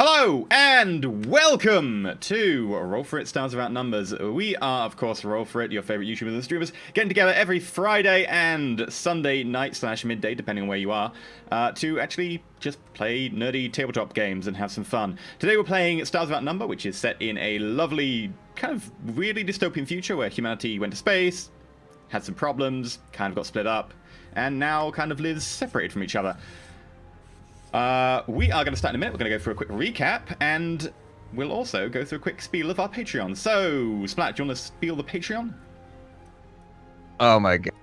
Hello and welcome to Roll4It Stars Without Numbers. We are, of course, Roll4It, your favorite YouTubers and streamers, getting together every Friday and Sunday night / midday, depending on where you are, to actually just play nerdy tabletop games and have some fun. Today we're playing Stars Without Number, which is set in a lovely, kind of weirdly dystopian future where humanity went to space, had some problems, kind of got split up, and now kind of lives separated from each other. We are going to start in a minute. We're going to go through a quick recap, and we'll also go through a quick spiel of our Patreon. So, Splat, do you want to spiel the Patreon? Oh my god.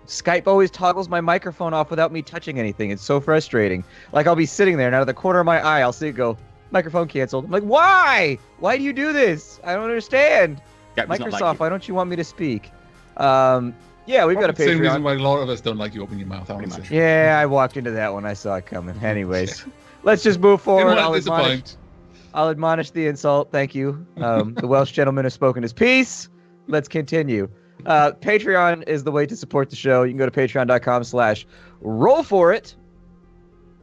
Skype always toggles my microphone off without me touching anything. It's so frustrating. Like, I'll be sitting there, and out of the corner of my eye, I'll see it go, microphone canceled. I'm like, why? Why do you do this? I don't understand. Yeah, Microsoft, why don't you want me to speak? Yeah, we've got a Patreon. Same reason why a lot of us don't like you open your mouth, honestly. Yeah, I walked into that one. I saw it coming. Anyways, let's just move forward. I'll admonish the insult. Thank you. The Welsh gentleman has spoken his piece. Let's continue. Patreon is the way to support the show. You can go to patreon.com/roll4it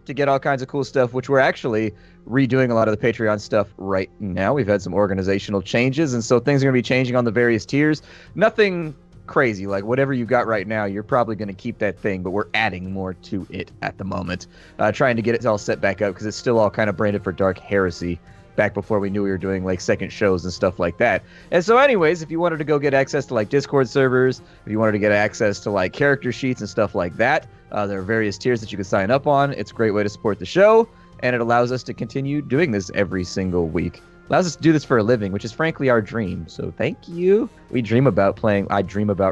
to get all kinds of cool stuff, which we're actually redoing a lot of the Patreon stuff right now. We've had some organizational changes, and so things are going to be changing on the various tiers. Nothing crazy, like whatever you got right now, you're probably going to keep that thing, but we're adding more to it at the moment, trying to get it all set back up because it's still all kind of branded for Dark Heresy back before we knew we were doing like second shows and stuff like that. And so anyways, if you wanted to go get access to like Discord servers, if you wanted to get access to like character sheets and stuff like that, there are various tiers that you can sign up on. It's a great way to support the show, and it allows us to continue doing this every single week. Allows us to do this for a living, which is frankly our dream. So thank you. I dream about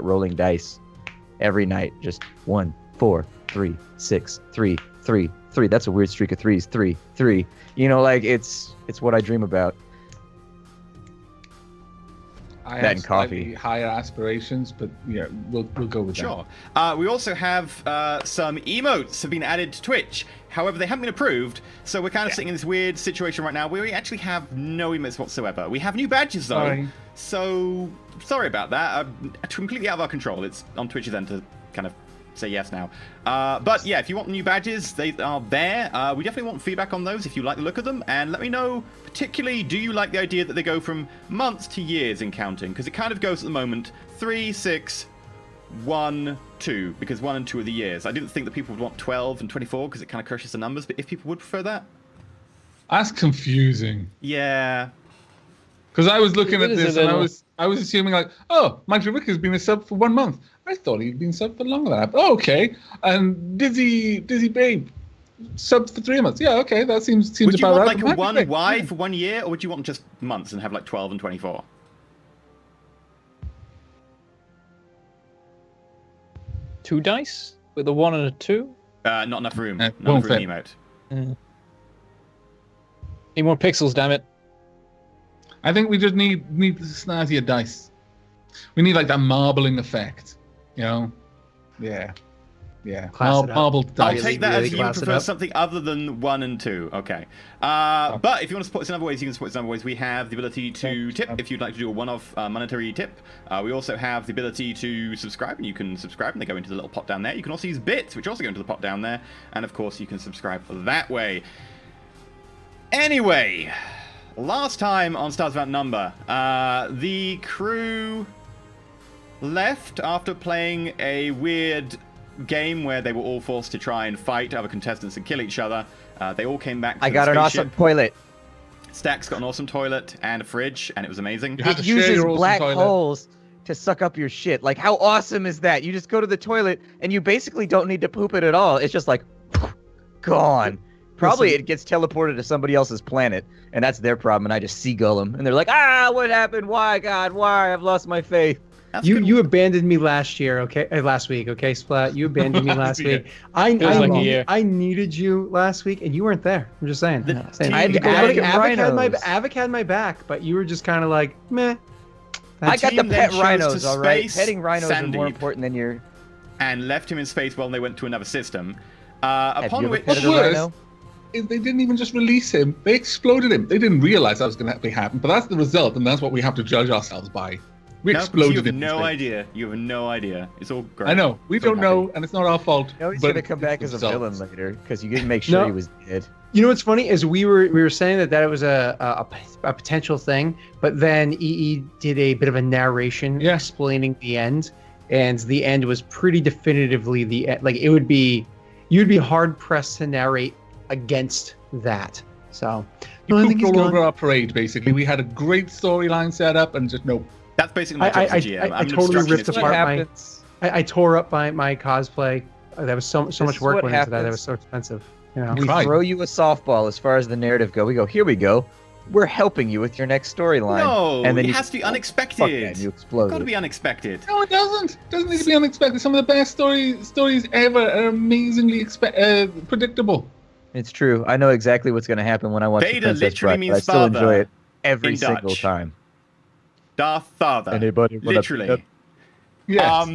rolling dice every night. Just 1, 4, 3, 6, 3, 3, 3. That's a weird streak of threes. 3, 3. You know, like it's what I dream about. I that have and coffee. Higher aspirations, but yeah, we'll go with that. Sure. We also have some emotes have been added to Twitch. However, they haven't been approved, so we're kind of sitting in this weird situation right now where we actually have no emotes whatsoever. We have new badges though, so sorry about that. Completely out of our control. It's on Twitch's end to kind of say yes now. But yeah, if you want new badges, they are there. We definitely want feedback on those if you like the look of them, and let me know, particularly, do you like the idea that they go from months to years in counting? Because it kind of goes at the moment 3, 6, 1, 2, because 1 and 2 are the years. I didn't think that people would want 12 and 24 because it kind of crushes the numbers, but if people would prefer that. That's confusing. Yeah. Because I was looking at this and I was assuming like, oh, Mike Rick has been a sub for 1 month. I thought he'd been sub for longer than that. Oh, okay. And Dizzy Babe sub for 3 months. Yeah, okay, that seems about right. Would you want like a 1 Y for 1 year, or would you want just months and have like 12 and 24? Two dice with a 1 and a 2? Not enough room. Not enough room emote. Need more pixels, damn it. I think we just need the snazzier dice. We need like that marbling effect, you know? Yeah. Marbled dice. I'll take that as you prefer something other than 1 and 2. Okay. But if you want to support us in other ways, you can support us in other ways. We have the ability to tip if you'd like to do a one-off monetary tip. We also have the ability to subscribe, and you can subscribe and they go into the little pot down there. You can also use bits, which also go into the pot down there. And of course, you can subscribe that way. Anyway, last time on Stars Without Number, the crew left after playing a weird game where they were all forced to try and fight other contestants and kill each other. They all came back to I got an awesome toilet. Stack's got an awesome toilet and a fridge, and it was amazing. It uses black holes to suck up your shit. Like, how awesome is that? You just go to the toilet, and you basically don't need to poop it at all. It's just like, gone. Probably it gets teleported to somebody else's planet, and that's their problem, and I just seagull them. And they're like, what happened? Why, God? Why? I've lost my faith. You abandoned me last year, okay? Last week, okay, Splat? You abandoned me last week. I needed you last week, and you weren't there. I'm just saying. Avic had my back, but you were just kind of like, meh. I got the pet rhinoes, all right? Petting rhinos are more important than your... And left him in space while they went to another system. Upon which... Is they didn't even just release him. They exploded him. They didn't realize that was going to happen, but that's the result, and that's what we have to judge ourselves by. We exploded him. You have no idea. You have no idea. It's all great. I know. We don't know, and it's not our fault. No, he's going to come back as a villain later, because you didn't make sure he was dead. You know what's funny is we were saying that it was a potential thing, but then EE did a bit of a narration explaining the end, and the end was pretty definitively the end. Like you'd be hard pressed to narrate against that. So you pooped all over our parade. Basically, we had a great storyline set up, and just nope. That's basically my job as GM. I totally ripped apart I tore up my cosplay. There was so much work went into that. That was so expensive. You know? We throw you a softball as far as the narrative go. We go, here we go. We're helping you with your next storyline. No, and then it has to be unexpected. Fuck that, you explode. It's got to be unexpected. No, it doesn't. It doesn't need to be unexpected. Some of the best stories ever are amazingly predictable. It's true. I know exactly what's going to happen when I watch Vader the Princess literally Bride, means but I still father enjoy it every in single Dutch. time. Darth Father. Anybody literally. Yes.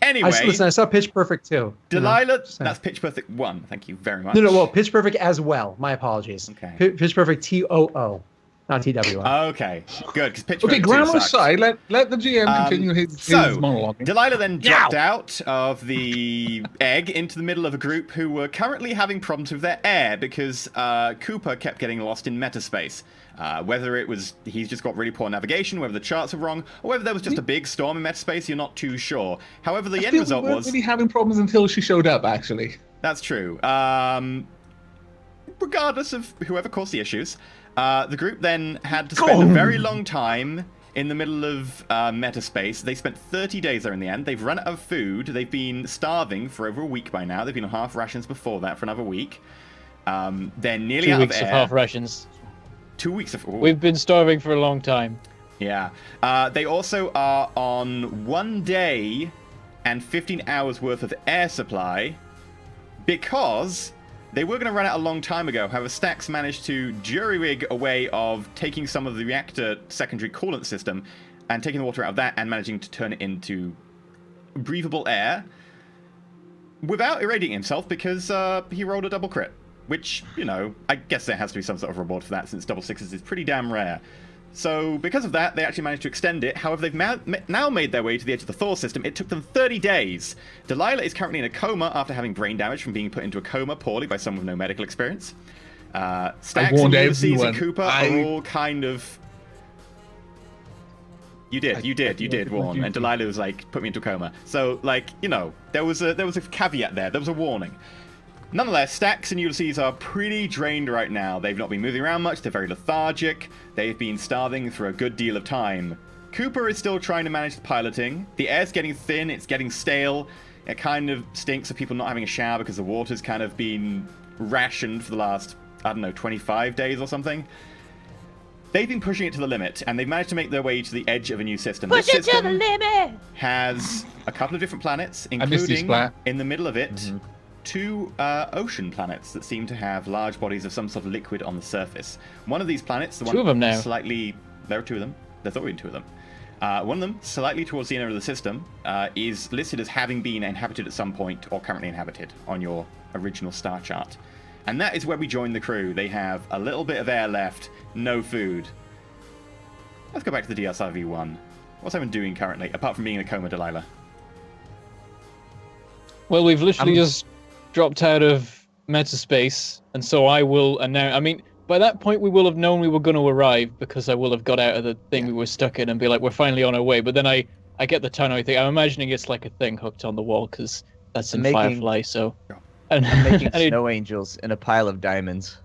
Anyway, I saw Pitch Perfect 2. Delilah, that's Pitch Perfect 1. Thank you very much. No, well, Pitch Perfect as well. My apologies. Okay. Pitch Perfect TOO, not TWO. Okay, good. Because Pitch Okay, Perfect 2 grammar sucks. aside, let the GM continue his monologue. Delilah then dropped out of the egg into the middle of a group who were currently having problems with their air because Cooper kept getting lost in metaspace. Whether it was he's just got really poor navigation, whether the charts are wrong, or whether there was just a big storm in metaspace, you're not too sure. However, the end result was really having problems until she showed up. Actually, that's true. Regardless of whoever caused the issues, the group then had to spend a very long time in the middle of metaspace. They spent 30 days there in the end. They've run out of food. They've been starving for over a week by now. They've been on half rations before that for another week. They're nearly out of air. 2 weeks of half rations. 2 weeks of... Ooh. We've been starving for a long time. Yeah. They also are on 1 day and 15 hours worth of air supply because they were going to run out a long time ago. However, Stax managed to jury-rig a way of taking some of the reactor secondary coolant system and taking the water out of that and managing to turn it into breathable air without irradiating himself because he rolled a double crit. Which, you know, I guess there has to be some sort of reward for that since double sixes is pretty damn rare. So, because of that, they actually managed to extend it. However, they've now made their way to the edge of the Thor system. It took them 30 days. Delilah is currently in a coma after having brain damage from being put into a coma poorly by someone with no medical experience. Stax and Ulysses and Cooper are all kind of... You did warn. And Delilah was like, put me into a coma. So, like, you know, there was a caveat there. There was a warning. Nonetheless, Stax and Ulysses are pretty drained right now. They've not been moving around much, they're very lethargic, they've been starving for a good deal of time. Cooper is still trying to manage the piloting. The air's getting thin, it's getting stale. It kind of stinks of people not having a shower because the water's kind of been rationed for the last, 25 days or something. They've been pushing it to the limit, and they've managed to make their way to the edge of a new system. Push this it system to the limit! has a couple of different planets, including, in the middle of it, 2 ocean planets that seem to have large bodies of some sort of liquid on the surface. One of these planets, the one 2 of them now. slightly... There are 2 of them. There thought we had 2 of them. One of them, slightly towards the inner of the system, is listed as having been inhabited at some point, or currently inhabited, on your original star chart. And that is where we join the crew. They have a little bit of air left, no food. Let's go back to the DSRV-1. What's everyone doing currently, apart from being in a coma, Delilah? Well, we've literally just dropped out of metaspace, and so I will announce... I mean, by that point we will have known we were going to arrive, because I will have got out of the thing we were stuck in and be like, we're finally on our way. But then I get the tunnel thing. I'm imagining it's like a thing hooked on the wall, because that's in Firefly, so... And, I'm making snow angels in a pile of diamonds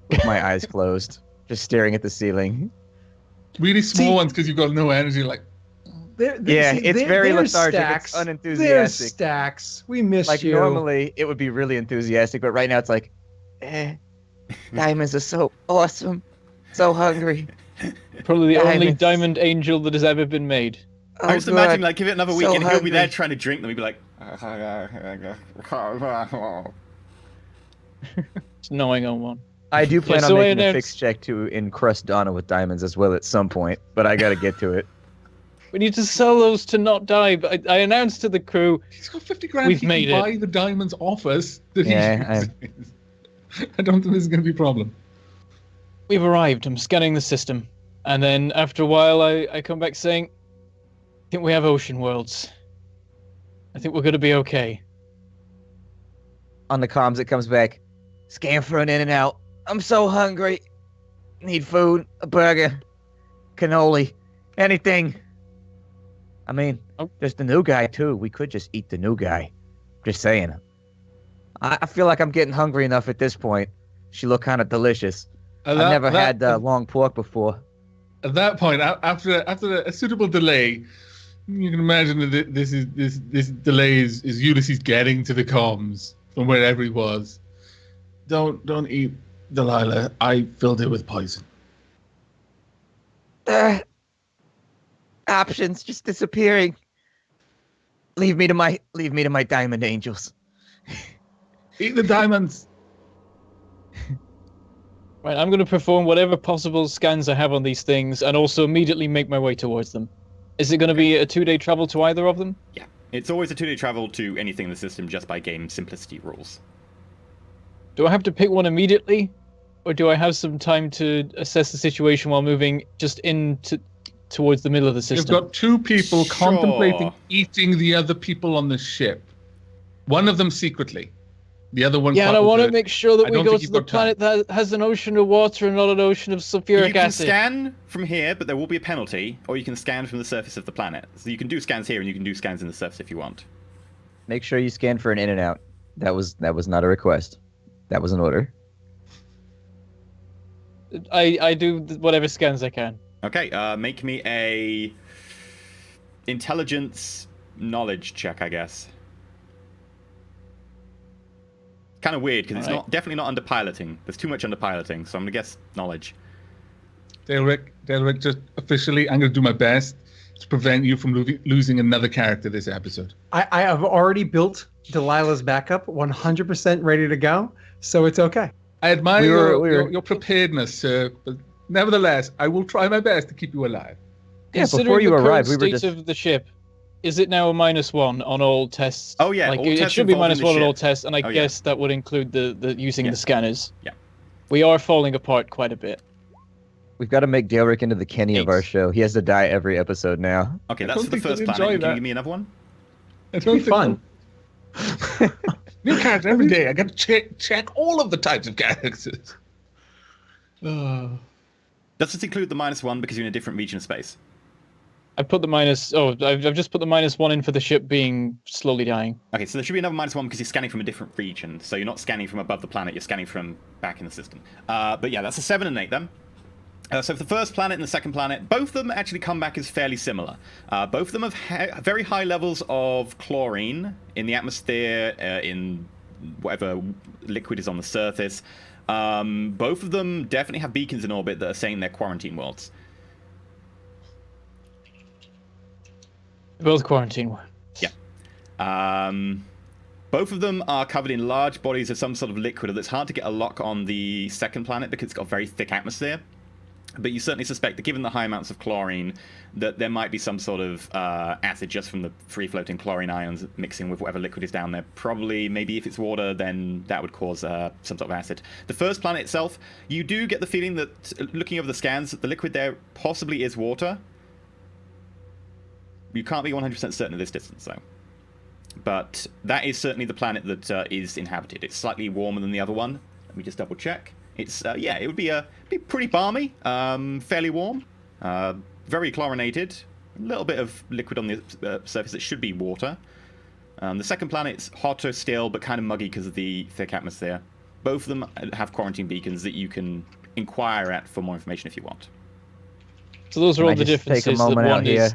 with my eyes closed, just staring at the ceiling. Really small ones, because you've got no energy, like... It's very lethargic. Stax. It's unenthusiastic. There's Stax. We missed you. Like, normally, it would be really enthusiastic, but right now it's like, diamonds are so awesome. So hungry. Probably the only diamond angel that has ever been made. I just imagine, like, give it another week So and he'll be there hungry. trying to drink them. He'll be like... It's gnawing on one. I do plan on so making a fixed check to encrust Donna with diamonds as well at some point, but I gotta get to it. We need to sell those to not die, but I announced to the crew... He's got 50 grand. We've he made can it. buy the diamonds off us that he Yeah, uses. I don't think this is going to be a problem. We've arrived. I'm scanning the system. And then after a while, I come back saying, I think we have ocean worlds. I think we're going to be okay. On the comms, it comes back. Scan for an In-N-Out. I'm so hungry. Need food, a burger, cannoli, anything. I mean, there's the new guy, too. We could just eat the new guy. Just saying. I feel like I'm getting hungry enough at this point. She looked kind of delicious. I've never had long pork before. At that point, after a suitable delay, you can imagine that this delay is Ulysses getting to the comms from wherever he was. Don't eat Delilah. I filled it with poison. Options just disappearing. Leave me to my diamond angels. Eat the diamonds. Right, I'm going to perform whatever possible scans I have on these things, and also immediately make my way towards them. Is it going to be a 2-day travel to either of them? Yeah, it's always a 2-day travel to anything in the system just by game simplicity rules. Do I have to pick one immediately, or do I have some time to assess the situation while moving just towards the middle of the system? You've got two people contemplating eating the other people on the ship. One of them secretly. The other one. Yeah, and I want to make sure that we go to the planet that has an ocean of water and not an ocean of sulfuric acid. You can scan from here, but there will be a penalty, or you can scan from the surface of the planet. So you can do scans here, and you can do scans in the surface if you want. Make sure you scan for an In-N-Out. That was not a request. That was an order. I do whatever scans I can. Okay, make me a intelligence knowledge check, I guess. Kind of weird because it's definitely not under piloting. There's too much under piloting, so I'm gonna guess knowledge. Delric, just officially, I'm gonna do my best to prevent you from losing another character this episode. I have already built Delilah's backup 100% ready to go, so it's okay. I admire your preparedness, sir, but nevertheless, I will try my best to keep you alive. Yeah, before you arrived, we were just... of the ship. Is it now a -1 on all tests? Oh yeah, like, it should be -1 on all tests, and I guess that would include the using the scanners. Yeah. We are falling apart quite a bit. We've got to make Delric into the Kenny of our show. He has to die every episode now. Okay, that's the first planet. Can you give me another one? It's really fun. New character every day. I got to check all of the types of characters. Does this include the -1 because you're in a different region of space? I put the I've just put the -1 in for the ship being slowly dying. Okay, so there should be another -1 because you're scanning from a different region. So you're not scanning from above the planet, you're scanning from back in the system. But yeah, that's a 7 and 8 then. So for the first planet and the second planet, both of them actually come back as fairly similar. Both of them have very high levels of chlorine in the atmosphere, in whatever liquid is on the surface. Both of them definitely have beacons in orbit that are saying they're quarantine worlds. Both quarantine worlds. Yeah. Both of them are covered in large bodies of some sort of liquid that's hard to get a lock on the second planet because it's got a very thick atmosphere. But you certainly suspect that given the high amounts of chlorine, that there might be some sort of acid just from the free-floating chlorine ions mixing with whatever liquid is down there. Probably, maybe if it's water, then that would cause some sort of acid. The first planet itself, you do get the feeling that, looking over the scans, that the liquid there possibly is water. You can't be 100% certain at this distance, though. But that is certainly the planet that is inhabited. It's slightly warmer than the other one. Let me just double-check. It's it would be pretty balmy, fairly warm, very chlorinated, a little bit of liquid on the surface that should be water. The second planet's hotter still, but kind of muggy because of the thick atmosphere. Both of them have quarantine beacons that you can inquire at for more information if you want. So those are all the differences. Take a moment out here.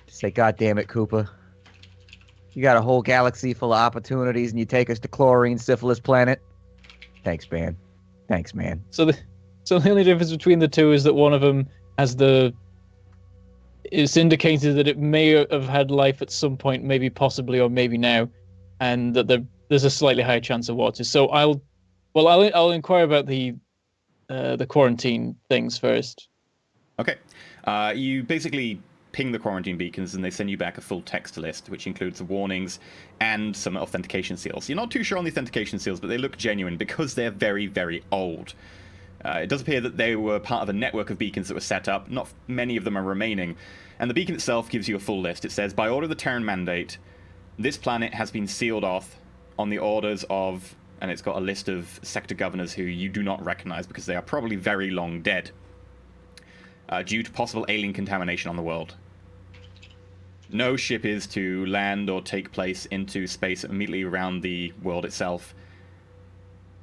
Say, God damn it, Cooper. You got a whole galaxy full of opportunities, and you take us to chlorine syphilis planet. Thanks, man. Thanks, man. So the only difference between the two is that one of them has it's indicated that it may have had life at some point, maybe possibly, or maybe now, and that there's a slightly higher chance of water. So I'll inquire about the quarantine things first. Okay. You basically ping the quarantine beacons and they send you back a full text list, which includes the warnings and some authentication seals. You're not too sure on the authentication seals, but they look genuine because they're very, very old. It does appear that they were part of a network of beacons that were set up. Not many of them are remaining. And the beacon itself gives you a full list. It says, by order of the Terran Mandate, this planet has been sealed off on the orders of and it's got a list of sector governors who you do not recognize because they are probably very long dead due to possible alien contamination on the world. No ship is to land or take place into space immediately around the world itself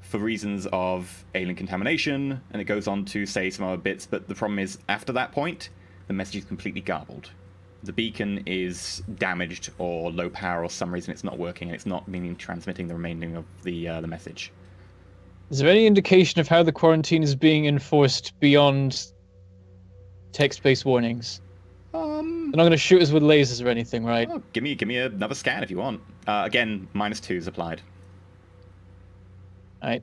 for reasons of alien contamination, and it goes on to say some other bits, but the problem is, after that point, the message is completely garbled. The beacon is damaged or low power or some reason it's not working, and it's not transmitting the remaining of the message. Is there any indication of how the quarantine is being enforced beyond text-based warnings? They're not going to shoot us with lasers or anything, right? Oh, give me another scan if you want. Again, -2 is applied. Right.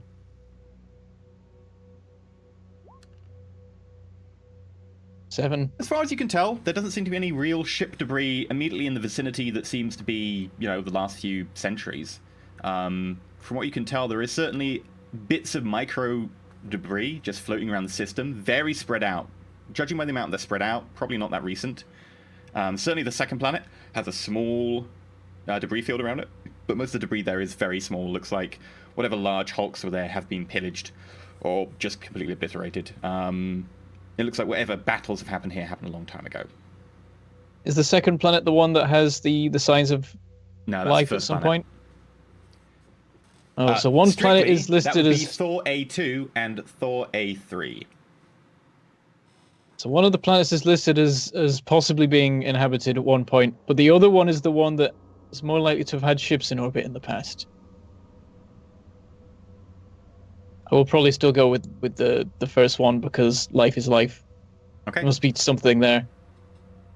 Seven. As far as you can tell, there doesn't seem to be any real ship debris immediately in the vicinity that seems to be, the last few centuries. From what you can tell, there is certainly bits of micro debris just floating around the system, very spread out. Judging by the amount they're spread out, probably not that recent. Certainly the second planet has a small debris field around it, but most of the debris there is very small. Looks like whatever large hulks were there have been pillaged or just completely obliterated. It looks like whatever battles have happened here happened a long time ago. Is the second planet the one that has the signs of life at some point? Oh, so one planet is listed that would be as Thor A2 and Thor A3. So one of the planets is listed as possibly being inhabited at one point, but the other one is the one that is more likely to have had ships in orbit in the past. I will probably still go with the first one because life is life. Okay. There must be something there.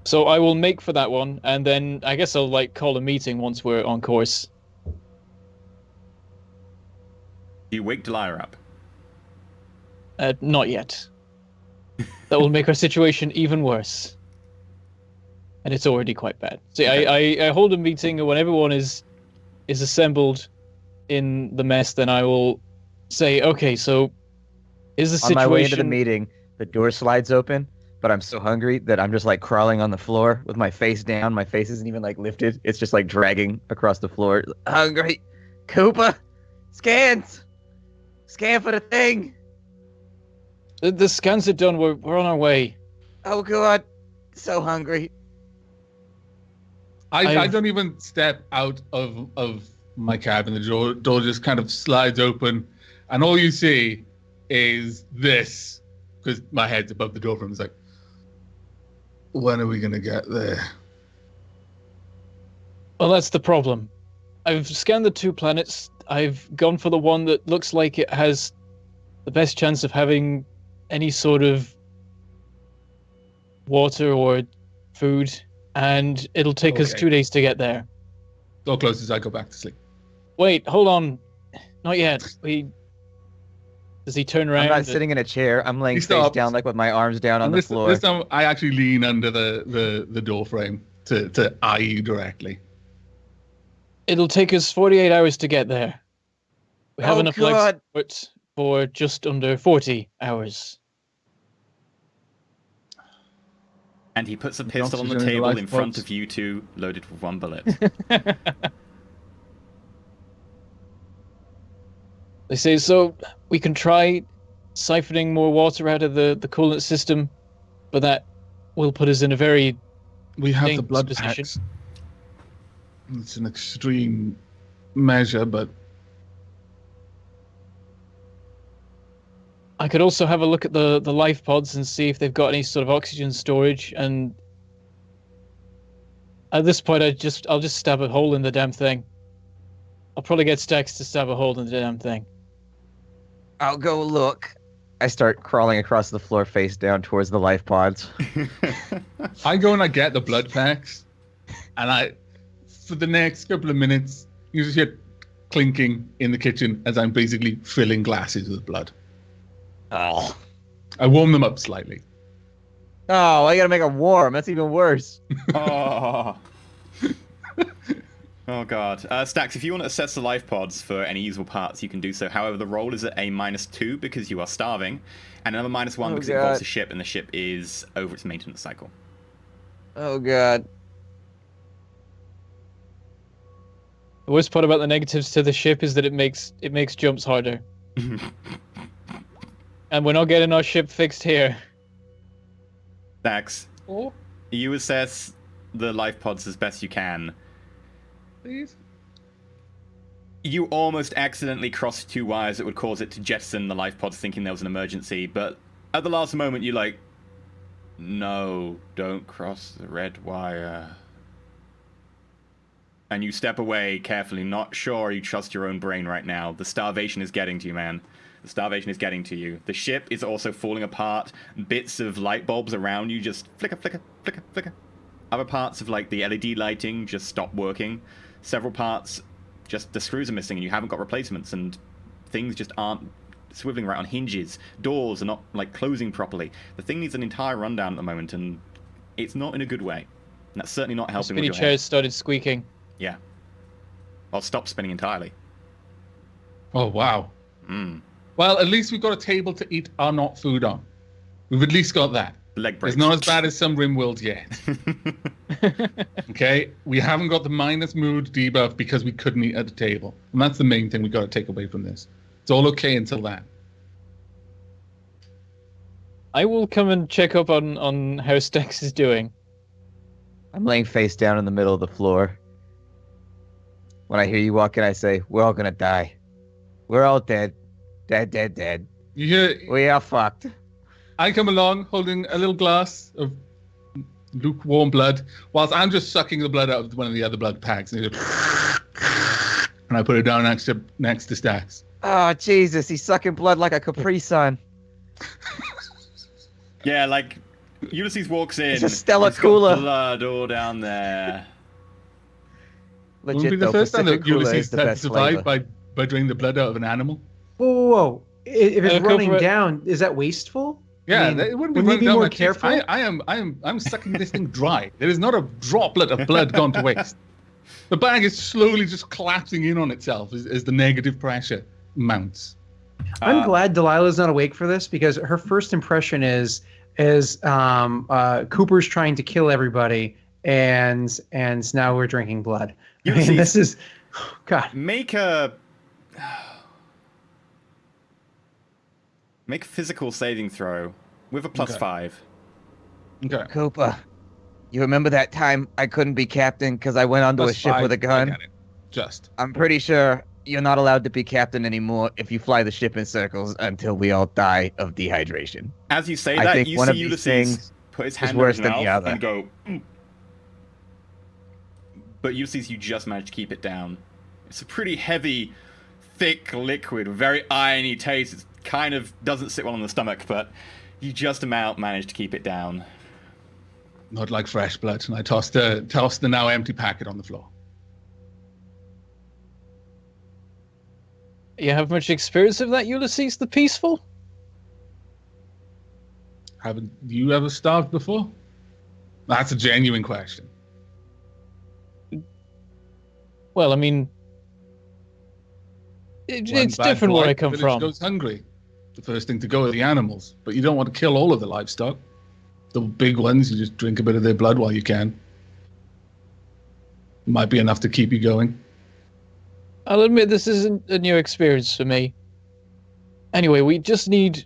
So I will make for that one, and then I guess I'll call a meeting once we're on course. You wake Delia up. Not yet. That will make our situation even worse. And it's already quite bad. See, okay. I hold a meeting, and when everyone is assembled in the mess, then I will say, okay, so is the situation... On my way into the meeting, the door slides open, but I'm so hungry that I'm just crawling on the floor with my face down. My face isn't even lifted. It's just dragging across the floor. Hungry. Koopa! Scans! Scan for the thing! The scans are done. We're on our way. Oh god, so hungry. I don't even step out of my cabin. The door just kind of slides open, and all you see is this, because my head's above the door frame. It's when are we gonna get there? Well, that's the problem. I've scanned the two planets. I've gone for the one that looks like it has the best chance of having any sort of water or food, and it'll take us 2 days to get there. Door closes, I go back to sleep. Wait, hold on. Not yet. Does he turn around? I'm not sitting in a chair. I'm laying face down, with my arms down on the floor. This time I actually lean under the door frame to eye you directly. It'll take us 48 hours to get there. We have enough legs for just under 40 hours. And he puts a pistol on the table in front of you two, loaded with one bullet. They say, so we can try siphoning more water out of the coolant system, but that will put us in a very We have the blood position. packs. It's an extreme measure, but I could also have a look at the life pods and see if they've got any sort of oxygen storage. And at this point, I'll just stab a hole in the damn thing. I'll probably get Stax to stab a hole in the damn thing. I'll go look. I start crawling across the floor face down towards the life pods. I go and I get the blood packs, and for the next couple of minutes, you just hear clinking in the kitchen as I'm basically filling glasses with blood. Oh. I warm them up slightly. Oh, I gotta make them warm. That's even worse. Oh. Oh god. Stax, if you want to assess the life pods for any usable parts, you can do so. However, the roll is at a -2 because you are starving, and another -1 because it involves the ship, and the ship is over its maintenance cycle. Oh god. The worst part about the negatives to the ship is that it makes jumps harder. And we're not getting our ship fixed here. Dax, Oh, you assess the life pods as best you can. please. You almost accidentally crossed 2 wires that would cause it to jettison the life pods, thinking there was an emergency, but at the last moment you're like, no, don't cross the red wire. And you step away carefully, not sure you trust your own brain right now. The starvation is getting to you, man. The starvation is getting to you. The ship is also falling apart. Bits of light bulbs around you just flicker, flicker, flicker, flicker. Other parts of, like, the LED lighting just stop working. Several parts, just the screws are missing and you haven't got replacements, and things just aren't swiveling right on hinges. Doors are not, like, closing properly. The thing needs an entire rundown at the moment, and it's not in a good way. And that's certainly not helping with Spinny your chairs head. started squeaking. Yeah. I'll stop spinning entirely. Oh, wow. Mm. Well, at least we've got a table to eat our not food on. We've at least got that. Leg breaks. It's not as bad as some RimWorlds yet. Okay? We haven't got the minus mood debuff because we couldn't eat at the table. And that's the main thing we got to take away from this. It's all okay until that. I will come and check up on how Stex is doing. I'm laying face down in the middle of the floor. When I hear you walk in, I say, we're all gonna die. We're all dead. Dead, dead, dead. You hear, We are fucked. I come along holding a little glass of lukewarm blood, whilst I'm just sucking the blood out of one of the other blood packs. And I put it down next to Stax. Oh, Jesus, he's sucking blood like a Capri Sun. Yeah, like, Ulysses walks in. It's a Stella he's got Cooler. blood all down there. Wouldn't Legit, be the though, first time Pacific that Cooler Ulysses is the had best survived flavor. by draining the blood out of an animal. Whoa. If it's running Cooper- down, is that wasteful? Yeah, I mean, it wouldn't be wouldn't running you be down more my cheeks. careful? I'm sucking this thing dry. There is not a droplet of blood gone to waste. The bag is slowly just collapsing in on itself as the negative pressure mounts. I'm glad Delilah's not awake for this, because her first impression is Cooper's trying to kill everybody, and now we're drinking blood. I mean, this is, God. Make a physical saving throw with a +5. Okay. Cooper, you remember that time I couldn't be captain because I went onto a ship +5, with a I gun? get it. Just. I'm pretty sure you're not allowed to be captain anymore if you fly the ship in circles until we all die of dehydration. As you say I that, think you one see of these Ulysses things put his is hand worse over his than the mouth other. and go, "Mm." But Ulysses, you just managed to keep it down. It's a pretty heavy, thick liquid with very irony taste. It kind of doesn't sit well on the stomach, but you just about managed to keep it down. Not like fresh blood. And I tossed the now empty packet on the floor. You have much experience of that, Ulysses the Peaceful? Haven't you ever starved before? That's a genuine question. Well, I mean, One it's bad different boy, where I come village from. goes hungry. The first thing to go are the animals, but you don't want to kill all of the livestock. The big ones, you just drink a bit of their blood while you can. It might be enough to keep you going. I'll admit this isn't a new experience for me. Anyway, we just need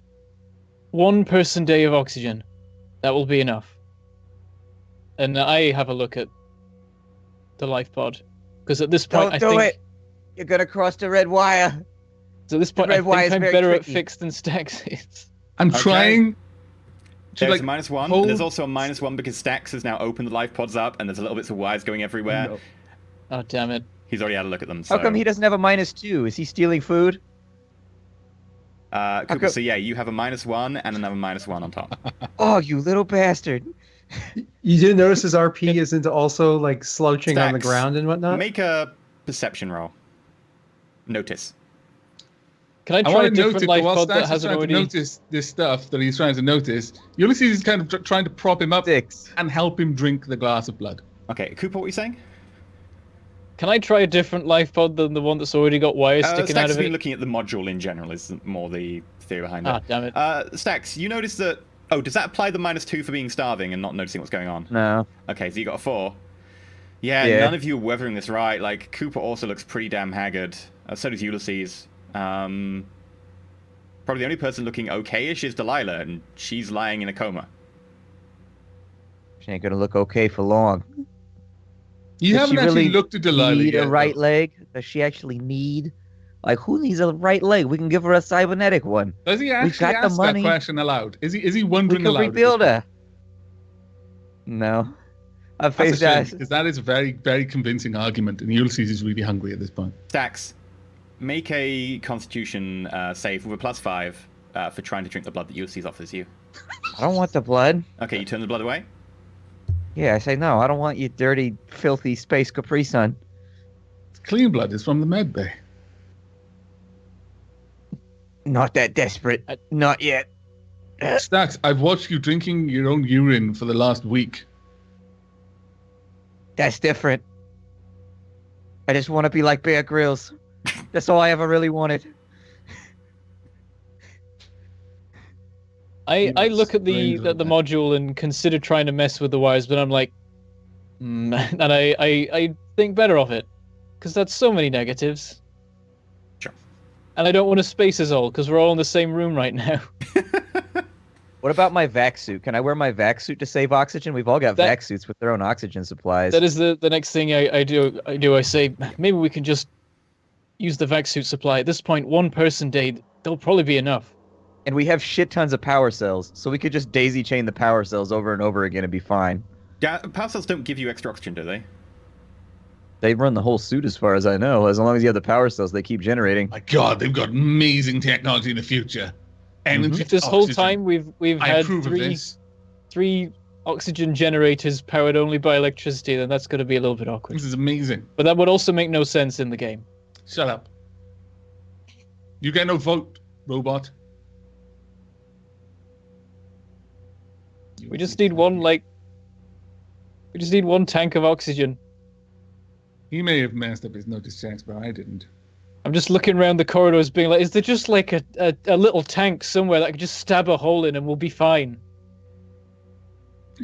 1 person day of oxygen. That will be enough. And I have a look at the life pod. Because at this point, Don't I do think... it! You're gonna cross the red wire. So at this point, I red wire think is I'm very better tricky. at fix than Stax is. I'm Okay. trying to There's like a -1. hold- There's also a -1 because Stax has now opened the life pods up, and there's a little bits of wires going everywhere. No. Oh, damn it. He's already had a look at them. So. How come he doesn't have a -2? Is he stealing food? Cooper, come- so yeah, you have a -1 and another -1 on top. Oh, you little bastard. You didn't notice his RP isn't also like slouching on the Stax, ground and whatnot? Make a perception roll. Notice. Can I I try a want to different notice, life while pod Stax that is hasn't trying already... to notice this stuff that he's trying to notice, Ulysses is kind of trying to prop him up 6. and help him drink the glass of blood. Okay, Cooper, what were you saying? Can I try a different life pod than the one that's already got wires sticking Stax out has of been it? looking at the module in general, is more the theory behind Ah, it. damn it. Stax, you notice that... Oh, does that apply the -2 for being starving and not noticing what's going on? No. Okay, so you got a 4. Yeah, none of you are weathering this right. Like, Cooper also looks pretty damn haggard. So does Ulysses. Probably the only person looking okay-ish is Delilah, and she's lying in a coma. She ain't gonna look okay for long. You haven't actually looked at Delilah need yet, a right though. leg? Does she actually need? Like, who needs a right leg? We can give her a cybernetic one. Does he actually We've got ask the money. that question aloud? Is he wondering We could aloud? rebuild her. No. I faced that. Because that is a very, very convincing argument, and Ulysses is really hungry at this point. Stax, make a Constitution save with a +5 for trying to drink the blood that Ulysses offers you. I don't want the blood. Okay, you turn the blood away? Yeah, I say no. I don't want you dirty, filthy space Capri Sun. It's clean blood. It's from the med bay. Not that desperate. Not yet. Stax, I've watched you drinking your own urine for the last week. That's different. I just want to be like Bear Grylls. That's all I ever really wanted. I look at the module and consider trying to mess with the wires, but I'm like, and I think better of it, because that's so many negatives. Sure. And I don't want to space us all, because we're all in the same room right now. What about my vac suit? Can I wear my vac suit to save oxygen? We've all got vac suits with their own oxygen supplies. That is the next thing I do. I say, maybe we can just use the vac suit supply. At this point, one person day, there'll probably be enough. And we have shit tons of power cells, so we could just daisy chain the power cells over and over again and be fine. Yeah, power cells don't give you extra oxygen, do they? They run the whole suit as far as I know. As long as you have the power cells, they keep generating. My God, they've got amazing technology in the future. If this whole time we've had three oxygen generators powered only by electricity, then that's going to be a little bit awkward. This is amazing. But that would also make no sense in the game. Shut up. You get no vote, robot. We just need one tank of oxygen. He may have messed up his notice checks, but I didn't. I'm just looking around the corridors being like, is there just like a little tank somewhere that I could just stab a hole in and we'll be fine?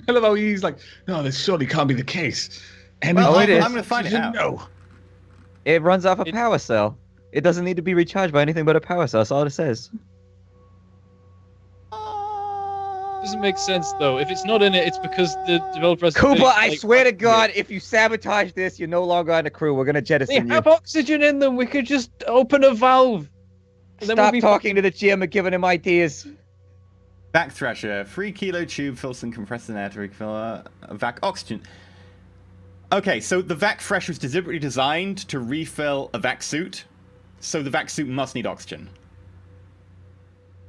I love how he's like, no, this surely can't be the case. And well, it is. I'm going to find it out. No. It runs off a power cell. It doesn't need to be recharged by anything but a power cell. That's all it says. Doesn't make sense though. If it's not in it, it's because the developers. Cooper, I swear to God, if you sabotage this, you're no longer on the crew. We're gonna jettison you. They have oxygen in them. We could just open a valve. Stop talking to the GM and giving him ideas. Vac Thresher, 3 kilo tube fills some compressed air to refill vac oxygen. Okay, so the Vac Thresher is deliberately designed to refill a vac suit, so the vac suit must need oxygen.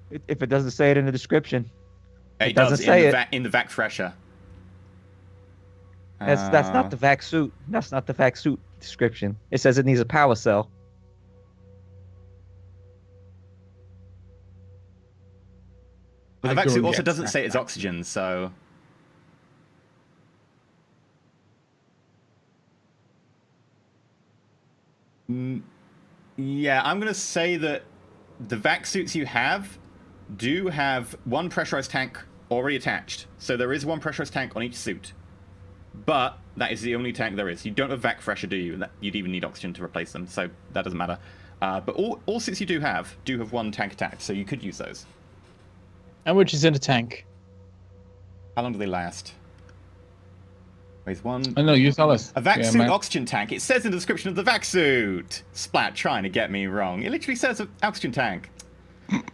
If it doesn't say it in the description. It doesn't say it in the Vac Thresher. That's not the vac suit. That's not the vac suit description. It says it needs a power cell. But the vac suit also doesn't say it's oxygen, so. Yeah, I'm gonna say that the vac suits you have do have one pressurized tank already attached. So there is one pressurized tank on each suit. But that is the only tank there is. You don't have vac Thresher, do you? You'd even need oxygen to replace them, so that doesn't matter. But all suits you do have one tank attached, so you could use those. How much is in a tank? How long do they last? Weighs one. I know, you tell us. A vac suit oxygen tank. It says in the description of the vac suit. Splat trying to get me wrong. It literally says an oxygen tank.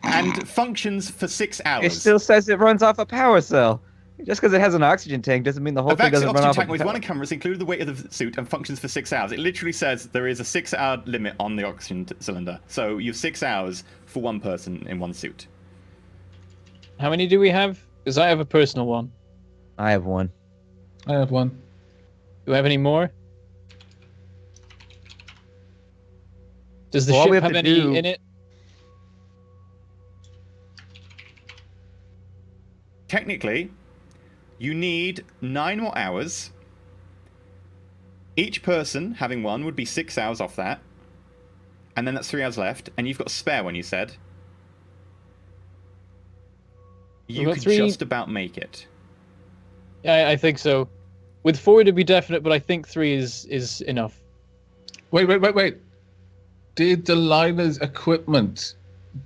And functions for 6 hours. It still says it runs off a power cell. Just because it has an oxygen tank doesn't mean the whole thing doesn't run off a oxygen tank weighs 1 encumbrance, including the weight of the suit, and functions for 6 hours. It literally says there is a 6-hour limit on the oxygen cylinder. So you have 6 hours for one person in one suit. How many do we have? Because I have a personal one. I have one. I have one. Do I have any more? Does the ship have any in it? Technically, you need 9 more hours. Each person having one would be 6 hours off that. And then that's 3 hours left. And you've got a spare one, you said. You could just about make it. Yeah, I think so. With 4 to be definite, but I think 3 is enough. Wait. Did Delilah's equipment?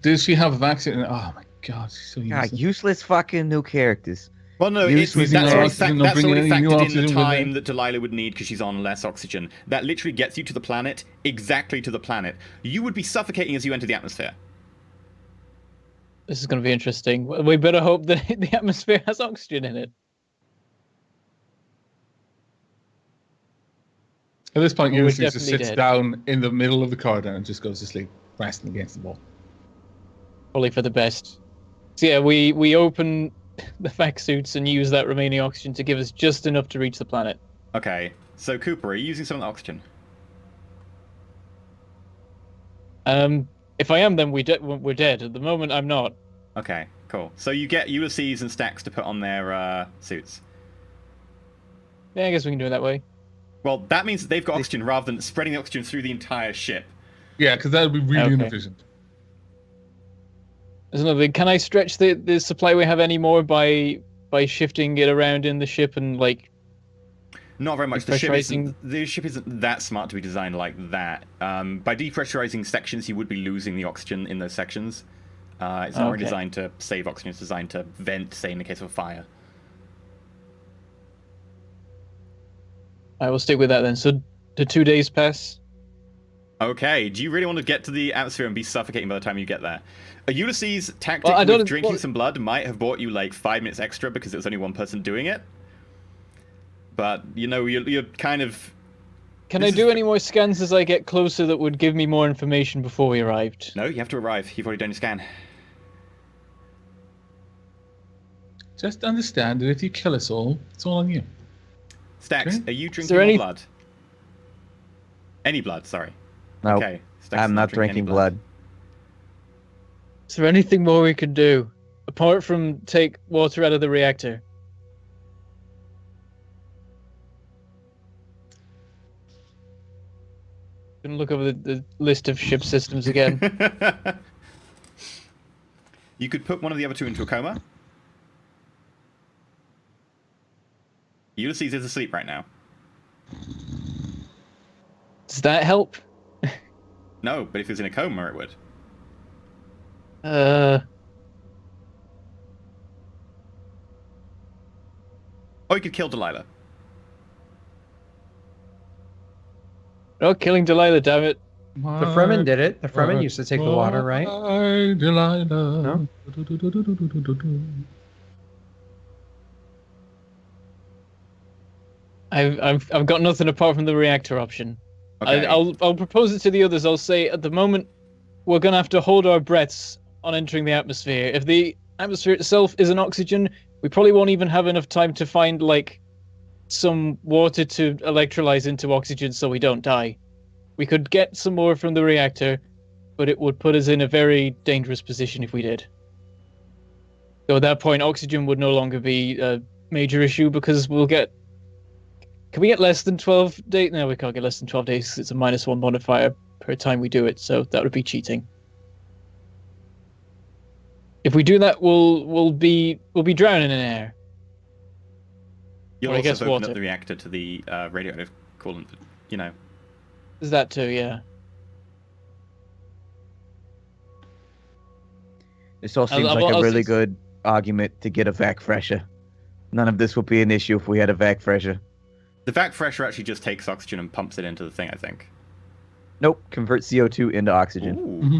Did she have a vaccine? Oh my god, she's so useless. God, useless fucking new characters. Well, no, that's already factored in the time that Delilah would need because she's on less oxygen. That literally gets you to the planet, exactly to the planet. You would be suffocating as you enter the atmosphere. This is going to be interesting. We better hope that the atmosphere has oxygen in it. At this point, Ulysses just sits down in the middle of the corridor and just goes to sleep, resting against the wall. Probably for the best. So yeah, we open the vac suits and use that remaining oxygen to give us just enough to reach the planet. Okay, so Cooper, are you using some of the oxygen? If I am, then we're dead. At the moment, I'm not. Okay, cool. So you get Ulysses and Stax to put on their suits. Yeah, I guess we can do it that way. Well, that means that they've got oxygen rather than spreading the oxygen through the entire ship. Yeah, because that would be really inefficient. There's another thing. Can I stretch the supply we have any more by shifting it around in the ship and like? Not very much. The ship isn't that smart to be designed like that. By depressurizing sections, you would be losing the oxygen in those sections. It's not really designed to save oxygen. It's designed to vent, say, in the case of a fire. I will stick with that then. So the 2 days pass. Okay. Do you really want to get to the atmosphere and be suffocating by the time you get there? A Ulysses tactic with drinking some blood might have bought you like 5 minutes extra because it was only one person doing it. But, you know, you're kind of... Can I do any more scans as I get closer that would give me more information before we arrived? No, you have to arrive. You've already done your scan. Just understand that if you kill us all, it's all on you. Stax, are you drinking more blood? Any blood, sorry. No, okay. I'm not drinking blood. Is there anything more we could do? Apart from take water out of the reactor? Gonna look over the list of ship systems again. You could put one of the other two into a coma. Ulysses is asleep right now. Does that help? No, but if he was in a coma, it would. Or you could kill Delilah. No, killing Delilah, damn it. The Fremen did it. The Fremen used to take the water, right? Delilah. No? I've got nothing apart from the reactor option. Okay. I'll propose it to the others. I'll say at the moment we're gonna have to hold our breaths on entering the atmosphere. If the atmosphere itself isn't oxygen, we probably won't even have enough time to find like some water to electrolyze into oxygen so we don't die. We could get some more from the reactor, but it would put us in a very dangerous position if we did. So at that point, oxygen would no longer be a major issue because we'll get... Can we get less than 12 days? No, we can't get less than 12 days because it's a -1 modifier per time we do it, so that would be cheating. If we do that, we'll be drowning in air. You'll also open up the reactor to the radioactive coolant, you know. There's that too, yeah. This all seems like a really good argument to get a vac fresher. None of this would be an issue if we had a vac fresher. The vac fresher actually just takes oxygen and pumps it into the thing, I think. Nope, converts CO2 into oxygen. Mm-hmm.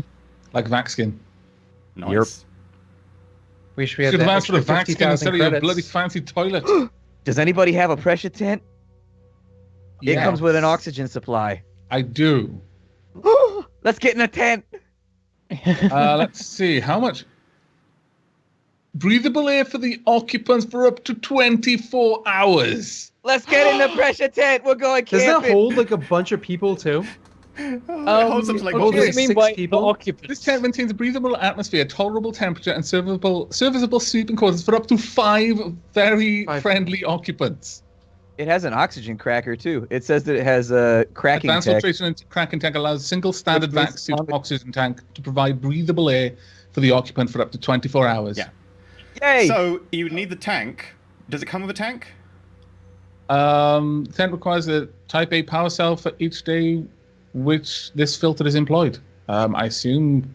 Like vac skin. Nice. Yep. We should have asked for a vac skin instead of your bloody fancy toilet. Does anybody have a pressure tent? Yes. It comes with an oxygen supply. I do. Let's get in a tent. Let's see. How much? Breathable air for the occupants for up to 24 hours. Let's get in the pressure tent. We're going camping. Does that hold like a bunch of people too? Holds up to like what do you mean by occupants? This tent maintains a breathable atmosphere, tolerable temperature, and serviceable sleeping quarters for up to 5 very friendly occupants. It has an oxygen cracker too. It says that it has a cracking Advanced tech. filtration and cracking tech allows a single standard vac suit oxygen tank to provide breathable air for the occupant for up to 24 hours. Yeah. Yay! So you need the tank. Does it come with a tank? Tent requires a Type A power cell for each day which this filter is employed. I assume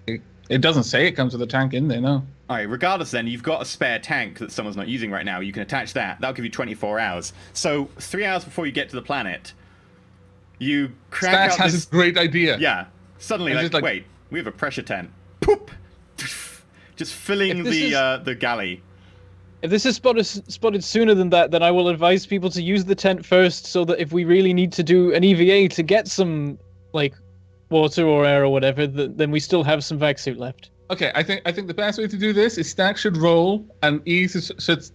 it doesn't say it comes with a tank in there, no. All right, regardless then, you've got a spare tank that someone's not using right now. You can attach that. That'll give you 24 hours. So 3 hours before you get to the planet, you crack Stax out has this... a great idea. Yeah. Suddenly, wait, we have a pressure tent. Poop! Just filling the galley. If this is spotted sooner than that, then I will advise people to use the tent first, so that if we really need to do an EVA to get some, like, water or air or whatever, then we still have some vac suit left. Okay, I think the best way to do this is Stack should roll, and E should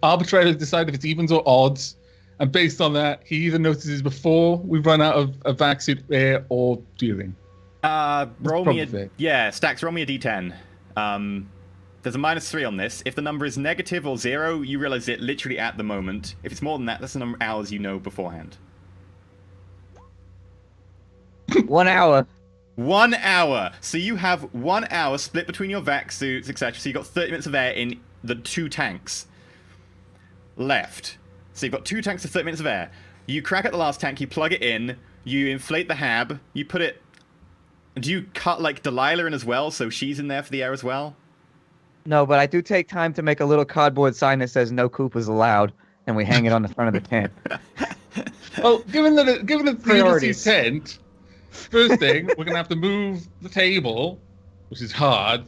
arbitrarily decide if it's evens or odds, and based on that, he either notices before we run out of vac suit air or during. Roll me Stacks, roll me a d10. There's a -3 on this. If the number is negative or 0, you realize it literally at the moment. If it's more than that, that's the number of hours you know beforehand. 1 hour. 1 hour. So you have 1 hour split between your vac suits, etc. So you've got 30 minutes of air in the 2 tanks left. So you've got 2 tanks of 30 minutes of air. You crack at the last tank, you plug it in, you inflate the hab, you put it... Do you cut, like, Delilah in as well, so she's in there for the air as well? No, but I do take time to make a little cardboard sign that says "No Koopas allowed," and we hang it on the front of the tent. Well, given that it's the Ulysses tent, first thing we're gonna have to move the table, which is hard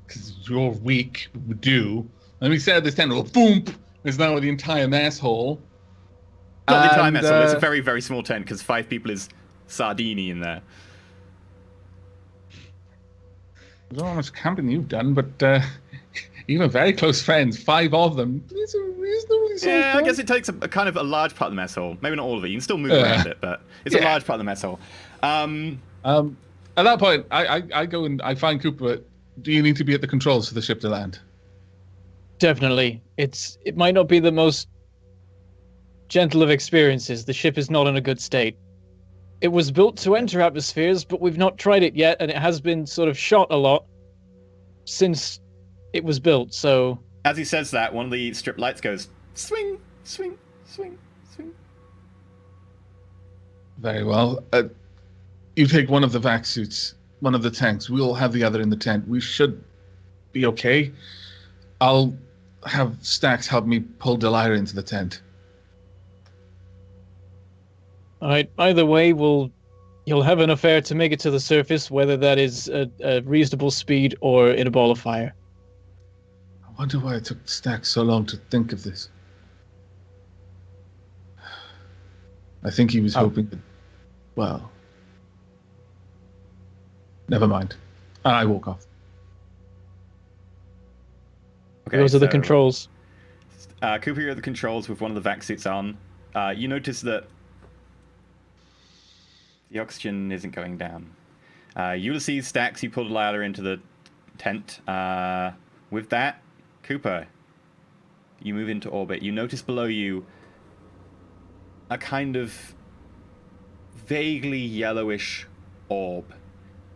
because you're weak. We do, and we set this tent. Well, boom! There's now the entire mess hole. Not the entire mess hole. It's a very, very small tent because 5 people is Sardini in there. I don't know how much camping you've done, but even very close friends, 5 of them, it's a reasonably small I guess it takes a kind of a large part of the mess hole. Maybe not all of it. You can still move around it, but it's a large part of the mess hole. At that point, I go and I find Cooper. Do you need to be at the controls for the ship to land? Definitely. It might not be the most gentle of experiences. The ship is not in a good state. It was built to enter atmospheres, but we've not tried it yet, and it has been sort of shot a lot since it was built, so... As he says that, one of the strip lights goes, swing, swing, swing, swing. Very well. You take one of the vac suits, one of the tanks. We'll have the other in the tent. We should be okay. I'll have Stacks help me pull Delilah into the tent. All right. Either way, you'll have enough air to make it to the surface, whether that is a reasonable speed or in a ball of fire. I wonder why it took Stacks so long to think of this. I think he was hoping that... Well... Never mind. And I walk off. Okay, those are the controls. Cooper, you're at the controls with one of the vac suits on. You notice that the oxygen isn't going down. Ulysses, Stacks, you pulled Lila into the tent. With that, Cooper, you move into orbit. You notice below you a kind of vaguely yellowish orb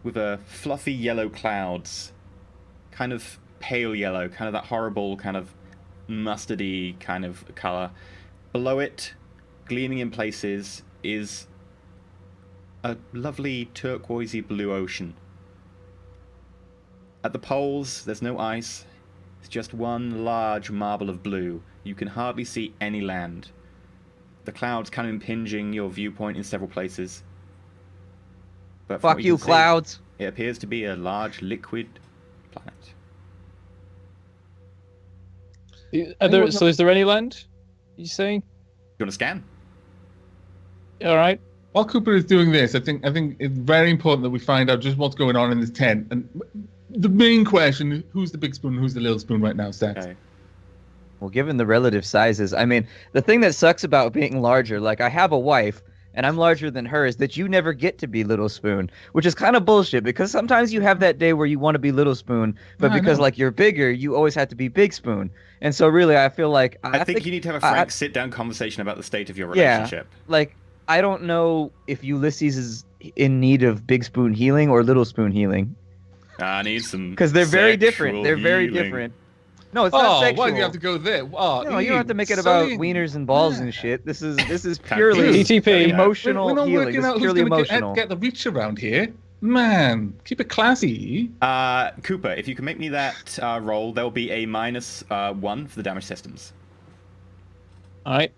with a fluffy yellow clouds, kind of pale yellow, kind of that horrible kind of mustardy kind of color. Below it, gleaming in places, is a lovely turquoisey blue ocean. At the poles, there's no ice. It's just one large marble of blue. You can hardly see any land. The clouds kind of impinging your viewpoint in several places. But fuck you, clouds. It appears to be a large liquid planet. So is there any land? You saying? You want to scan? All right. While Cooper is doing this, I think it's very important that we find out just what's going on in this tent. And the main question: who's the big spoon, who's the little spoon right now, Stacks? Okay. Well, given the relative sizes, I mean, the thing that sucks about being larger, like I have a wife, and I'm larger than her, is that you never get to be Little Spoon, which is kind of bullshit, because sometimes you have that day where you want to be Little Spoon, but because like you're bigger, you always have to be Big Spoon. And so really, I feel like... I think you need to have a frank sit-down conversation about the state of your relationship. Yeah, like, I don't know if Ulysses is in need of Big Spoon healing or Little Spoon healing. I need some because they're very different. They're very different. No, it's not sexual. Why do you have to go there? No, you don't have to make it about wieners and balls and shit. This is purely TTP. emotional We're not healing. working This is out who's purely going emotional. to get the reach around here. Man, keep it classy. Cooper, if you can make me that roll, there will be a -1 for the damage systems. All right.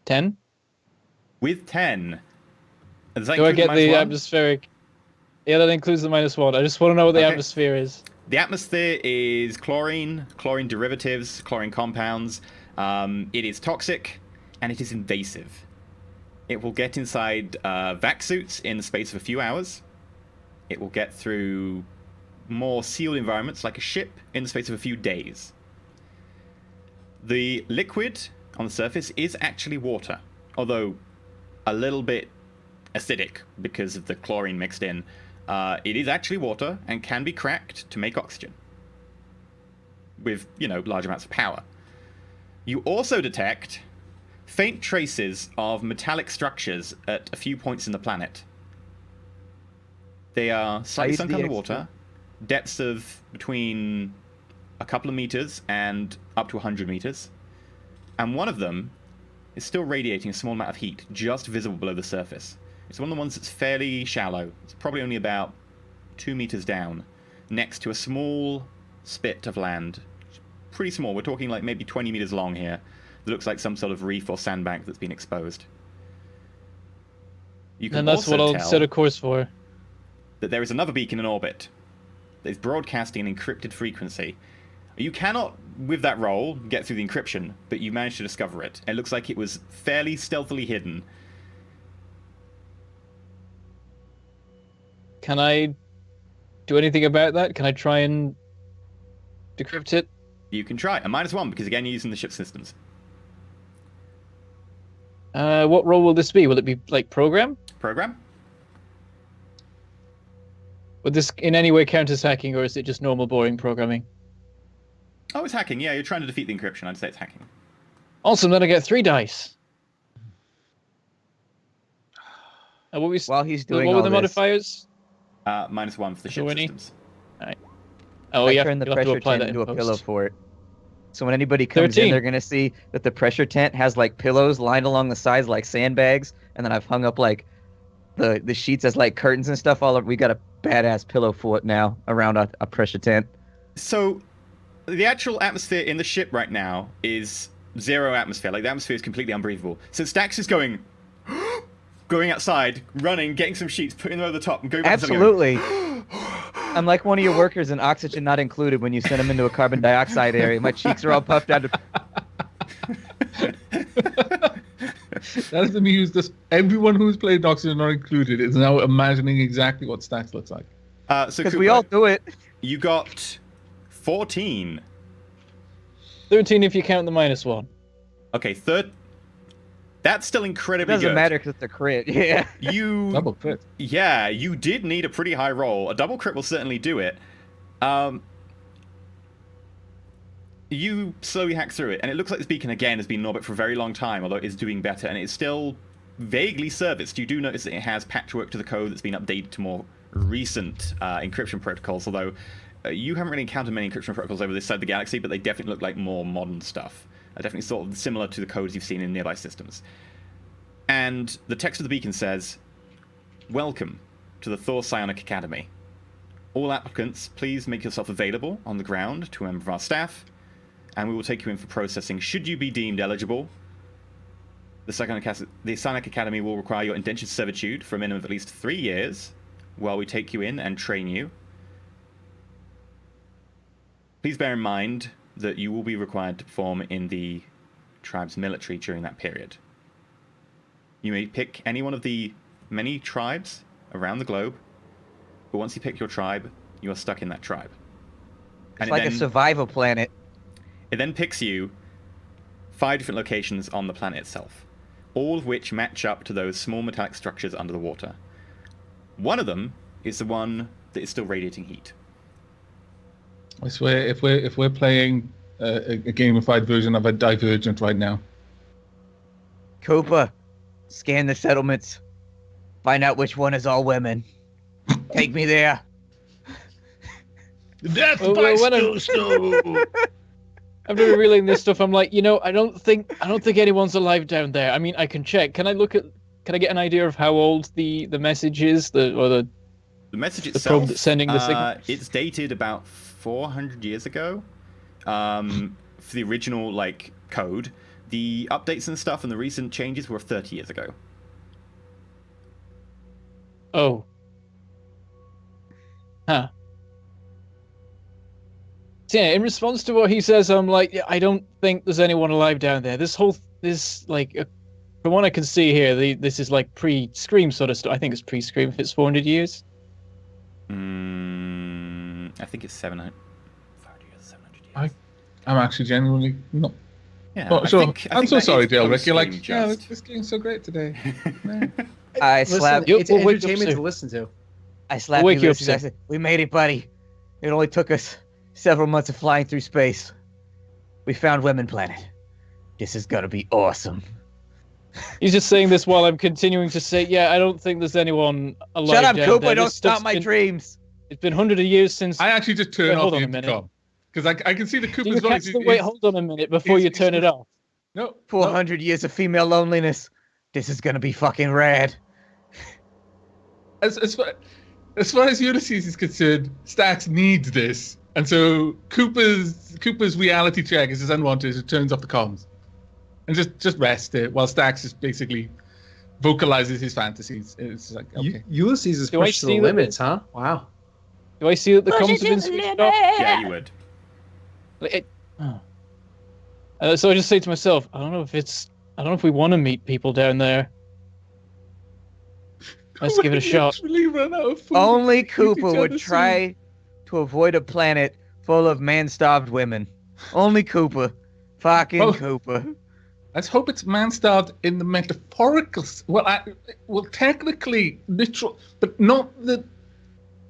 10. With 10. Does that Do I include get the -1? atmospheric? Yeah, that includes the -1. I just want to know what the atmosphere is. The atmosphere is chlorine, chlorine derivatives, chlorine compounds. It is toxic, and it is invasive. It will get inside vac suits in the space of a few hours. It will get through more sealed environments like a ship in the space of a few days. The liquid on the surface is actually water, although a little bit acidic because of the chlorine mixed in. It is actually water and can be cracked to make oxygen with, large amounts of power. You also detect faint traces of metallic structures at a few points in the planet. They are slightly sunk underwater, depths of between a couple of meters and up to 100 meters. And one of them is still radiating a small amount of heat, just visible below the surface. It's one of the ones that's fairly shallow. It's probably only about 2 meters down, next to a small spit of land. Pretty small. We're talking like maybe 20 meters long here. It looks like some sort of reef or sandbank that's been exposed. You can And that's what I'll set a course for. That there is another beacon in orbit that is broadcasting an encrypted frequency. You cannot, with that roll, get through the encryption, but you managed to discover it. It looks like it was fairly stealthily hidden. Can I do anything about that? Can I try and decrypt it? You can try. A -1, because again, you're using the ship systems. What role will this be? Will it be like program? Program? Would this in any way count as hacking, or is it just normal boring programming? Oh, it's hacking. Yeah, you're trying to defeat the encryption. I'd say it's hacking. Awesome, then I get 3 dice. While he's doing what were the all modifiers? -1 for the ship systems. Alright. Oh, I turned the pressure tent into a pillow fort. So when anybody comes in, they're going to see that the pressure tent has like pillows lined along the sides like sandbags, and then I've hung up like the sheets as like curtains and stuff all over. We got a badass pillow fort now around a pressure tent. So the actual atmosphere in the ship right now is 0 atmosphere. Like, the atmosphere is completely unbreathable. So Stax is going outside, running, getting some sheets, putting them over the top, and going back. Absolutely. I'm like one of your workers in oxygen not included when you send them into a carbon dioxide area. My cheeks are all puffed out. That is the muse. Everyone who's played Oxygen Not Included is now imagining exactly what Stax looks like. Because we all do it. You got 14. 13 if you count the -1. Okay, that's still incredibly good. It doesn't matter because it's a crit. Yeah. You double crit. Yeah, you did need a pretty high roll. A double crit will certainly do it. You slowly hack through it, and it looks like this beacon again has been in orbit for a very long time, although it is doing better, and it's still vaguely serviced. You do notice that it has patchwork to the code that's been updated to more recent encryption protocols, although you haven't really encountered many encryption protocols over this side of the galaxy, but they definitely look like more modern stuff. Definitely sort of similar to the codes you've seen in nearby systems. And the text of the beacon says, "Welcome to the Thor Psionic Academy. All applicants, please make yourself available on the ground to a member of our staff, and we will take you in for processing should you be deemed eligible. The Psionic Academy will require your indentured servitude for a minimum of at least 3 years while we take you in and train you. Please bear in mind that you will be required to perform in the tribe's military during that period. You may pick any one of the many tribes around the globe, but once you pick your tribe, you are stuck in that tribe." It's like a survival planet. It then picks you 5 different locations on the planet itself, all of which match up to those small metallic structures under the water. One of them is the one that is still radiating heat. I swear, if we're playing a gamified version of a Divergent right now. Cooper, scan the settlements. Find out which one is all women. Take me there. Death Well, by when snow. After revealing this stuff, I'm like, I don't think anyone's alive down there. I mean, I can check. Can I get an idea of how old the message is, the message the itself? probe that's sending the signal? It's dated about 400 years ago. For the original code, the updates and stuff and the recent changes were 30 years ago. Oh. Huh. So yeah, in response to what he says, I'm like, yeah, I don't think there's anyone alive down there. From what I can see here, this is like pre-Scream sort of stuff. I think it's pre-Scream if it's 400 years. I think it's 700 years, 700 years. I'm actually genuinely not. Yeah, not sure. I'm so sorry, Dale Rick. You're like, yeah, this game's so great today. It's entertainment to listen to. I slapped you, Lucy. I said, we made it, buddy. It only took us several months of flying through space. We found Women Planet. This is gonna be awesome. He's just saying this while I'm continuing to say, yeah, I don't think there's anyone alive. Shut up, down Cooper! there. Don't stop my dreams. It's been hundreds of years since. I actually just turn off the intercom because I can see the Cooper's voice. Wait, hold on a minute before you turn it off. No. 400 years of female loneliness. This is gonna be fucking rad. As far as Ulysses is concerned, Stax needs this, and so Cooper's reality check is unwanted. It turns off the comms, and just rest it while Stax just basically vocalizes his fantasies. It's like, okay. Ulysses is pushed to the limits, huh? Wow. Do I see that the comms have been switched off? Yeah, you would. So I just say to myself, I don't know if we want to meet people down there. Let's give it a shot. Only Cooper would try to avoid a planet full of man-starved women. Only Cooper. Fucking Cooper. Let's hope it's man-starved in the metaphorical. Well, technically literal, but not the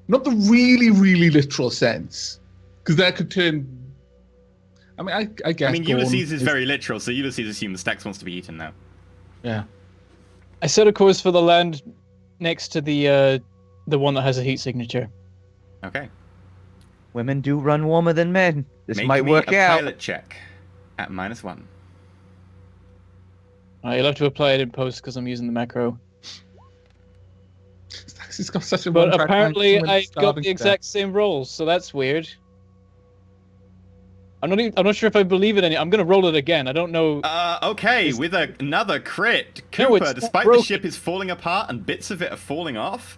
really, really literal sense, because that could turn. I mean, I guess. I mean, Ulysses is very literal, so Ulysses assumes Stax wants to be eaten now. Yeah. I set a course for the land next to the one that has a heat signature. Okay. Women do run warmer than men. This Make might me work a out. pilot check at -1. You'll have to apply it in post because I'm using the macro. Stax got such a. But apparently, I got the exact same rolls, so that's weird. I'm not sure if I believe it any. I'm gonna roll it again. I don't know. Okay, with another crit, Cooper. Despite the ship is falling apart and bits of it are falling off,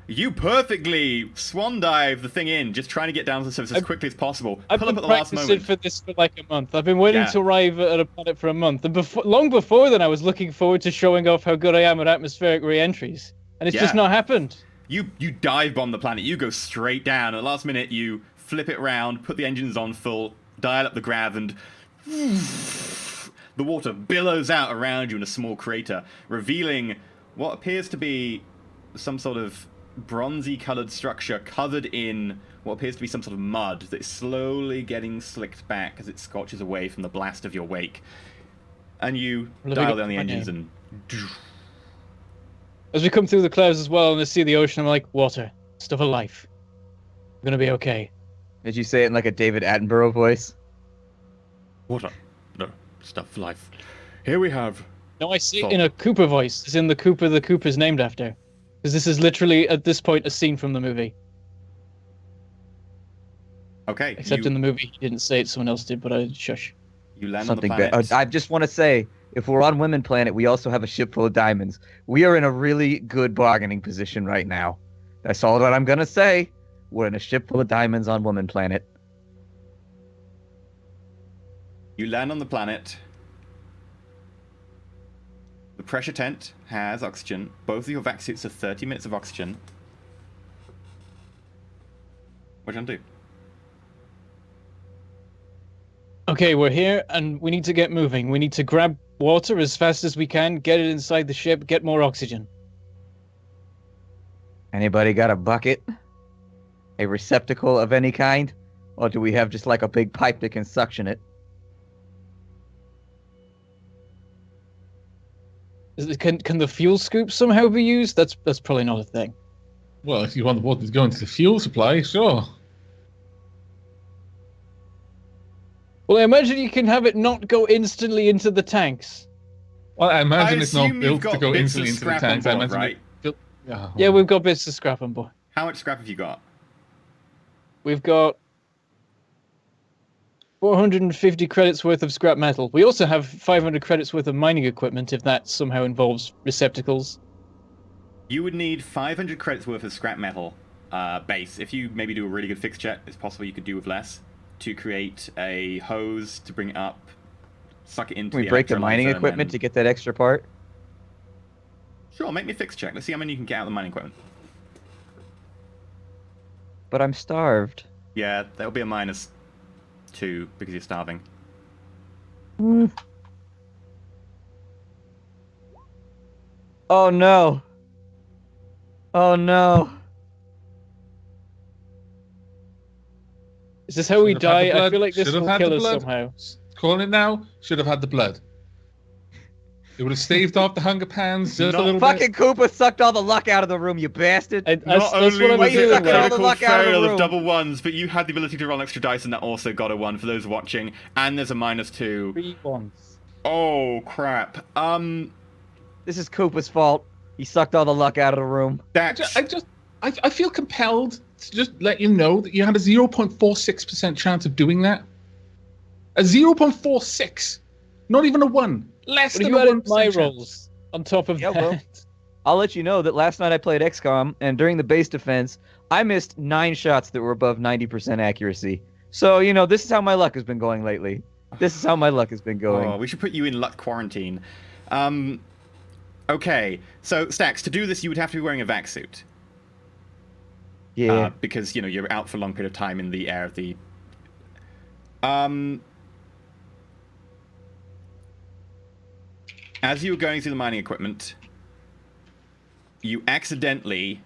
you perfectly swan dive the thing in, just trying to get down to the surface as quickly as possible. I've Pull up been at the last practicing moment. for this for like a month. I've been waiting to arrive at a planet for a month, and long before then, I was looking forward to showing off how good I am at atmospheric re-entries, and it's just not happened. You dive bomb the planet. You go straight down. At the last minute, you flip it round, put the engines on full, dial up the grav, and the water billows out around you in a small crater, revealing what appears to be some sort of bronzy-coloured structure covered in what appears to be some sort of mud that is slowly getting slicked back as it scotches away from the blast of your wake. And you dial down the engines and... As we come through the clouds as well and I see the ocean, I'm like, water, stuff of life. I'm gonna be okay. Did you say it in like a David Attenborough voice? Water. No. Stuff of life. Here we have... No, I see it in a Cooper voice. It's in the Cooper's named after. Because this is literally, at this point, a scene from the movie. Okay. Except in the movie, he didn't say it, someone else did, but I shush. You land Something on the planet. I just want to say, if we're on Women Planet, we also have a ship full of diamonds. We are in a really good bargaining position right now. That's all that I'm going to say. We're in a ship full of diamonds on Woman Planet. You land on the planet. The pressure tent has oxygen. Both of your vac suits have 30 minutes of oxygen. What do you want to do? Okay, we're here, and we need to get moving. We need to grab water as fast as we can, get it inside the ship, get more oxygen. Anybody got a bucket? A receptacle of any kind? Or do we have just like a big pipe that can suction it? Can the fuel scoop somehow be used? That's probably not a thing. Well, if you want the water to go into the fuel supply, sure. Well, I imagine you can have it not go instantly into the tanks. Well, I imagine it's not assume built you've to got go bits of instantly into the scrap on tanks. I board, imagine right? Yeah, we've got bits of scrap on board. How much scrap have you got? We've got 450 credits worth of scrap metal. We also have 500 credits worth of mining equipment if that somehow involves receptacles. You would need 500 credits worth of scrap metal base. If you maybe do a really good fix check, it's possible you could do with less to create a hose to bring it up, suck it into Can we break the mining equipment to get that extra part? Sure, make me a fix check. Let's see how many you can get out of the mining equipment. But I'm starved. Yeah, that'll be a -2 because you're starving. Oh no. Oh no. Is this how we die? I feel like this Should have will had kill the us blood. somehow. Calling it now, should have had the blood. It would have staved off the hunger pans just a little Fucking bit. Koopa sucked all the luck out of the room, you bastard. Not only I'm was it a feeling like. critical Luck out of the fail of room. double ones, but you had the ability to roll extra dice, and that also got a 1 for those watching. And there's a -2. 3 ones. Oh crap. This is Koopa's fault. He sucked all the luck out of the room. I feel compelled to just let you know that you had a 0.46% chance of doing that. A 0.46, not even a 1. Less But than you a added 1% my chance. rolls on top of Yeah, that. well. I'll let you know that last night I played XCOM, and during the base defense, I missed 9 shots that were above 90% accuracy. So, this is how my luck has been going lately. This is how my luck has been going. Oh, we should put you in luck quarantine. Okay, so Stax, to do this, you would have to be wearing a vac suit. Yeah. Because, you're out for a long period of time in the air of the... As you were going through the mining equipment, you accidentally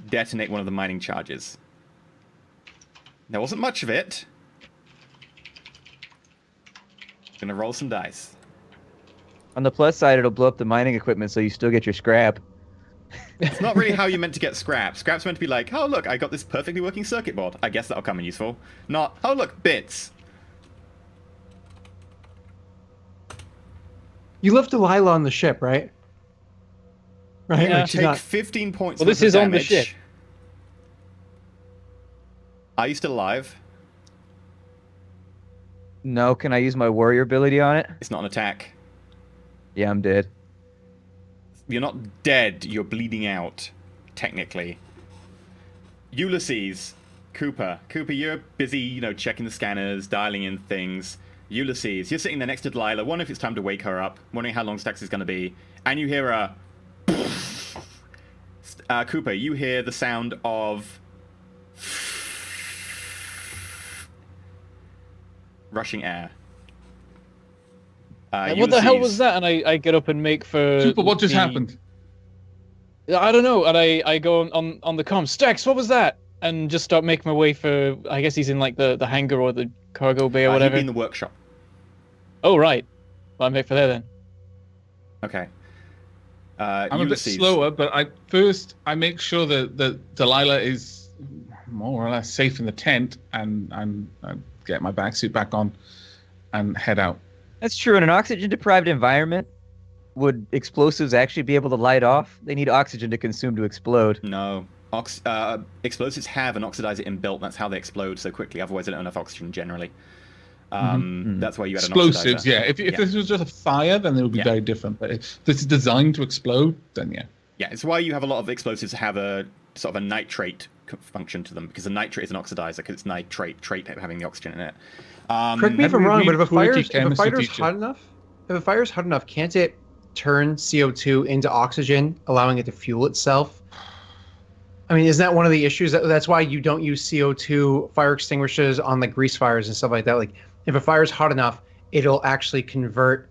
detonate one of the mining charges. There wasn't much of it. Gonna roll some dice. On the plus side, it'll blow up the mining equipment so you still get your scrap. It's not really how you're meant to get scrap. Scrap's meant to be like, oh look, I got this perfectly working circuit board. I guess that'll come in useful. Not, oh look, bits. You left Delilah on the ship, right? Right. Yeah. Like, she's Take not- 15 points. Well, this worth of is on the damage. ship. Are you still alive? No, can I use my warrior ability on it? It's not an attack. Yeah, I'm dead. You're not dead. You're bleeding out, technically. Ulysses, Cooper, you're busy, checking the scanners, dialing in things. Ulysses, you're sitting there next to Delilah, wondering if it's time to wake her up, wondering how long Stax is going to be, and you hear a... Cooper, you hear the sound of... rushing air. What the hell was that? And I get up and make for... Super, what just happened? I don't know. And I go on the comms. Stax, what was that? And just start making my way for... I guess he's in like the hangar or the cargo bay or whatever. He'd be in the workshop. Oh, right. Well, I make for there then. Okay. I'm Ulysses. a bit slower, but I make sure that Delilah is more or less safe in the tent, and I get my back suit back on and head out. That's true. In an oxygen-deprived environment, would explosives actually be able to light off? They need oxygen to consume to explode. No. Explosives have an oxidizer inbuilt. That's how they explode so quickly. Otherwise, they don't have enough oxygen generally. That's why you had an explosives. oxidizer. Yeah. If this was just a fire, then it would be very different. But if this is designed to explode, then yeah. Yeah, it's why you have a lot of explosives have a sort of a nitrate function to them, because the nitrate is an oxidizer because it's nitrate, trait having the oxygen in it. Correct me if I'm wrong, but if a fire's teacher. hot enough, can't it turn CO2 into oxygen, allowing it to fuel itself? I mean, isn't that one of the issues? That's why you don't use CO2 fire extinguishers on the grease fires and stuff like that. Like, if a fire's hot enough, it'll actually convert.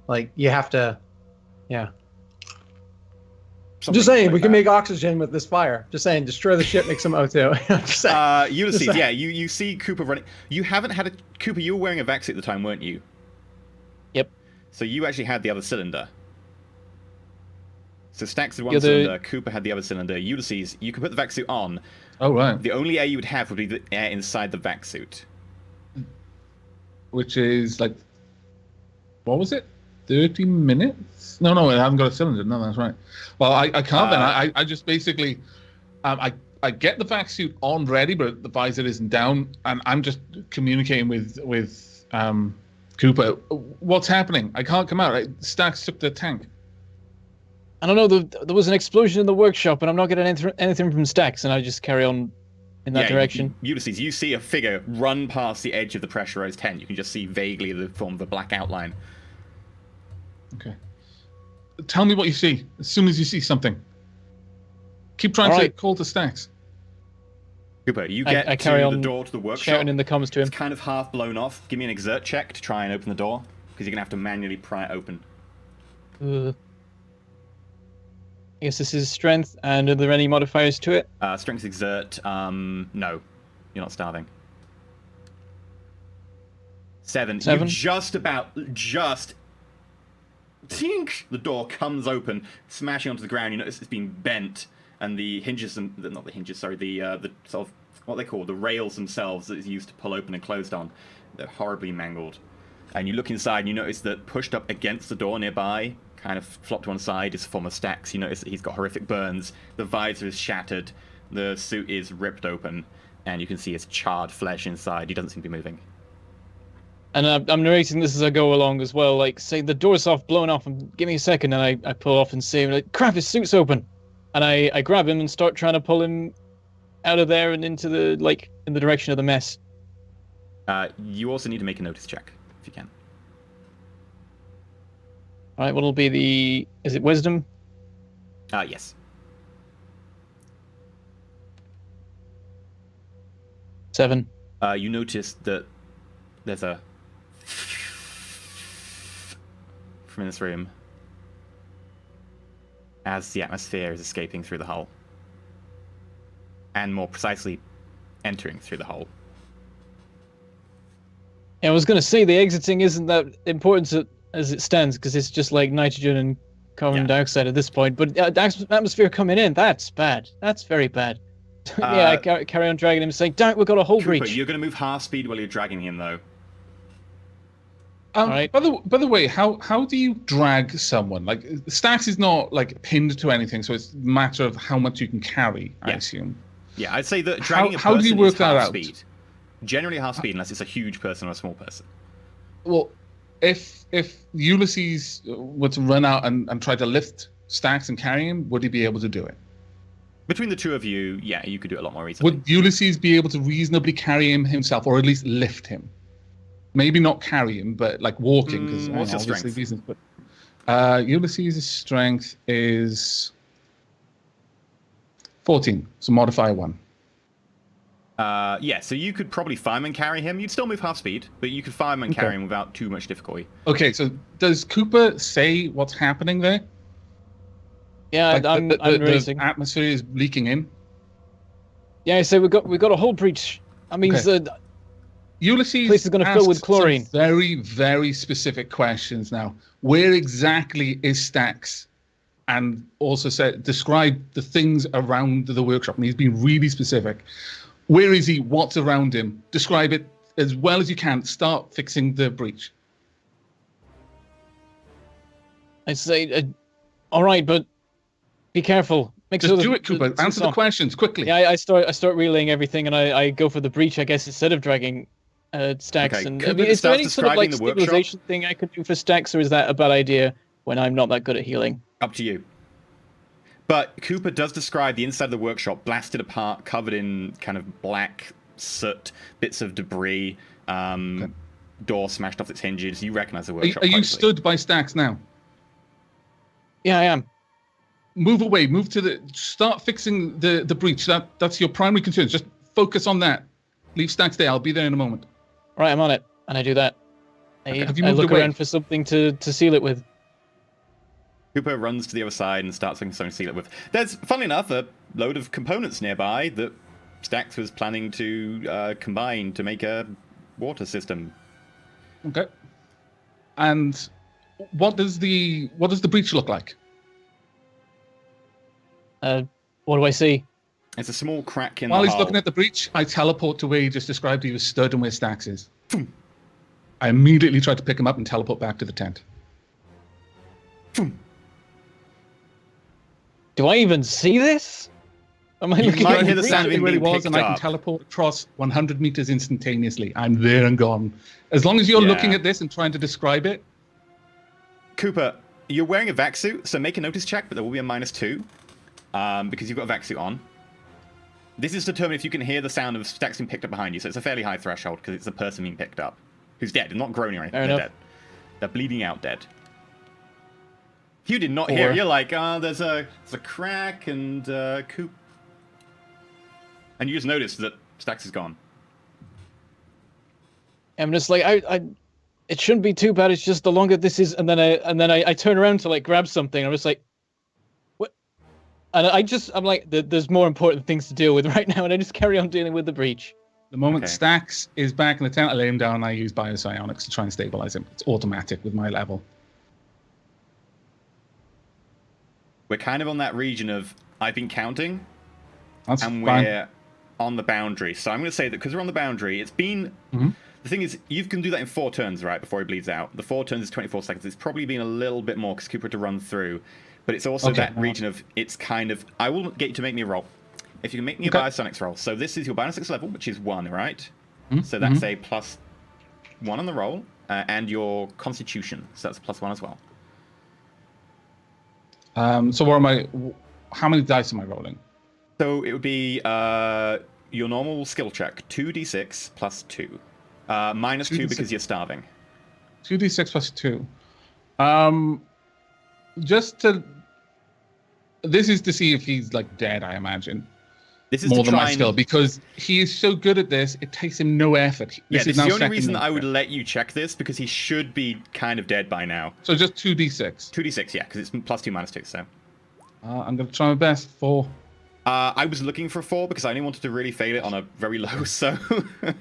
Like, you have to, yeah. Something Just saying, like we can that. make oxygen with this fire. Just saying, destroy the ship, make some O2. Just saying. Ulysses, yeah, you see Cooper running. You haven't had a... Cooper, you were wearing a vac suit at the time, weren't you? Yep. So you actually had the other cylinder. So Stax had one cylinder, Cooper had the other cylinder. Ulysses, you can put the vac suit on. Oh, right. The only air you would have would be the air inside the vac suit. which is like, what was it? 30 minutes? No, I haven't got a cylinder. No, that's right. Well, I can't then. I just basically, I get the vac suit on ready, but the visor isn't down, and I'm just communicating with Cooper. What's happening? I can't come out. Stax took the tank. I don't know. There was an explosion in the workshop, and I'm not getting anything from Stax, and I just carry on in that direction. Ulysses, you see a figure run past the edge of the pressurized tent. You can just see vaguely the form of a black outline. Okay. Tell me what you see as soon as you see something. Keep trying to call to Stax. Cooper, you get I carry to on the door to the workshop. shouting in the comms to him. It's kind of half blown off. Give me an exert check to try and open the door, because you're going to have to manually pry it open. I guess this is strength, and are there any modifiers to it? Strength exert, no. You're not starving. 7. You just tink! The door comes open, smashing onto the ground. You notice it's been bent, and the hinges, not the hinges, sorry, the sort of, what they call the rails themselves that is used to pull open and closed on, they're horribly mangled. And you look inside and you notice that pushed up against the door nearby, kind of flopped to one side, is a form of Stax. You notice that he's got horrific burns, the visor is shattered, the suit is ripped open, and you can see his charred flesh inside. He doesn't seem to be moving. And I'm narrating this as I go along as well, like, say, the door's blown off, and give me a second, and I pull off and say, like, crap, his suit's open. And I grab him and start trying to pull him out of there and into the, like, in the direction of the mess. You also need to make a notice check, if you can. Alright, what'll be is it wisdom? Yes. 7. You notice that there's a from this room as the atmosphere is escaping through the hull, and more precisely entering through the hull. Yeah, I was going to say the exiting isn't that important as it stands, because it's just like nitrogen and carbon dioxide at this point, but atmosphere coming in, that's bad. That's very bad. Yeah, I carry on dragging him, saying, "Damn, we've got a hull breach." You're going to move half speed while you're dragging him, though. Right. By the way, how do you drag someone? Like, Stax is not like pinned to anything, so it's a matter of how much you can carry, I assume. Yeah, I'd say that dragging how do you work that out? Speed. Generally half speed, unless it's a huge person or a small person. Well, if Ulysses were to run out and try to lift Stax and carry him, would he be able to do it? Between the two of you, yeah, you could do it a lot more easily. Would Ulysses be able to reasonably carry him himself, or at least lift him? Maybe not carry him, but like walking, because what's your strength? Reasons, but Ulysses' strength is 14, so modify 1. Yeah, so you could probably fireman carry him. You'd still move half speed, but you could fireman carry him without too much difficulty. Okay, so does Cooper say what's happening there? Yeah, like I'm racing. The atmosphere is leaking in. Yeah, so we got a hull breach. That means Ulysses place is going to fill with chlorine. Very, very specific questions now. Where exactly is Stax? And also describe the things around the workshop. And he's been really specific. Where is he? What's around him? Describe it as well as you can. Start fixing the breach. I say, all right, but be careful. Just do it, Cooper. Answer the questions quickly. Yeah, I start relaying everything, and I go for the breach, I guess, instead of dragging Stax. Okay. And I mean, is there any sort of like stabilization thing I could do for Stax, or is that a bad idea when I'm not that good at healing? Up to you. But Cooper does describe the inside of the workshop blasted apart, covered in kind of black soot, bits of debris, door smashed off its hinges. You recognize the workshop. Are you stood by Stax now? Yeah, I am. Move away. Move to start fixing the breach. That's your primary concern. Just focus on that. Leave Stax there. I'll be there in a moment. Right, I'm on it, and I do that. Have you I moved look away? around for something to seal it with. Cooper runs to the other side and starts looking for something to seal it with. There's, funnily enough, a load of components nearby that Stax was planning to combine to make a water system. Okay. And what does the breach look like? What do I see? It's a small crack in While the he's hull. looking at the breach, I teleport to where he just described he was stood and where Stax is. I immediately try to pick him up and teleport back to the tent. Do I even see this? Am I You looking might at hear the sound of him where he being was, and picked I can up. teleport across 100 meters instantaneously. I'm there and gone. As long as you're looking at this and trying to describe it. Cooper, you're wearing a vac suit, so make a notice check, but there will be a -2 because you've got a vac suit on. This is to determine if you can hear the sound of stacks being picked up behind you, so it's a fairly high threshold because it's a person being picked up who's dead. They're not groaning or anything. They're dead. They're bleeding out dead. You did not hear. You're like, there's a crack and Coop. And you just noticed that Stacks is gone. I'm just like, it shouldn't be too bad. It's just the longer this is, and then I turn around to like grab something. I'm just like, what? And I'm like, there's more important things to deal with right now, and I just carry on dealing with the breach. The moment Stacks is back in the tent, I lay him down and I use biopsionics to try and stabilize him. It's automatic with my level. We're kind of on that region of I've been counting, That's and fine. we're on the boundary. So I'm going to say that because we're on the boundary, it's been... The thing is, you can do that in 4 turns, right, before he bleeds out. The 4 turns is 24 seconds. It's probably been a little bit more because Cooper had to run through. But it's also that region of, it's kind of... I will get you to make me a roll. If you can make me a biosonics roll. So this is your biosonics level, which is 1, right? So that's a +1 on the roll. And your constitution. So that's a +1 as well. So what am I? How many dice am I rolling? So it would be your normal skill check, 2d6 plus 2. -2 because you're starving. 2d6 plus 2. This is to see if he's like dead, I imagine. This is more to than try my skill because he is so good at this. It takes him no effort. This is the only reason I would let you check this because he should be kind of dead by now. So just 2d6. 2d6, yeah, because it's +2 -2. So I'm gonna try my best. 4. I was looking for a 4 because I only wanted to really fail it on a very low. So with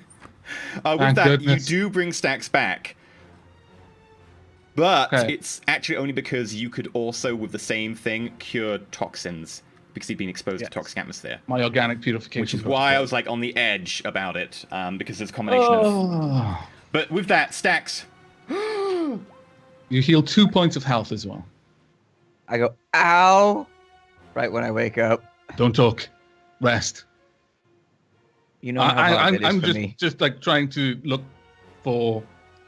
Thank that, goodness. you do bring Stacks back. But it's actually only because you could also, with the same thing, cure toxins. Because he'd been exposed to toxic atmosphere. My organic purification. Which is why I was like on the edge about it. Because there's a combination of... But with that, Stacks... You heal 2 points of health as well. I go, ow! Right when I wake up. Don't talk. Rest. You know how hard it is I'm for me. just like trying to look for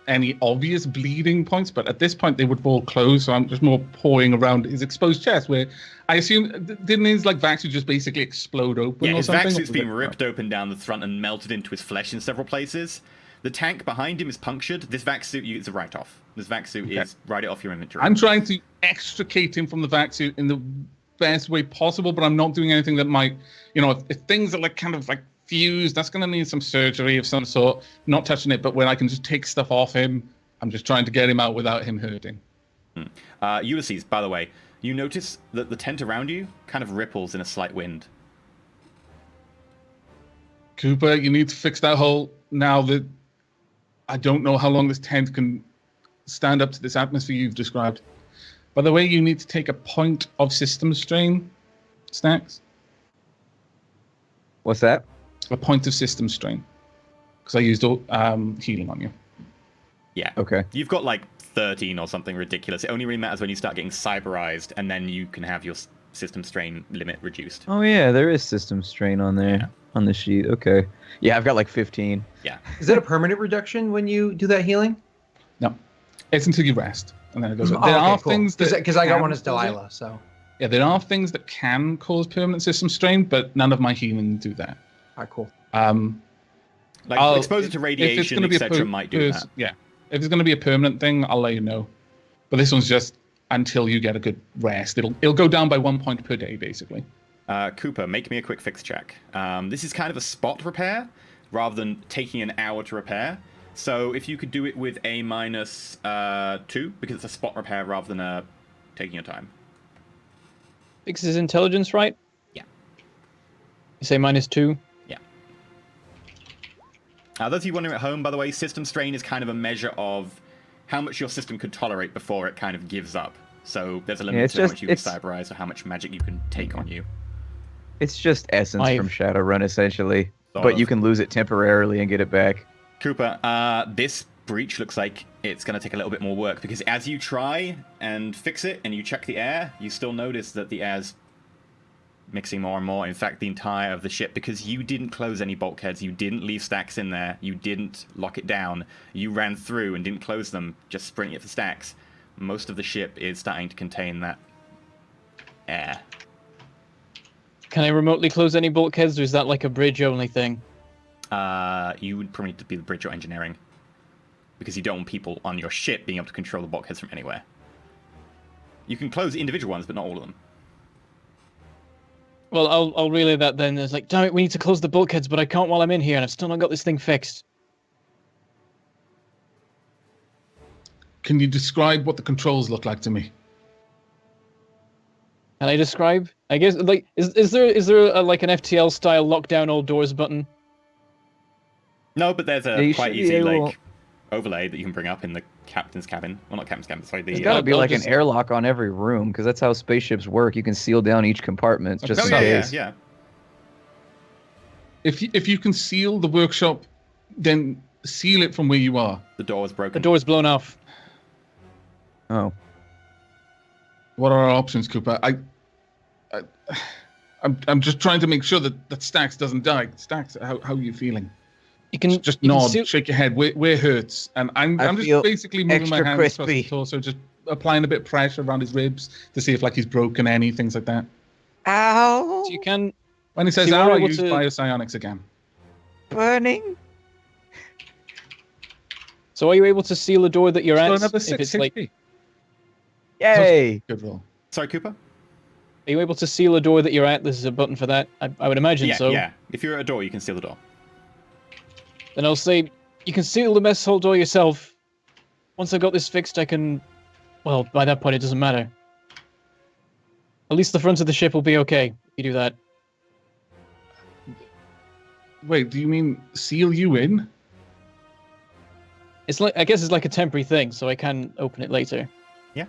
any obvious bleeding points, but at this point they would fall closed, so I'm just more pawing around his exposed chest, where I assume didn't his like vac suit just basically explode open? Yeah, or his something? vac suit's been ripped open down the front and melted into his flesh in several places. The tank behind him is punctured. This vac suit is a write-off. This vac suit is write it off your inventory. I'm trying to extricate him from the vac suit in the best way possible, but I'm not doing anything that might, if things are like kind of like fused, that's going to need some surgery of some sort. Not touching it, but when I can just take stuff off him, I'm just trying to get him out without him hurting. Ulysses, by the way, you notice that the tent around you kind of ripples in a slight wind. Cooper, you need to fix that hole now. That I don't know how long this tent can stand up to this atmosphere you've described. By the way, you need to take a point of system strain, Stacks. What's that? A point of system strain. Because I used healing on you. Yeah. Okay. You've got like 13 or something ridiculous. It only really matters when you start getting cyberized, and then you can have your system strain limit reduced. Oh yeah, there is system strain on there on the sheet. Okay. Yeah, I've got like 15. Yeah. Is that a permanent reduction when you do that healing? No. It's until you rest. And then it goes. There are things that because I got one as Delilah, so yeah, there are things that can cause permanent system strain, but none of my healing do that. All right, cool. Like exposure to radiation, etc. might do that. Yeah, if it's going to be a permanent thing, I'll let you know. But this one's just until you get a good rest. It'll go down by 1 point per day, basically. Cooper, make me a quick fix check. This is kind of a spot repair rather than taking an hour to repair. So if you could do it with a -2, because it's a spot repair rather than taking your time. Fixes intelligence, right? Yeah. You say -2? Yeah. Those of you wondering at home, by the way, system strain is kind of a measure of how much your system could tolerate before it kind of gives up. So there's a limit to how much you can cyberize or how much magic you can take on you. It's just essence from Shadowrun, essentially. Sort but of. you can lose it temporarily and get it back. Cooper, this breach looks like it's going to take a little bit more work, because as you try and fix it and you check the air, you still notice that the air's mixing more and more. In fact, the entire of the ship, because you didn't close any bulkheads, you didn't leave stacks in there, you didn't lock it down, you ran through and didn't close them, just sprinting it for stacks. Most of the ship is starting to contain that air. Can I remotely close any bulkheads, or is that like a bridge-only thing? You would probably need to be the bridge or engineering, because you don't want people on your ship being able to control the bulkheads from anywhere. You can close individual ones, but not all of them. Well, I'll relay that then. It's like, damn it, we need to close the bulkheads, but I can't while I'm in here, and I've still not got this thing fixed. Can you describe what the controls look like to me? Can I describe? I guess, like, is there like an FTL style lockdown all doors button? No, but there's a quite easy like overlay that you can bring up in the captain's cabin. Well, not captain's cabin. Sorry, there's got to be like an airlock on every room, because that's how spaceships work. You can seal down each compartment just in case. Yeah. If you can seal the workshop, then seal it from where you are. The door is broken. The door's blown off. Oh. What are our options, Cooper? I'm just trying to make sure that Stacks doesn't die. Stacks, how are you feeling? You can just nod, shake your head. Where hurts? And I'm just basically moving my hands across the torso, just applying a bit of pressure around his ribs to see if like he's broken any, things like that. Ow! So you can. When he says ow, I use biopsionics again. Burning. So are you able to seal the door that you're at? Another 6 if it's HP. like... Yay! Good roll. Sorry, Cooper? Are you able to seal a door that you're at? This is a button for that. I would imagine so. Yeah, if you're at a door, you can seal the door. Then I'll say, you can seal the mess hall door yourself. Once I got this fixed, I can... Well, by that point, it doesn't matter. At least the front of the ship will be okay if you do that. Wait, do you mean seal you in? It's like, I guess it's like a temporary thing, so I can open it later. Yeah.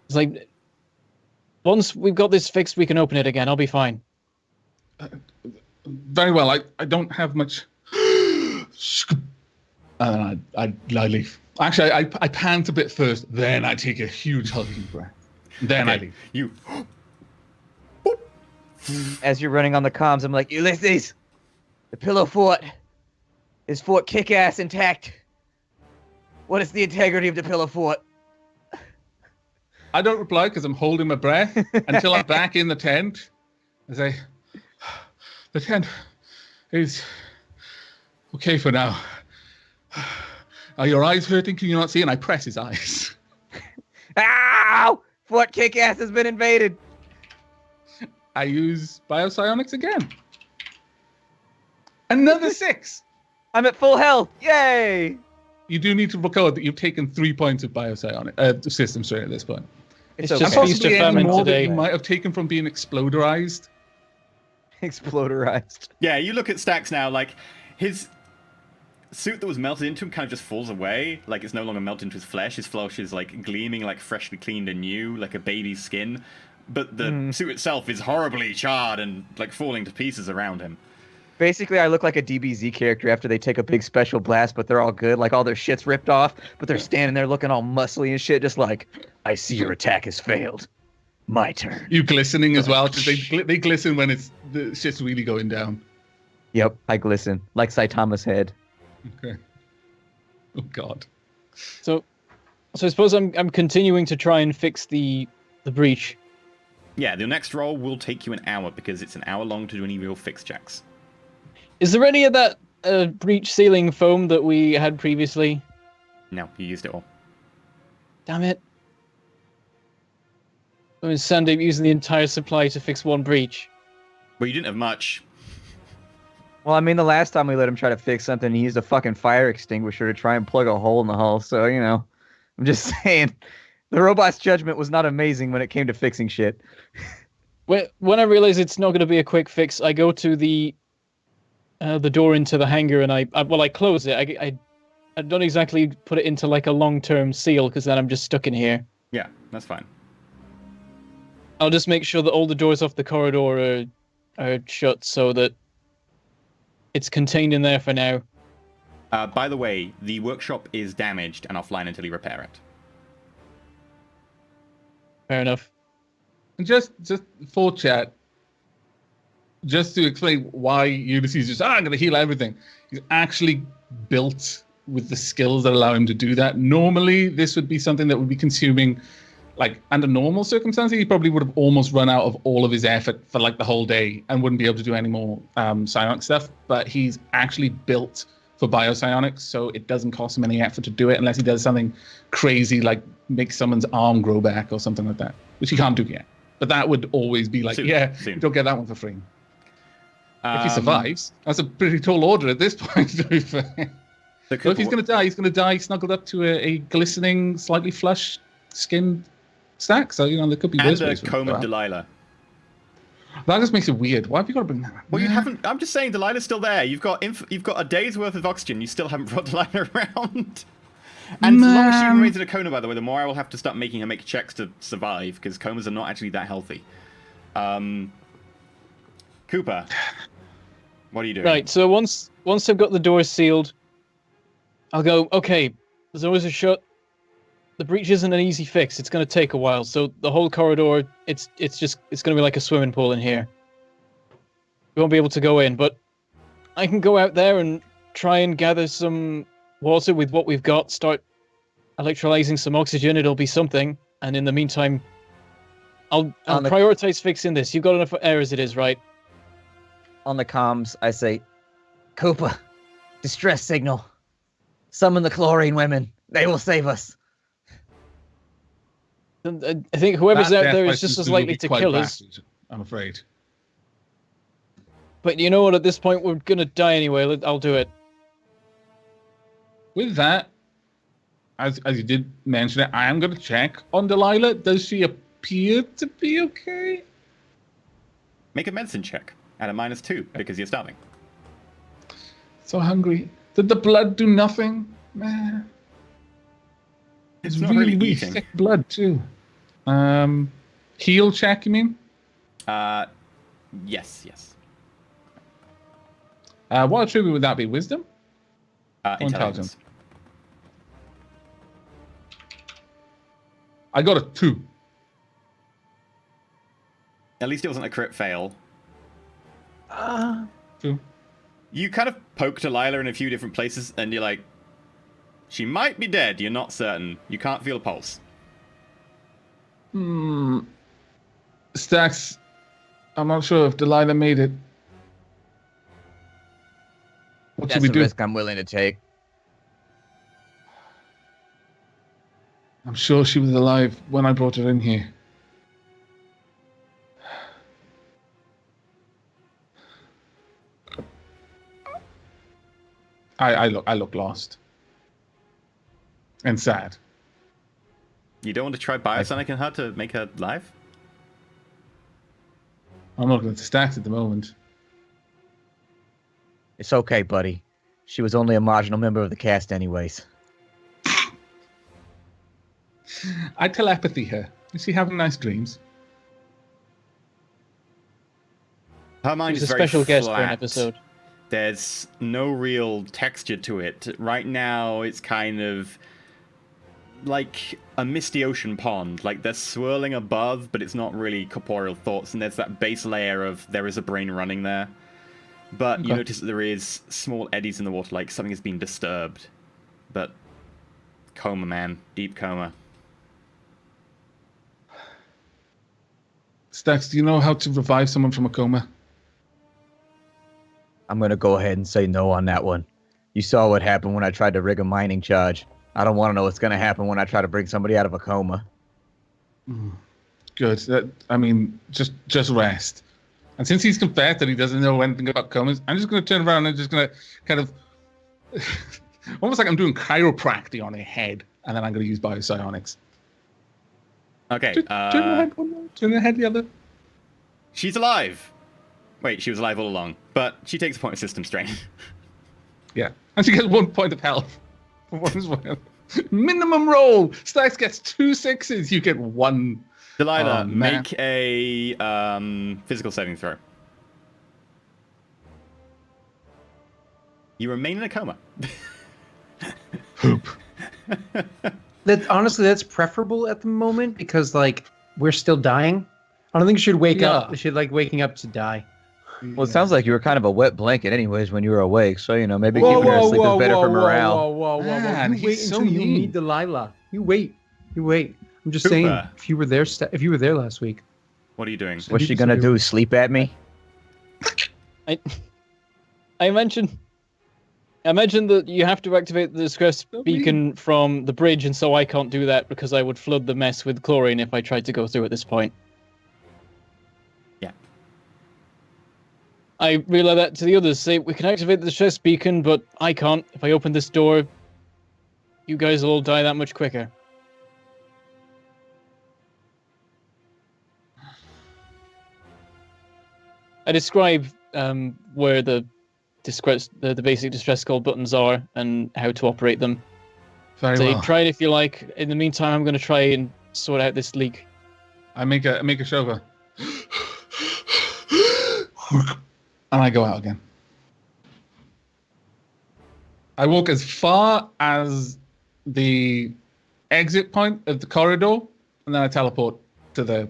It's like, once we've got this fixed, we can open it again. I'll be fine. Very well. I don't have much. I leave. Actually, I pant a bit first, then I take a huge healthy breath. Then I leave. You. As you're running on the comms, I'm like, Ulysses, the pillow fort is Fort Kick-Ass intact. What is the integrity of the pillow fort? I don't reply because I'm holding my breath until I'm back in the tent. I say, the tent is okay for now. Are your eyes hurting? Can you not see? And I press his eyes. Ow! Fort Kick-Ass has been invaded. I use biopsionics again. Another 6. I'm at full health. Yay! You do need to record that you've taken 3 points of biopsionic system strain at this point. It's okay. just feast or famine more today. that you might have taken from being exploderized. Exploderized. Yeah, you look at Stacks now, like, his suit that was melted into him kind of just falls away. Like, it's no longer melted into his flesh. His flesh is, like, gleaming, like, freshly cleaned and new, like a baby's skin. But the suit itself is horribly charred and, like, falling to pieces around him. Basically, I look like a DBZ character after they take a big special blast, but they're all good. Like, all their shit's ripped off, but they're standing there looking all muscly and shit, just like, I see your attack has failed. My turn. You glistening as well, because they glisten when the shit's really going down. Yep, I glisten. Like Saitama's head. Okay. Oh, God. So I suppose I'm continuing to try and fix the breach. Yeah, the next roll will take you an hour, because it's an hour long to do any real fix checks. Is there any of that breach sealing foam that we had previously? No, you used it all. Damn it. I was Sandeep using the entire supply to fix one breach. Well, you didn't have much. Well, I mean, the last time we let him try to fix something, he used a fucking fire extinguisher to try and plug a hole in the hull. So, you know, I'm just saying, the robot's judgment was not amazing when it came to fixing shit. When I realize it's not going to be a quick fix, I go to the door into the hangar and I close it. I don't exactly put it into like a long-term seal, because then I'm just stuck in here. Yeah, that's fine. I'll just make sure that all the doors off the corridor are shut so that it's contained in there for now. By the way, the workshop is damaged and offline until you repair it. Fair enough. And just for chat, just to explain why Ulysses just, I'm going to heal everything. He's actually built with the skills that allow him to do that. Normally, this would be something that would be consuming, like, under normal circumstances, he probably would have almost run out of all of his effort for, like, the whole day and wouldn't be able to do any more psionic stuff. But he's actually built for biopsionics, so it doesn't cost him any effort to do it unless he does something crazy, like make someone's arm grow back or something like that, which he can't do yet. But that would always be like, soon. You don't get that one for free. If he survives, that's a pretty tall order at this point, to be fair. So if he's going to die snuggled up to a glistening, slightly flush skinned stack. So, there could be worse ways. And a coma Delilah. That just makes it weird. Why have you got to bring that up? Well, you haven't. I'm just saying, Delilah's still there. You've got a day's worth of oxygen. You still haven't brought Delilah around. And the longer she remains in a coma, by the way, the more I will have to start making her make checks to survive, because comas are not actually that healthy. Cooper, what are you doing? Right, so once I've got the doors sealed, I'll go, okay, the doors are shut. The breach isn't an easy fix. It's going to take a while. So the whole corridor, it's going to be like a swimming pool in here. We won't be able to go in, but I can go out there and try and gather some water with what we've got, start electrolyzing some oxygen. It'll be something. And in the meantime, I'll prioritize fixing this. You've got enough air as it is, right? On the comms, I say, Cooper, distress signal. Summon the chlorine women. They will save us. I think whoever's out there is just as likely to kill us. I'm afraid. But you know what? At this point, we're going to die anyway. I'll do it. With that, as you did mention it, I am going to check on Delilah. Does she appear to be okay? Make a medicine check at a -2 because you're starving. So hungry. Did the blood do nothing? Man. It's not really eating. Thick blood too. Heal check, you mean? Yes. What attribute would that be? Wisdom? Intelligence. I got a 2. At least it wasn't a crit fail. 2. You kind of poke Delilah in a few different places, and you're like, she might be dead. You're not certain. You can't feel a pulse. Stax, I'm not sure if Delilah made it. What should we do? That's a risk I'm willing to take. I'm sure she was alive when I brought her in here. I look lost. And sad. You don't want to try biosonic in her to make her live? I'm not going to Stax at the moment. It's okay, buddy. She was only a marginal member of the cast anyways. I telepathy her. Is she having nice dreams? Her mind is a very special guest for flat. an episode. There's no real texture to it. Right now, it's kind of like a misty ocean pond. Like, they're swirling above, but it's not really corporeal thoughts. And there's that base layer of there is a brain running there. But you notice that there is small eddies in the water, like something has been disturbed. But coma, man. Deep coma. Stax, do you know how to revive someone from a coma? I'm going to go ahead and say no on that one. You saw what happened when I tried to rig a mining charge. I don't want to know what's going to happen when I try to bring somebody out of a coma. Good. Just rest. And since he's confessed that he doesn't know anything about comas, I'm just going to turn around and just going to kind of... almost like I'm doing chiropractic on her head, and then I'm going to use biopsionics. Okay. Turn your head one way, turn your head the other. She's alive. Wait, she was alive all along. But she takes a point of system strain. Yeah. And she gets 1 point of health. For one as well. Minimum roll. Stax gets 2 6s. You get 1. Delilah, make a physical saving throw. You remain in a coma. Poop. That's preferable at the moment because like we're still dying. I don't think you should wake up. You should like waking up to die. Well, it sounds like you were kind of a wet blanket anyways when you were awake. So, maybe keeping her asleep is better for morale. Whoa. Man, You wait he's so until you mean. meet Delilah. You wait. I'm just Cooper. saying, if you were there last week. What are you doing? What's she gonna do? Sleep at me? I mentioned that you have to activate the distress beacon from the bridge, and so I can't do that because I would flood the mess with chlorine if I tried to go through at this point. Yeah. I relay that to the others. Say, we can activate the distress beacon, but I can't. If I open this door, you guys will all die that much quicker. I describe where the basic distress call buttons are and how to operate them. Very So well. try it if you like. In the meantime, I'm going to try and sort out this leak. I make a show of a and I go out again. I walk as far as the exit point of the corridor, and then I teleport to the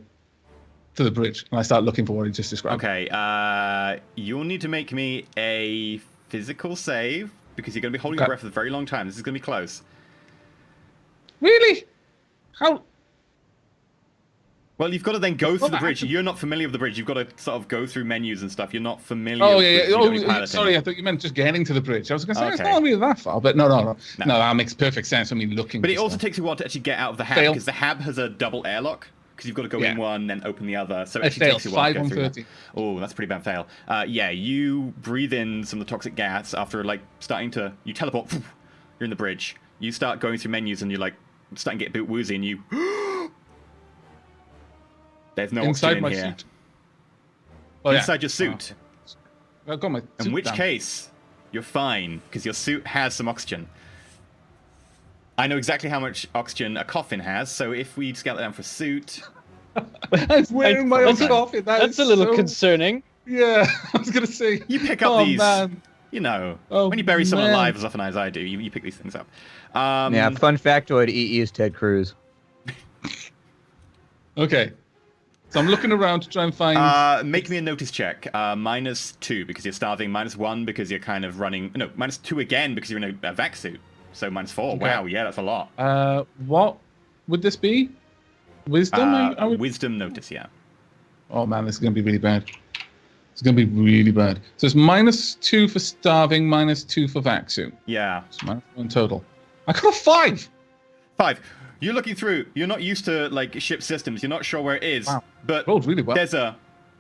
bridge, and I start looking for what he just described. Okay, you'll need to make me a physical save, because you're going to be holding your breath for a very long time. This is going to be close. Really? How? Well, you've got to then go through the bridge. You're not familiar with the bridge. You've got to sort of go through menus and stuff. You're not familiar Oh, with yeah. you don't be Oh, piloting. sorry, I thought you meant just getting to the bridge. I was going to say, it's Okay. not really that far, but no, that makes perfect sense for me looking. But for it also stuff. takes you a while to actually get out of the hab, Fail. because the hab has a double airlock, because you've got to go in one, then open the other. So it I actually failed. takes you a while to 5 go on through 30. that. Oh, that's a pretty bad fail. Yeah, you breathe in some of the toxic gas after, like, you teleport, you're in the bridge. You start going through menus, and you're, like, starting to get a bit woozy, and you... There's no Inside oxygen my in here. suit. Oh, Inside your suit. I've got my suit In which down. case, you're fine, because your suit has some oxygen. I know exactly how much oxygen a coffin has, so if we scale it down for suit... I'm wearing my own That's coffin. That's a little so... concerning. Yeah, I was going to say. You pick up these... Man. You know, Oh, when you bury someone man. alive as often as I do, you pick these things up. Yeah, fun factoid, EE is Ted Cruz. Okay. So I'm looking around to try and find... Make me a notice check. -2 because you're starving, -1 because you're kind of running... No, -2 again because you're in a vac suit. So -4. Okay. Wow, yeah, that's a lot. What would this be? Wisdom? I would... Wisdom notice, yeah. Oh, man, this is going to be really bad. It's going to be really bad. So it's -2 for starving, -2 for vac suit. Yeah. It's -1 total. I got a 5! 5. You're looking through. You're not used to, like, ship systems. You're not sure where it is. Wow. But Rolled really well. there's a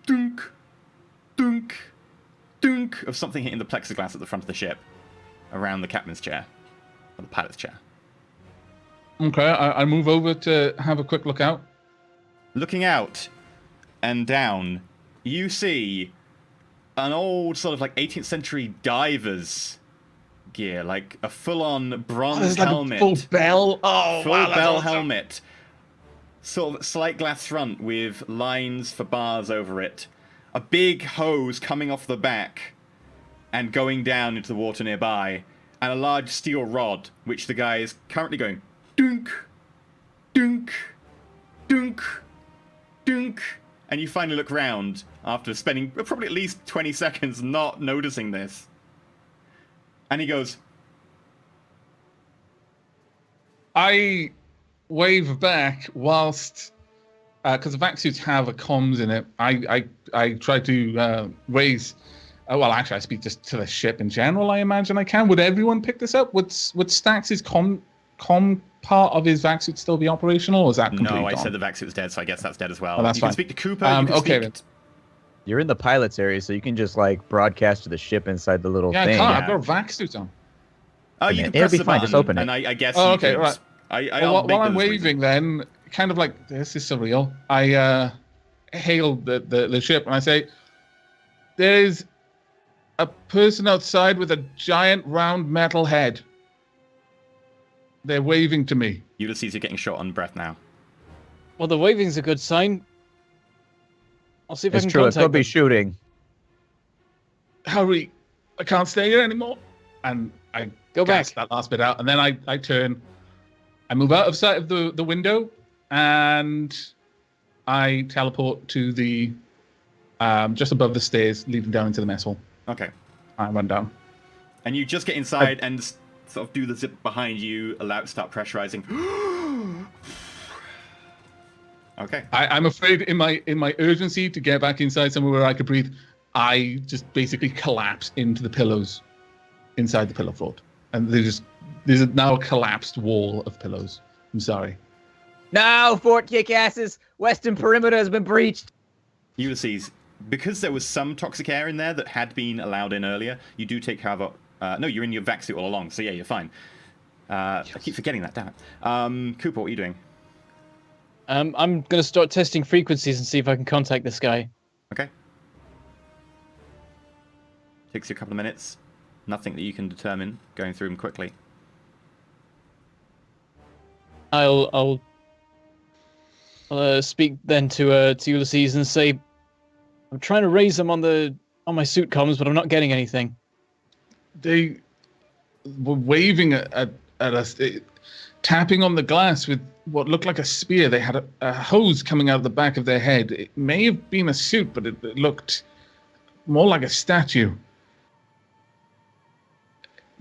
dunk, dunk, dunk of something hitting the plexiglass at the front of the ship. Around the captain's chair. Or the pilot's chair. Okay, I move over to have a quick look out. Looking out and down, you see an old sort of like 18th century diver's gear, like a full-on bronze helmet. Full bell. Oh, Full wow, that's bell awesome. helmet. Sort of slight glass front with lines for bars over it. A big hose coming off the back and going down into the water nearby. And a large steel rod, which the guy is currently going dunk, dunk, dunk, dunk. And you finally look round after spending probably at least 20 seconds not noticing this. And he goes, I wave back whilst, because the vac suits have a comms in it, I try to raise, well, actually, I speak just to the ship in general, I imagine I can. Would everyone pick this up? Would Stax's com part of his vac suit still be operational, or is that completely no, I gone? said the vac suit's dead, so I guess that's dead as well. Oh, that's you can fine. speak to Cooper, Um, you can okay, speak... then. You're in the pilot's area, so you can just like broadcast to the ship inside the little Yeah, thing. I can't. Yeah. I've got a vac suit on. Oh, you can It'll press be the fine, button, just open it. and I guess Oh, you okay, could... right. I'll Well, make while I'm those waving, then, kind of like, this is surreal, I hail the ship and I say, there's a person outside with a giant round metal head. They're waving to me. Ulysses, you're getting short on breath now. Well, the waving's a good sign. I'll see if I It's can true. It contact could be them. shooting. Hurry, I can't stay here anymore. And Go back. That last bit out, and then I turn. I move out of sight of the window, and I teleport to the just above the stairs leading down into the mess hall. Okay. I run down. And you just get inside and sort of do the zip behind you, allow it to start pressurizing. Okay. I'm afraid in my urgency to get back inside somewhere where I could breathe, I just basically collapse into the pillows inside the pillow fort. And there's now a collapsed wall of pillows. I'm sorry. No, Fort Kickasses! Western perimeter has been breached! Ulysses, because there was some toxic air in there that had been allowed in earlier, you do take care of... no, you're in your vac suit all along, so yeah, you're fine. Yes. I keep forgetting that, damn it. Cooper, what are you doing? I'm going to start testing frequencies and see if I can contact this guy. Okay. Takes you a couple of minutes. Nothing that you can determine, going through them quickly. I'll speak then to Ulysses and say, I'm trying to raise them on my suit comms, but I'm not getting anything. They were waving at us, tapping on the glass with what looked like a spear. They had a hose coming out of the back of their head. It may have been a suit, but it looked more like a statue.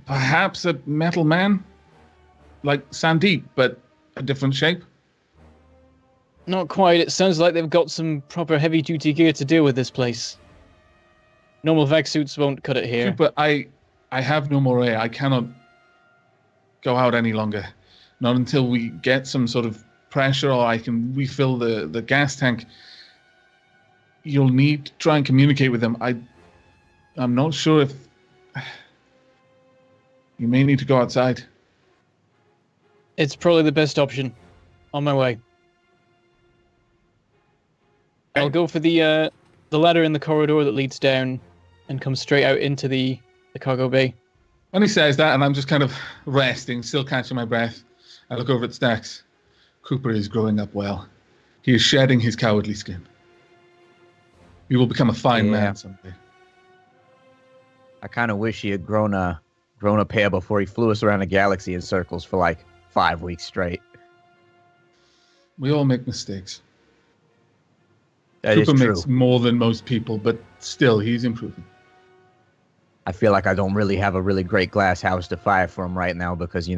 Perhaps a metal man? Like Sandeep, but a different shape? Not quite. It sounds like they've got some proper heavy-duty gear to deal with this place. Normal vac suits won't cut it here. But I have no more air. I cannot go out any longer. Not until we get some sort of pressure or I can refill the gas tank. You'll need to try and communicate with them. I'm not sure if... You may need to go outside. It's probably the best option. On my way. I'll go for the ladder in the corridor that leads down and come straight out into the cargo bay. When he says that, and I'm just kind of resting, still catching my breath, I look over at Stax. Cooper is growing up well. He is shedding his cowardly skin. He will become a fine man someday. I kind of wish he had grown a pair before he flew us around the galaxy in circles for like 5 weeks straight. We all make mistakes. That Cooper is true. makes more than most people, but still, he's improving. I feel like I don't really have a really great glass house to fire from right now because,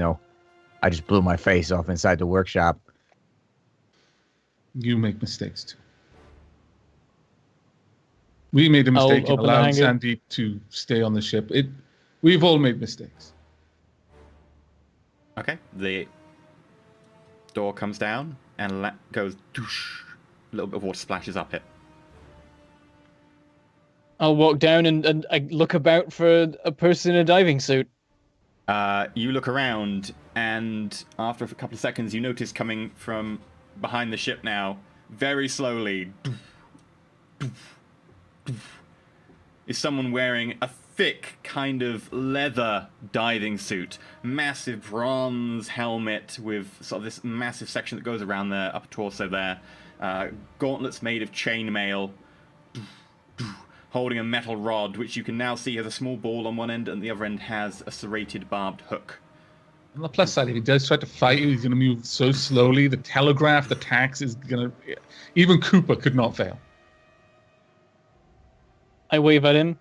I just blew my face off inside the workshop. You make mistakes too. We made a mistake in allowing Sandeep to stay on the ship. We've all made mistakes. Okay, the door comes down and goes doosh. A little bit of water splashes up it. I'll walk down and I look about for a person in a diving suit. You look around, and after a couple of seconds, you notice coming from behind the ship now, very slowly, is someone wearing a thick kind of leather diving suit, massive bronze helmet with sort of this massive section that goes around the upper torso there, gauntlets made of chainmail, holding a metal rod, which you can now see has a small ball on one end, and the other end has a serrated barbed hook. On the plus side, if he does try to fight you, he's going to move so slowly. The telegraph, the tax is going to... Even Cooper could not fail. I wave at him.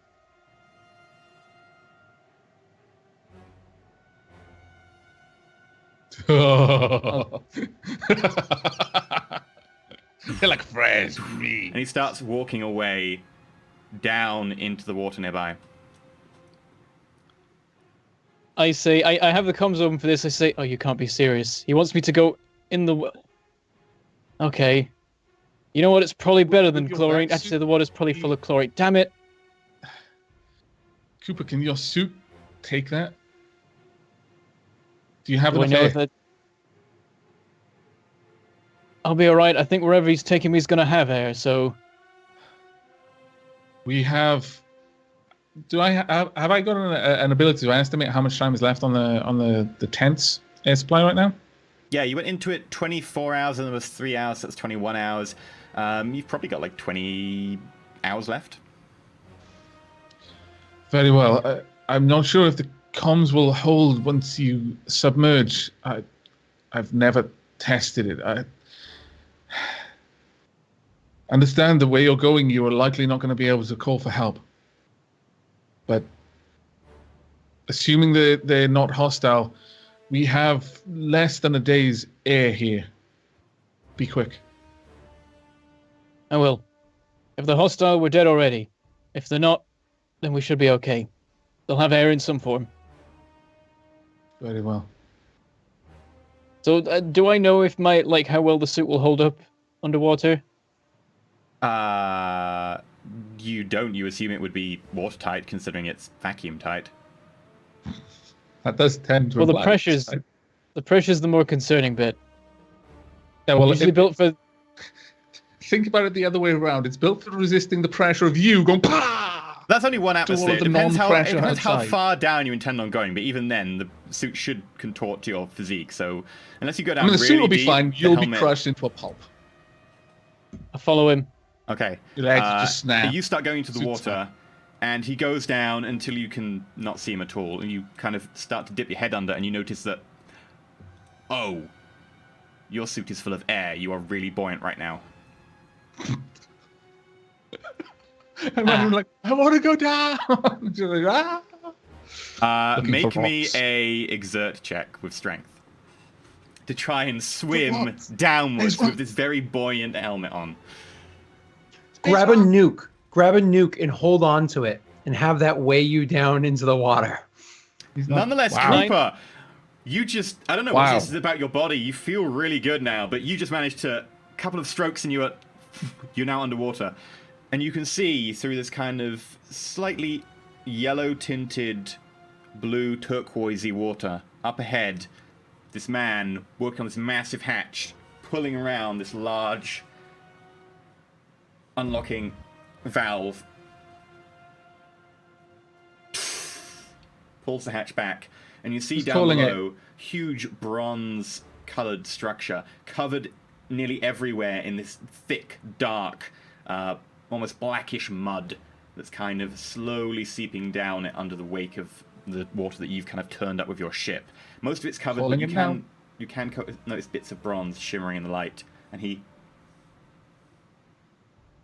Oh. They're like fresh meat. And he starts walking away down into the water nearby. I say, I have the comms open for this. I say, oh, you can't be serious. He wants me to go in the... Okay. You know what? It's probably better than chlorine. Actually, the water's probably full of chlorine. Damn it. Cooper, can your suit take that? Do you have enough air? That... I'll be alright. I think wherever he's taking me is going to have air, so... We have... have I got an ability to estimate how much time is left on the tent's air supply right now? Yeah, you went into it 24 hours and there was 3 hours, so that's 21 hours. You've probably got like 20 hours left. Very well. I'm not sure if the comms will hold once you submerge. I've never tested it. I understand the way you're going, you are likely not going to be able to call for help. But assuming that they're not hostile, we have less than a day's air here. Be quick. I will. If they're hostile, we're dead already. If they're not, then we should be okay. They'll have air in some form. Very well. So, do I know if how well the suit will hold up underwater? You don't. You assume it would be watertight, considering it's vacuum tight. That does tend to. Well, the pressure's the more concerning bit. Yeah, well, usually built for. Think about it the other way around. It's built for resisting the pressure of you going. Pah! That's only one atmosphere. It depends how outside. far down you intend on going. But even then, the suit should contort to your physique. So unless you go down, the suit will be deep, fine. You'll be crushed into a pulp. I follow him. Okay. Your legs just snap. You start going into the water, and he goes down until you can not see him at all, and you kind of start to dip your head under, and you notice that, oh, your suit is full of air. You are really buoyant right now. And I'm like, I want to go down. Make me a exert check with strength to try and swim downwards with this very buoyant helmet on. Grab a nuke and hold on to it and have that weigh you down into the water. Nonetheless, Cooper, you just, I don't know what this is about your body. You feel really good now, but you just managed to, a couple of strokes and you're now underwater. And you can see through this kind of slightly yellow-tinted, blue turquoisey water, up ahead, this man working on this massive hatch, pulling around this large unlocking valve. Pulls the hatch back, and you see down below huge bronze-colored structure covered nearly everywhere in this thick, dark, almost blackish mud that's kind of slowly seeping down under the wake of the water that you've kind of turned up with your ship. Most of it's covered, but you can notice bits of bronze shimmering in the light. And he...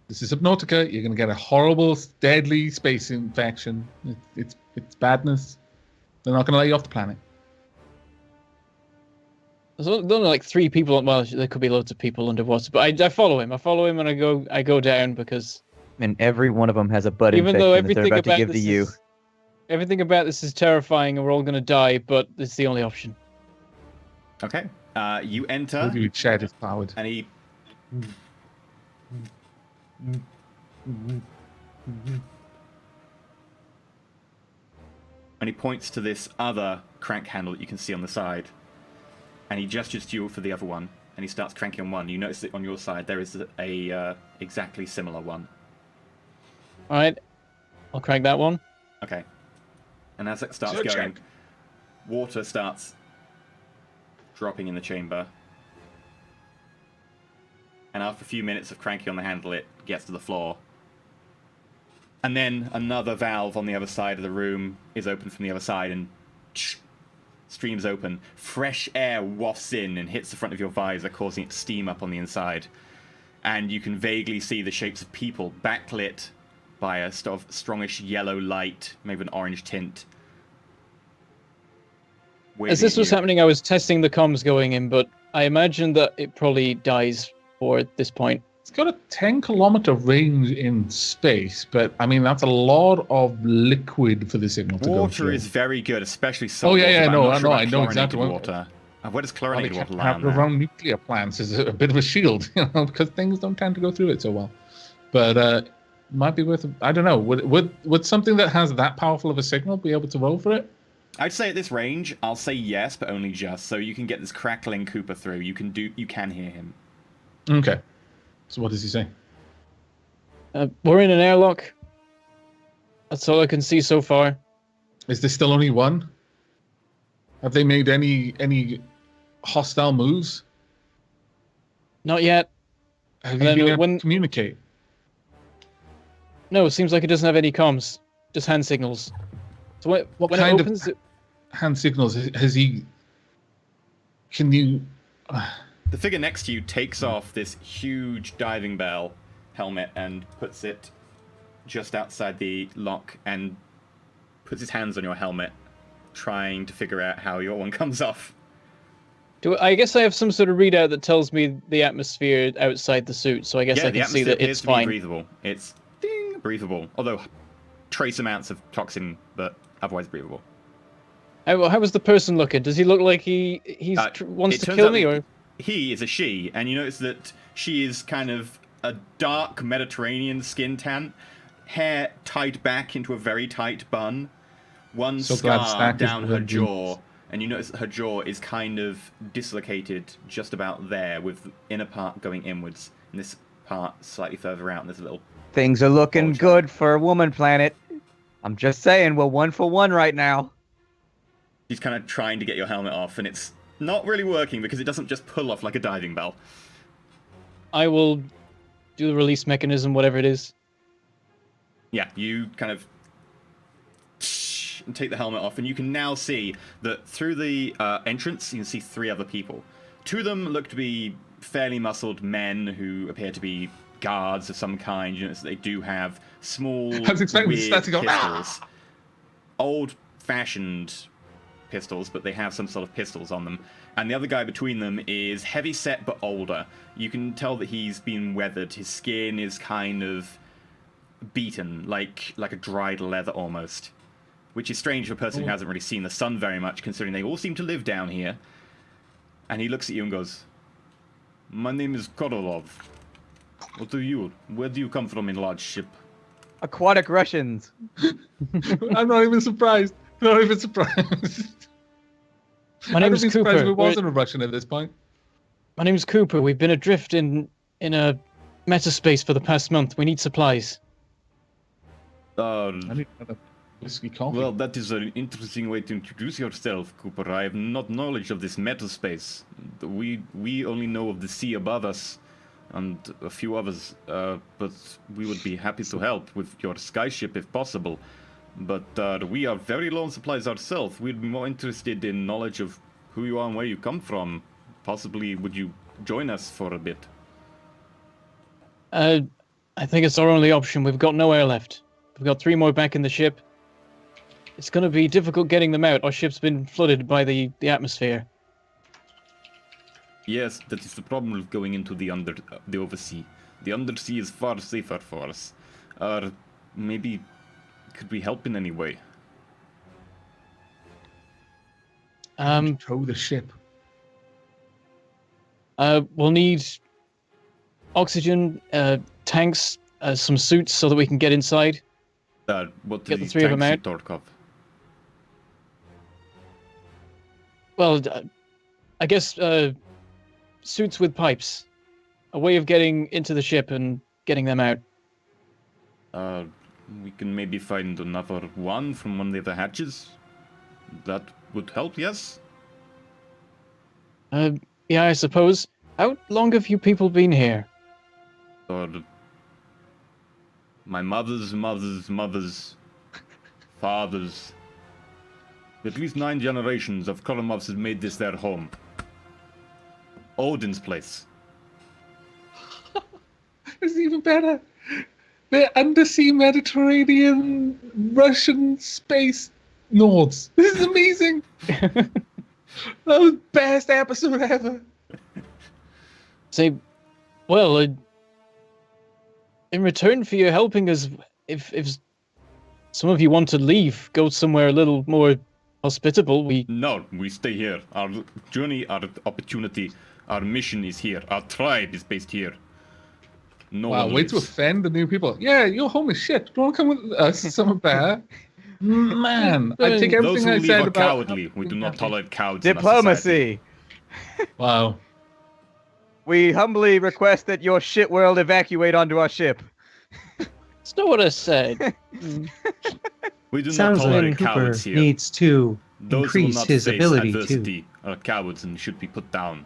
This is Subnautica. You're going to get a horrible, deadly space infection. It's badness. They're not going to let you off the planet. There's only like 3 people. Well, there could be loads of people underwater, but I follow him. I follow him, and I go down because. And every one of them has a butt infection that they're about to give to you. Everything about this is terrifying, and we're all going to die. But it's the only option. Okay. You enter. Maybe Chad is powered. And he. And he points to this other crank handle that you can see on the side. And he gestures to you for the other one, and he starts cranking on one. You notice that on your side there is a exactly similar one. All right, I'll crank that one. Okay. And as it starts going, water starts dropping in the chamber. And after a few minutes of cranking on the handle, it gets to the floor. And then another valve on the other side of the room is open from the other side, and streams open. Fresh air wafts in and hits the front of your visor, causing it to steam up on the inside. And you can vaguely see the shapes of people, backlit by a sort of strongish yellow light, maybe an orange tint. As this was happening, I was testing the comms going in, but I imagine that it probably dies for this point. It's got a 10-kilometer range in space, but I mean that's a lot of liquid for the signal to go through. Water is very good, especially salt water. I know exactly water. Where does chlorinated water lie on around nuclear plants is a bit of a shield, because things don't tend to go through it so well. But might be worth. I don't know. Would something that has that powerful of a signal be able to roll for it? I'd say at this range, I'll say yes, but only just so you can get this crackling Cooper through. You can hear him. Okay. So what does he say? We're in an airlock. That's all I can see so far. Is there still only one? Have they made any hostile moves? Not yet. Have you been able to communicate? No, it seems like it doesn't have any comms. Just hand signals. So when it opens, hand signals, has he? Can you? The figure next to you takes off this huge diving bell helmet and puts it just outside the lock and puts his hands on your helmet, trying to figure out how your one comes off. I guess I have some sort of readout that tells me the atmosphere outside the suit, so I guess I can see that it's fine. Be breathable. It's breathable, although trace amounts of toxin, but otherwise breathable. How was the person looking? Does he look like he wants to kill me, or? He is a she, and you notice that she is kind of a dark Mediterranean skin tan, hair tied back into a very tight bun, one scar down her jaw, and you notice that her jaw is kind of dislocated just about there, with the inner part going inwards, and this part slightly further out, and there's a little... Things are looking good for Woman Planet. I'm just saying, we're 1 for 1 right now. She's kind of trying to get your helmet off, and it's not really working because it doesn't just pull off like a diving bell. I will do the release mechanism, whatever it is. Yeah, you kind of take the helmet off, and you can now see that through the entrance, you can see 3 other people. 2 of them look to be fairly muscled men who appear to be guards of some kind. You notice they do have small, weird pistols. Old-fashioned pistols, but they have some sort of pistols on them. And the other guy between them is heavy set but older. You can tell that he's been weathered. His skin is kind of beaten, like a dried leather almost. Which is strange for a person who hasn't really seen the sun very much, considering they all seem to live down here. And he looks at you and goes, "My name is Korolov. What are you? Where do you come from in large ship?" Aquatic Russians. I'm not even surprised. Not even surprised. My name is Cooper. If it wasn't a Russian at this point. My name is Cooper. We've been adrift in a metaspace for the past month. We need supplies. I need another whiskey coffee. Well, that is an interesting way to introduce yourself, Cooper. I have not knowledge of this metaspace. We only know of the sea above us and a few others, but we would be happy to help with your skyship if possible. But we are very low on supplies ourselves. We'd be more interested in knowledge of who you are and where you come from. Possibly, would you join us for a bit? I think it's our only option. We've got no air left. We've got 3 more back in the ship. It's going to be difficult getting them out. Our ship's been flooded by the atmosphere. Yes, that is the problem with going into the oversea. The undersea is far safer for us. Maybe could we help in any way? Tow the ship. We'll need oxygen tanks, some suits so that we can get inside. What get the 3 of them out. Torkov? Well, I guess suits with pipes. A way of getting into the ship and getting them out. We can maybe find another one from one of the hatches. That would help, yes? Yeah, I suppose. How long have you people been here? My mother's fathers. At least 9 generations of Kolomovs have made this their home. Odin's place. It's even better. The undersea Mediterranean Russian space Nords. This is amazing. That was the best episode ever. Say, well, in return for you helping us, if some of you want to leave, go somewhere a little more hospitable, No, we stay here. Our journey, our opportunity, our mission is here. Our tribe is based here. No wow, way to offend the new people. Yeah, your home is shit. Do you want to come with us, Summer Bear? Man, I take everything I said about... cowardly. We do not tolerate cowards. Diplomacy. Wow. We humbly request that your shit world evacuate onto our ship. That's not what I said. We do Sounds not tolerate like Cooper cowards here. needs to Those increase who will not his face ability adversity are cowards and should be put down.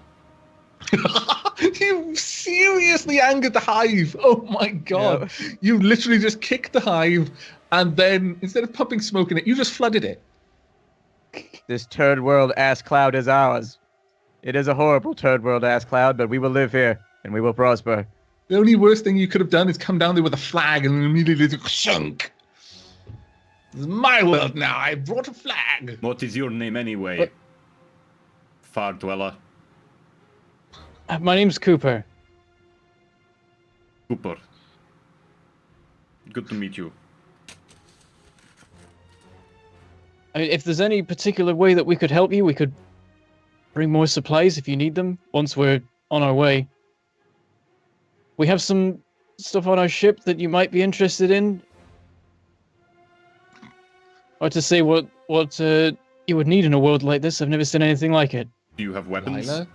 You seriously angered the hive. Oh my god. Yeah. You literally just kicked the hive and then instead of pumping smoke in it, you just flooded it. This turd world ass cloud is ours. It is a horrible turd world ass cloud, but we will live here and we will prosper. The only worst thing you could have done is come down there with a flag and immediately shunk. This is my world now. I brought a flag. What is your name anyway? Far dweller. My name's Cooper. Cooper. Good to meet you. I mean, if there's any particular way that we could help you, we could bring more supplies if you need them once we're on our way. We have some stuff on our ship that you might be interested in. Or to say what you would need in a world like this. I've never seen anything like it. Do you have weapons? Lila?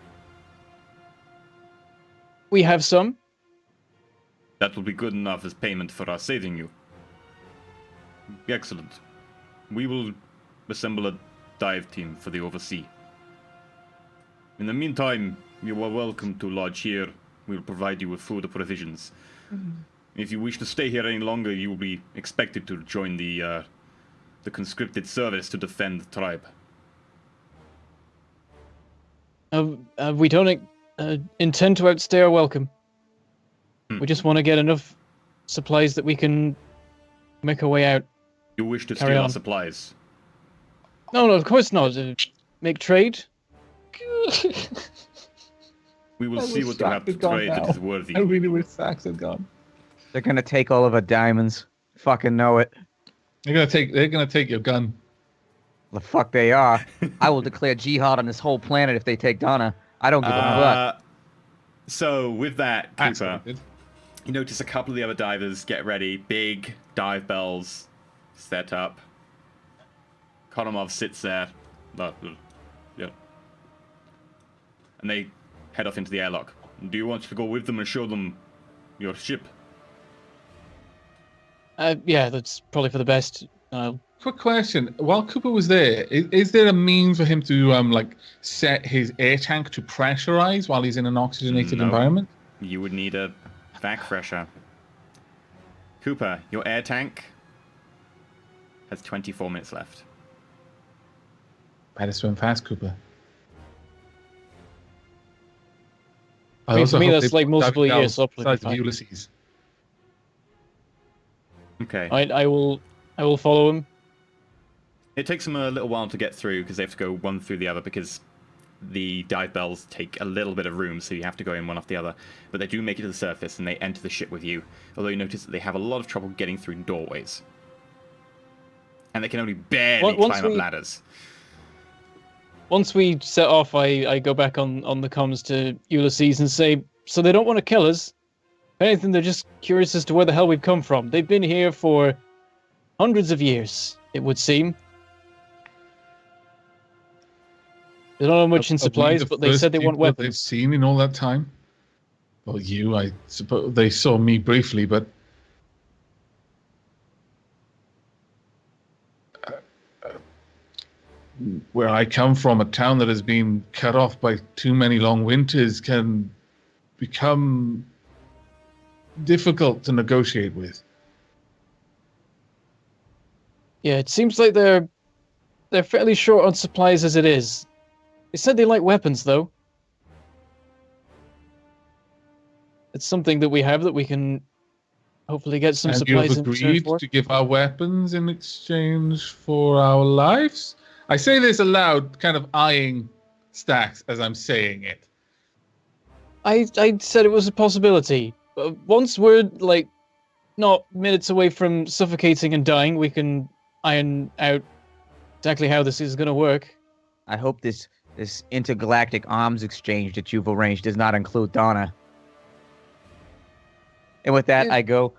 We have some. That will be good enough as payment for our saving you. Excellent. We will assemble a dive team for the oversea. In the meantime, you are welcome to lodge here. We will provide you with food or provisions. If you wish to stay here any longer, you will be expected to join the conscripted service to defend the tribe. We don't intend to outstay our welcome. We just want to get enough supplies that we can make our way out. You wish to Carry steal our on. supplies? No, of course not. Make trade. We will I see wish what you have to Sax had gone trade that now. is worthy. I really wish Sax had gone. They're gonna take all of our diamonds. Fucking know it. They're gonna take your gun. The fuck they are. I will declare jihad on this whole planet if they take Donna. I don't give a fuck. So, with that, Cooper, Accident. you notice a couple of the other divers get ready. Big dive bells set up. Konomov sits there. Yeah. And they head off into the airlock. Do you want to go with them and show them your ship? Yeah, that's probably for the best. Quick question: while Cooper was there, is there a means for him to set his air tank to pressurize while he's in an oxygenated No. environment? You would need a vac fresher. Cooper, your air tank has 24 minutes left. Better swim fast, Cooper. I mean, also for me, hope that's they like put multiple diving years, so I'll bells probably be size of fine. Ulysses. Okay. I will follow him. It takes them a little while to get through because they have to go one through the other because the dive bells take a little bit of room, so you have to go in one off the other. But they do make it to the surface and they enter the ship with you. Although you notice that they have a lot of trouble getting through doorways. And they can only barely Once climb up we- ladders. Once we set off, I go back on the comms to Ulysses and say, so they don't want to kill us. If anything, they're just curious as to where the hell we've come from. They've been here for hundreds of years, it would seem. They don't have much in Are we supplies, the but they first said they want people that they've weapons. seen in all that time. Well, I suppose they saw me briefly, but where I come from, a town that has been cut off by too many long winters can become difficult to negotiate with. Yeah, it seems like they're fairly short on supplies as it is. They said they like weapons, though. It's something that we have that we can hopefully get some And supplies you've in return agreed for. to give our weapons in exchange for our lives? I say this aloud, kind of eyeing Stax as I'm saying it. I said it was a possibility. But once we're like not minutes away from suffocating and dying, we can iron out exactly how this is going to work. I hope this intergalactic arms exchange that you've arranged does not include Donna. And with that, Yeah. I go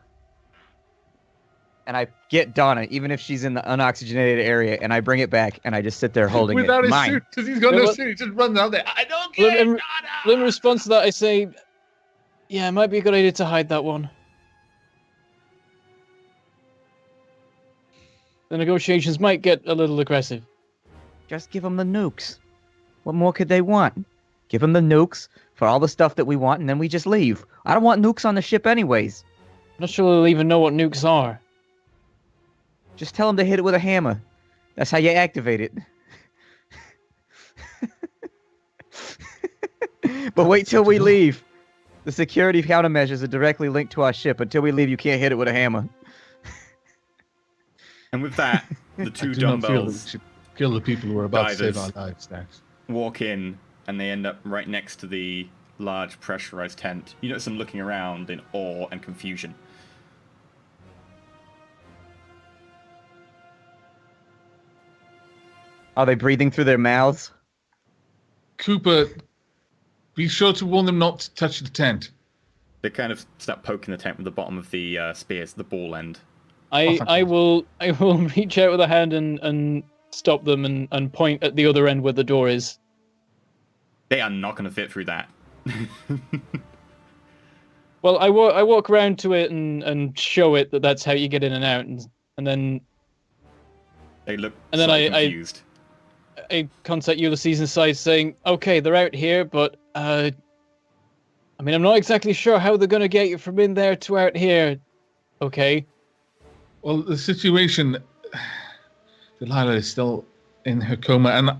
and I get Donna, even if she's in the unoxygenated area, and I bring it back, and I just sit there holding Without it. his Mine. suit, because he's got Yeah, no but- suit. He just runs out there. I don't Well, get in- it, In response to that, I say, yeah, it might be a good idea to hide that one. The negotiations might get a little aggressive. Just give them the nukes. What more could they want? Give them the nukes for all the stuff that we want, and then we just leave. I don't want nukes on the ship anyways. I'm not sure they'll even know what nukes are. Just tell them to hit it with a hammer. That's how you activate it. But wait till we leave. The security countermeasures are directly linked to our ship. Until we leave, you can't hit it with a hammer. And with that, the two I do not feel that we dumbbells should kill the people who are about to save our divers lives, Stax. walk in, and they end up right next to the large pressurized tent. You notice them looking around in awe and confusion. Are they breathing through their mouths? Cooper, be sure to warn them not to touch the tent. They kind of start poking the tent with the bottom of the spears, the ball end. I will reach out with a hand and stop them and point at the other end where the door is. They are not going to fit through that. Well, I walk around to it and show it that that's how you get in and out, and then They look And then slightly I confused. I contact Ulysses inside saying, okay, they're out here, but I mean, I'm not exactly sure how they're gonna get you from in there to out here. Okay. Well, the situation, Delilah is still in her coma, and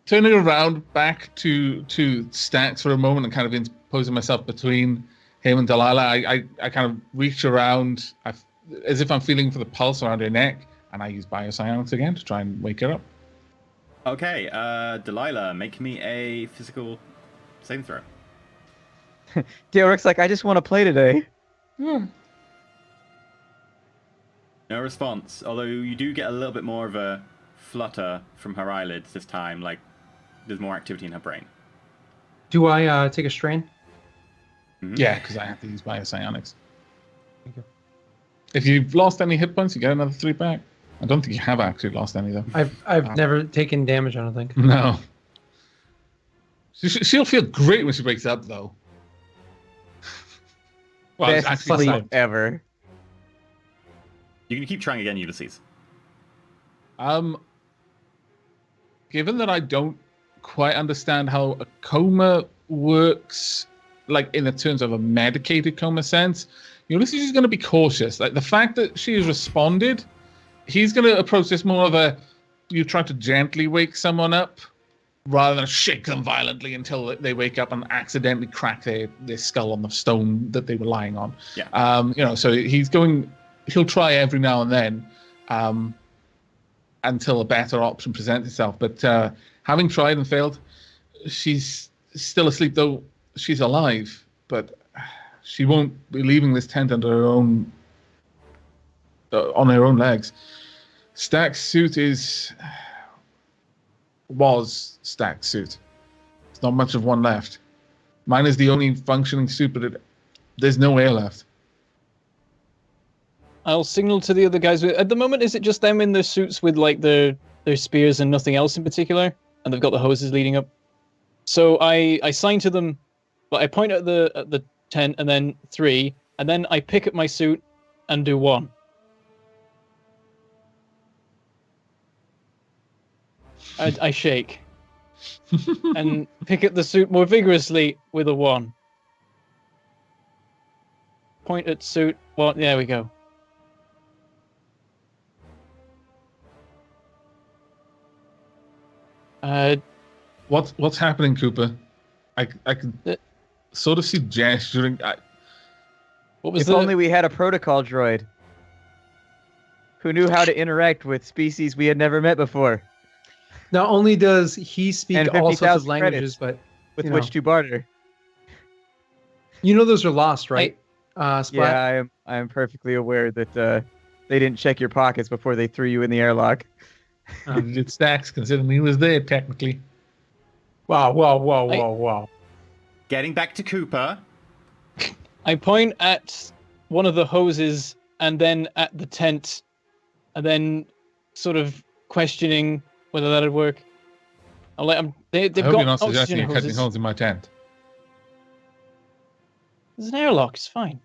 turning around back to Stax for a moment and kind of imposing myself between him and Delilah, I kind of reach around as if I'm feeling for the pulse around her neck, and I use biopsionics again to try and wake her up. Okay, Delilah, make me a physical saving throw. Derek's like, I just want to play today. Hmm. No response, although you do get a little bit more of a flutter from her eyelids this time, like there's more activity in her brain. Do I take a strain? Mm-hmm. Yeah, because I have to use biopsionics. If you've lost any hit points, you get another 3 back. I don't think you have actually lost any, though. I've never taken damage, I don't think. No. She'll feel great when she wakes up, though. Well, it's Best actually sleep ever. You can keep trying again, Ulysses. Given that I don't quite understand how a coma works, like in the terms of a medicated coma sense, Ulysses is going to be cautious. Like the fact that she has responded, he's going to approach this more of a, you try to gently wake someone up rather than shake them violently until they wake up and accidentally crack their skull on the stone that they were lying on. Yeah. So he'll try every now and then until a better option presents itself. But having tried and failed, she's still asleep, though she's alive. But she won't be leaving this tent under her own on her own legs. Stack's suit was Stack's suit. There's not much of one left. Mine is the only functioning suit, but there's no air left. I'll signal to the other guys. At the moment, is it just them in their suits with like their spears and nothing else in particular? And they've got the hoses leading up. So I sign to them, but I point at the tent and then 3, and then I pick up my suit and do 1. I shake and pick up the suit more vigorously with a 1. Point at suit. Well, there we go. What's happening, Cooper? I can sort of see gesturing. What was If only we had a protocol droid who knew how to interact with species we had never met before. Not only does he speak And all sorts of 50,000 languages, but with which to barter. those are lost, right? Splat? Yeah, I am perfectly aware that they didn't check your pockets before they threw you in the airlock. It's Stax, considering he was there technically. Wow. Getting back to Cooper. I point at one of the hoses and then at the tent, and then sort of questioning whether that'd work. I'll let them. They've I hope got you're not suggesting oxygen you're cutting hoses. holes in my tent. There's an airlock. It's fine.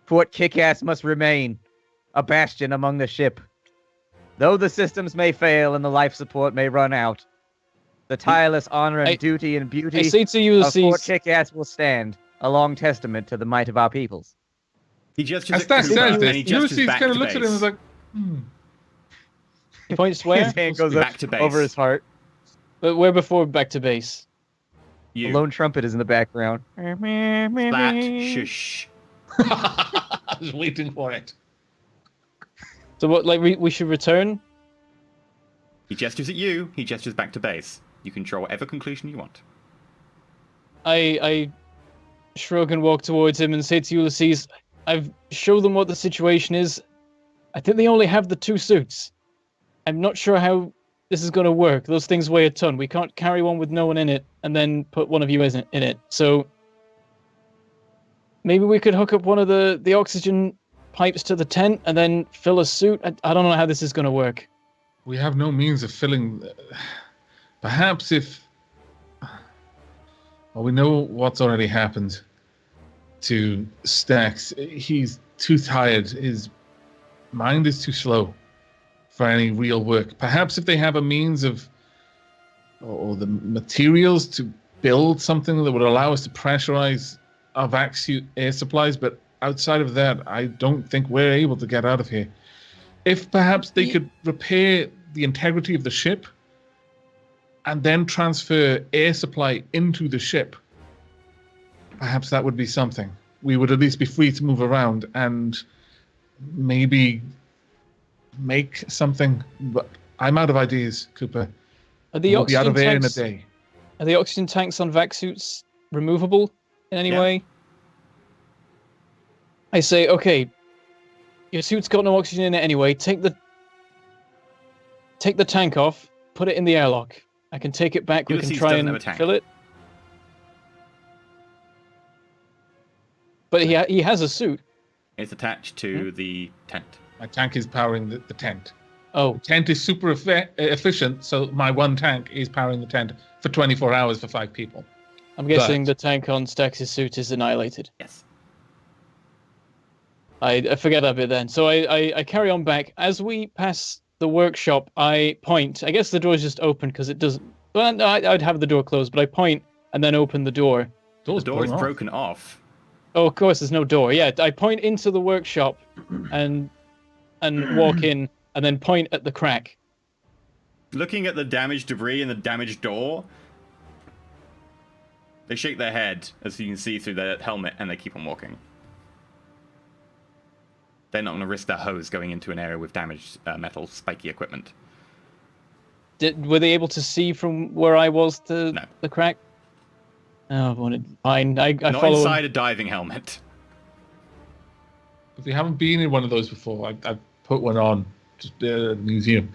Fort Kickass must remain a bastion among the ship. Though the systems may fail and the life support may run out, the tireless honor and duty and beauty I say to of Ulysses, Fort Kickass will stand, a long testament to the might of our peoples. He gestures As at Stax Cooper, says and this, he gestures Ulysses back kind of to looks at him and base. is like, he points where? His hand goes Back up to base. over his heart. But where before back to base? The lone trumpet is in the background. Splat. Shush. I was waiting for it. So what? Like we should return? He gestures at you. He gestures back to base. You can draw whatever conclusion you want. I shrug and walk towards him and say to Ulysses, I've showed them what the situation is. I think they only have the 2 suits. I'm not sure how this is going to work. Those things weigh a ton. We can't carry one with no one in it and then put one of you in it. So maybe we could hook up one of the oxygen pipes to the tent and then fill a suit. I don't know how this is going to work. We have no means of filling. Perhaps if. Well, we know what's already happened to Stax. He's too tired. His mind is too slow for any real work. Perhaps if they have a means of, or the materials to build something that would allow us to pressurize our vac suit air supplies, but outside of that, I don't think we're able to get out of here. If perhaps they could repair the integrity of the ship and then transfer air supply into the ship, perhaps that would be something. We would at least be free to move around and maybe make something. But I'm out of ideas, Cooper. Are the we'll be out oxygen of air in a tanks? day. Are the oxygen tanks on vac suits removable in any way? I say, okay, your suit's got no oxygen in it anyway. Take the tank off, put it in the airlock. I can take it back. Ulysses we can try doesn't have a and tank. fill it. But he has a suit. It's attached to the tent. My tank is powering the tent. Oh, The tent is super efficient, so my one tank is powering the tent for 24 hours for 5 people. I'm guessing the tank on Stax's suit is annihilated. Yes. I forget that bit then. So I carry on back. As we pass the workshop, I point. I guess the door's just open because it doesn't... Well, no, I'd have the door closed, but I point and then open the door. The door is broken off. Oh, of course, there's no door. Yeah, I point into the workshop and walk in and then point at the crack. Looking at the damaged debris and the damaged door, they shake their head, as you can see through their helmet, and they keep on walking. They're not going to risk their hose going into an area with damaged metal, spiky equipment. Were they able to see from where I was to No. the crack? Oh, fine. I Not follow inside him. a diving helmet. If you haven't been in one of those before, I've put one on just at the museum.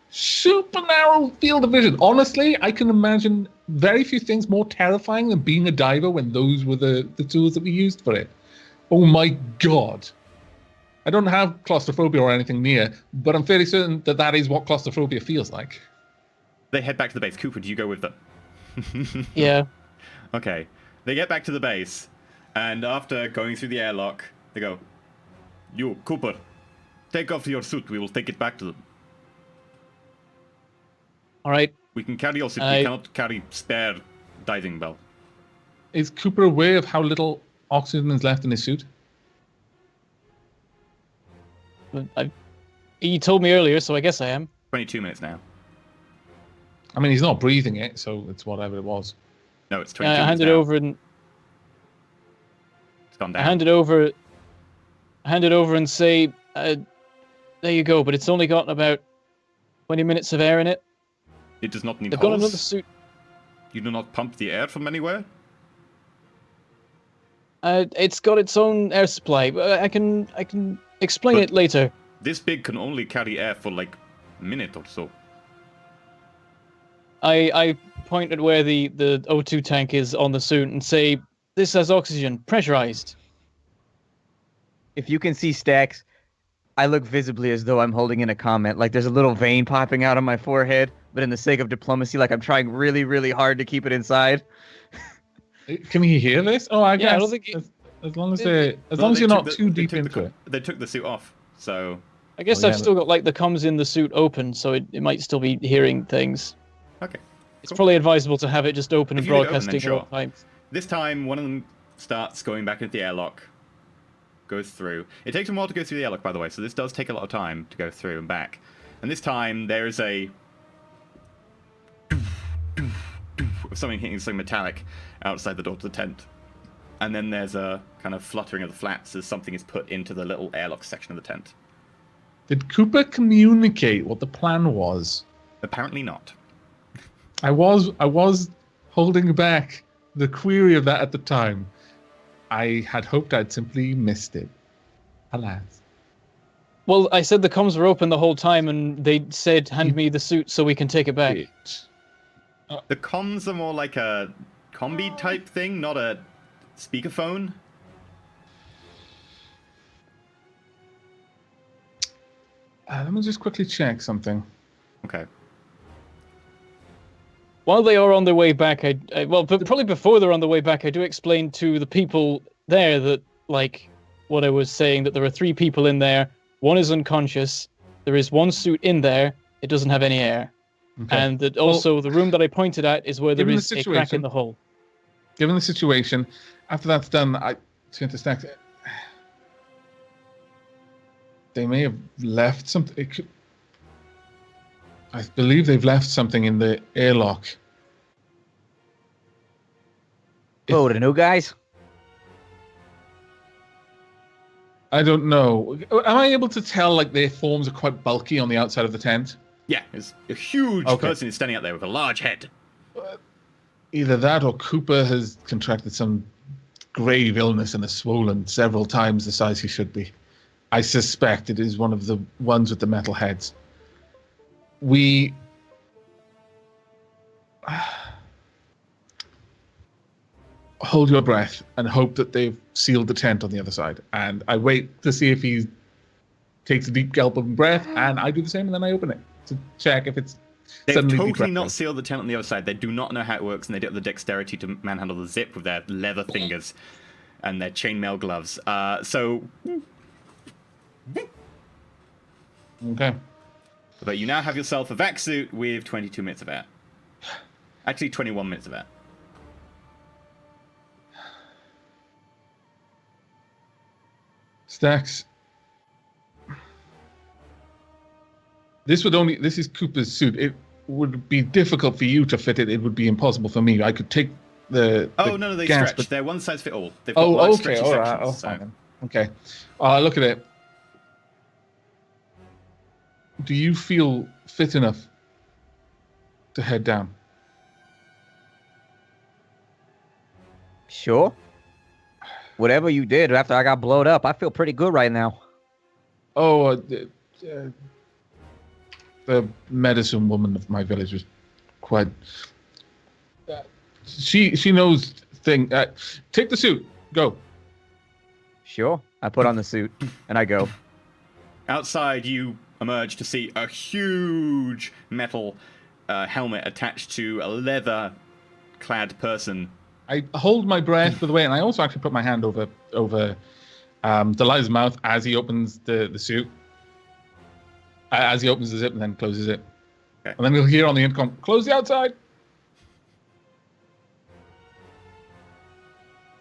Super narrow field of vision. Honestly, I can imagine very few things more terrifying than being a diver when those were the tools that we used for it. Oh my god. I don't have claustrophobia or anything near, but I'm fairly certain that that is what claustrophobia feels like. They head back to the base. Cooper, do you go with them? Yeah. Okay. They get back to the base, and after going through the airlock, they go, "You, Cooper, take off your suit. We will take it back to them. All right. We can carry your suit. We cannot carry spare diving bell." Is Cooper aware of how little oxygen is left in his suit? You told me earlier, so I guess I am. 22 minutes now. I mean, he's not breathing it, so it's whatever it was. No, it's 22 I minutes hand it now. over and It's gone down. I hand it over and say, "There you go." But it's only got about 20 minutes of air in it. It does not need They've got holes. another suit. You do not pump the air from anywhere? It's got its own air supply. But I can explain But- it later. This big can only carry air for like a minute or so. I point at where the O2 tank is on the suit and say, "This has oxygen, pressurized." If you can see Stax, I look visibly as though I'm holding in a comment. Like there's a little vein popping out on my forehead, but in the sake of diplomacy, like I'm trying really, really hard to keep it inside. Can he hear this? Oh, I guess. I don't think as long as Well, long as they you're took not too deep they took into it. They took the suit off, so... I guess Oh, I've yeah, still got like the comms in the suit open, so it might still be hearing things. Okay. It's Cool. probably advisable to have it just open If and you leave it open, then broadcasting at all sure. times. This time, one of them starts going back into the airlock, goes through. It takes them a while to go through the airlock, by the way, so this does take a lot of time to go through and back. And this time, there is a... of something hitting something metallic outside the door to the tent. And then there's a kind of fluttering of the flaps as something is put into the little airlock section of the tent. Did Cooper communicate what the plan was? Apparently not. I was holding back the query of that at the time. I had hoped I'd simply missed it. Alas. Well, I said the comms were open the whole time, and they said, hand me the suit so we can take it back. The comms are more like a combi type thing, not a speakerphone. Let me just quickly check something. Okay. While they are on their way back, but probably before they're on the way back, I do explain to the people there that, like, what I was saying, that there are 3 people in there. 1 is unconscious. There is 1 suit in there. It doesn't have any air. Okay. And that also the room that I pointed at is where there is a crack in the hull. Given the situation, after that's done, I turn to Stacks. They may have left something. I believe they've left something in the airlock. Oh, the new guys? I don't know. Am I able to tell, like, their forms are quite bulky on the outside of the tent? Yeah, there's a huge person who's standing out there with a large head. Either that or Cooper has contracted some grave illness and is swollen several times the size he should be. I suspect it is one of the ones with the metal heads. We... hold your breath and hope that they've sealed the tent on the other side. And I wait to see if he takes a deep gulp of breath, and I do the same, and then I open it to check if it's They've suddenly totally not sealed the tent on the other side. They do not know how it works, and they don't have the dexterity to manhandle the zip with their leather fingers and their chainmail gloves. Okay. But you now have yourself a vac suit with 22 minutes of air. Actually, 21 minutes of air. Stacks. This is Cooper's suit. It would be difficult for you to fit it. It would be impossible for me. I could take the no, they gas, stretch. but... They're one size fit all. They've got large stretchy sections, so. Okay. Look at it. Do you feel fit enough to head down? Sure. Whatever you did after I got blowed up, I feel pretty good right now. The medicine woman of my village was quite... She knows things. Take the suit. Go. Sure. I put on the suit, and I go. Outside, you emerge to see a huge metal helmet attached to a leather-clad person. I hold my breath, by the way, and I also actually put my hand over Delilah's mouth as he opens the suit. As he opens the zip and then closes it. Okay. And then we'll hear on the intercom, close the outside.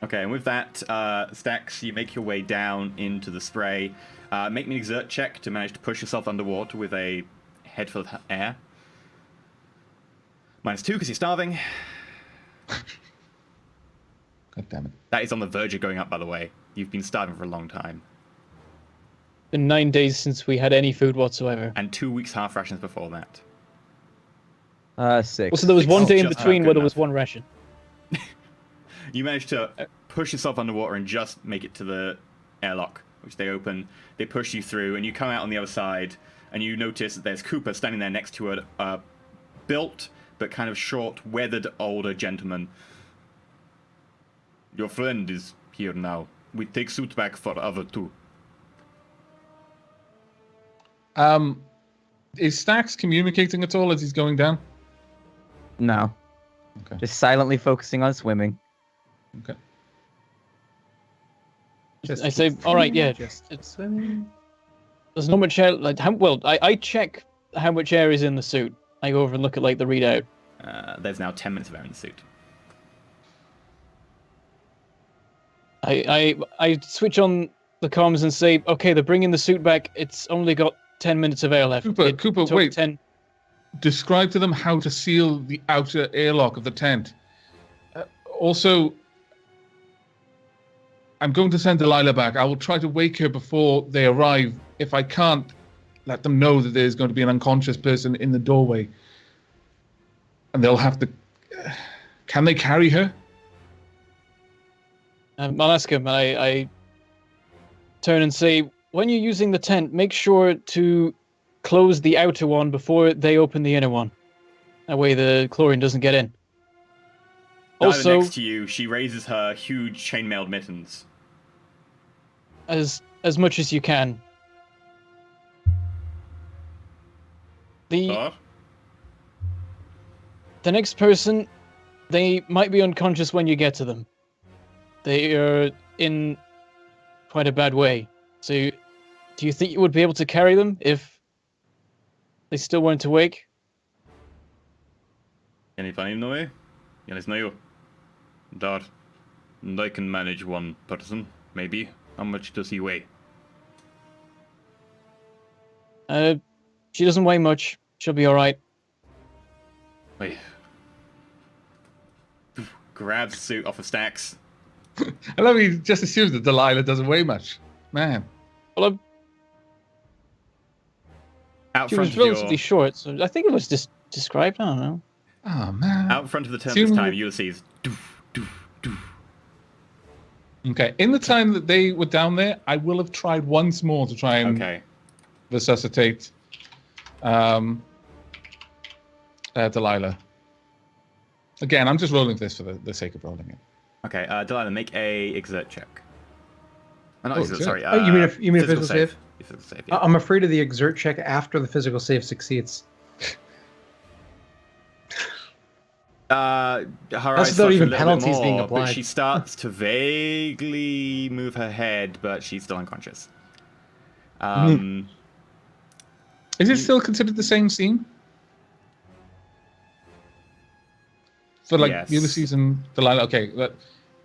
Okay, and with that, Stacks, you make your way down into the spray. Make me an exert check to manage to push yourself underwater with a head full of air. -2 because you're starving. God damn it. That is on the verge of going up, by the way. You've been starving for a long time. Been 9 days since we had any food whatsoever. And 2 weeks half rations before that. 6. Well, so there was one day in between where there was one ration. You managed to push yourself underwater and just make it to the airlock, which they open. They push you through, and you come out on the other side, and you notice that there's Cooper standing there next to a built but kind of short, weathered older gentleman. Your friend is here now. We take suit back for other 2. Is Stacks communicating at all as he's going down? No. Okay. Just silently focusing on swimming. Okay. I say, all right, yeah. It's swimming. There's not much air. Like, I check how much air is in the suit. I go over and look at like the readout. There's now 10 minutes of air in the suit. I switch on the comms and say, okay, they're bringing the suit back. It's only got 10 minutes of air left. Cooper, wait. 10. describe to them how to seal the outer airlock of the tent. Also, I'm going to send Delilah back. I will try to wake her before they arrive. If I can't, let them know that there's going to be an unconscious person in the doorway. And they'll have to... Can they carry her? I'll ask him. I turn and say, when you're using the tent, make sure to close the outer one before they open the inner one. That way the chlorine doesn't get in. Also, next to you, she raises her huge chainmailed mittens. As much as you can. The next person, they might be unconscious when you get to them. They are in quite a bad way. So, do you think you would be able to carry them if they still weren't awake? Any funny way? Ja, знаю. That I can manage one person, maybe. How much does he weigh? She doesn't weigh much. She'll be all right. Wait. Grabs the suit off of stacks. I love he just assumes that Delilah doesn't weigh much. Man. Well, out she front was relatively short, so I think it was just described. I don't know. Oh, man. Out front of the tent this time, Ulysses. Okay, in the time that they were down there, I will have tried once more to try and resuscitate Delilah. Again, I'm just rolling this for the sake of rolling it. Okay, Delilah, make a exert check. Not exert, sure. sorry. You mean a physical save? Physical save, yeah. I'm afraid of the exert check after the physical save succeeds. Her That's without even penalties being applied. But she starts to vaguely move her head, but she's still unconscious. Is it still considered the same scene? For like Ulysses and Delilah. Okay,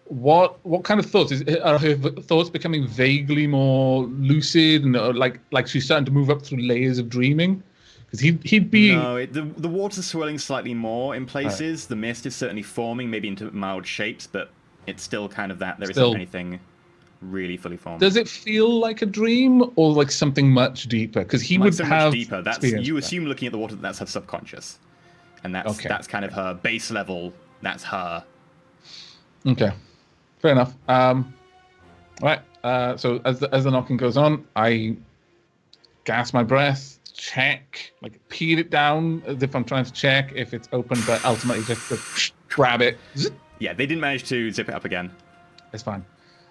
what kind of thoughts are her thoughts becoming vaguely more lucid and like she's starting to move up through layers of dreaming? Because he'd be the water's swirling slightly more in places. Right. The mist is certainly forming, maybe into mild shapes, but it's still kind of that. There isn't anything really fully formed. Does it feel like a dream or like something much deeper? Because he would have much deeper. That's you assume looking at the water that's her subconscious, and that's kind of her base level. That's her. Okay, fair enough. Right. So as the knocking goes on, I gas my breath. Check, like peel it down as if I'm trying to check if it's open, but ultimately just grab it. Yeah, they didn't manage to zip it up again. It's fine.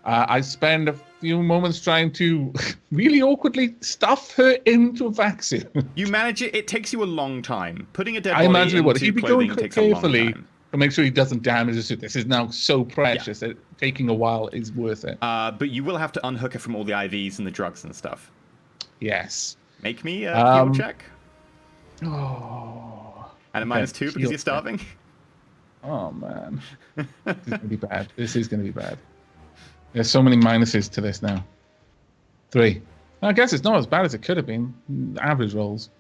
I spend a few moments trying to really awkwardly stuff her into a vaccine. You manage it. It takes you a long time. Putting a dead body into into he'd be clothing going takes a long carefully time. to make sure he doesn't damage the suit. This is now so precious that taking a while is worth it. But you will have to unhook her from all the IVs and the drugs and stuff. Yes. Make me a heal check. Oh. And a -2 because you're starving. Oh, man. This is going to be bad. This is going to be bad. There's so many minuses to this now. 3. I guess it's not as bad as it could have been. Average rolls.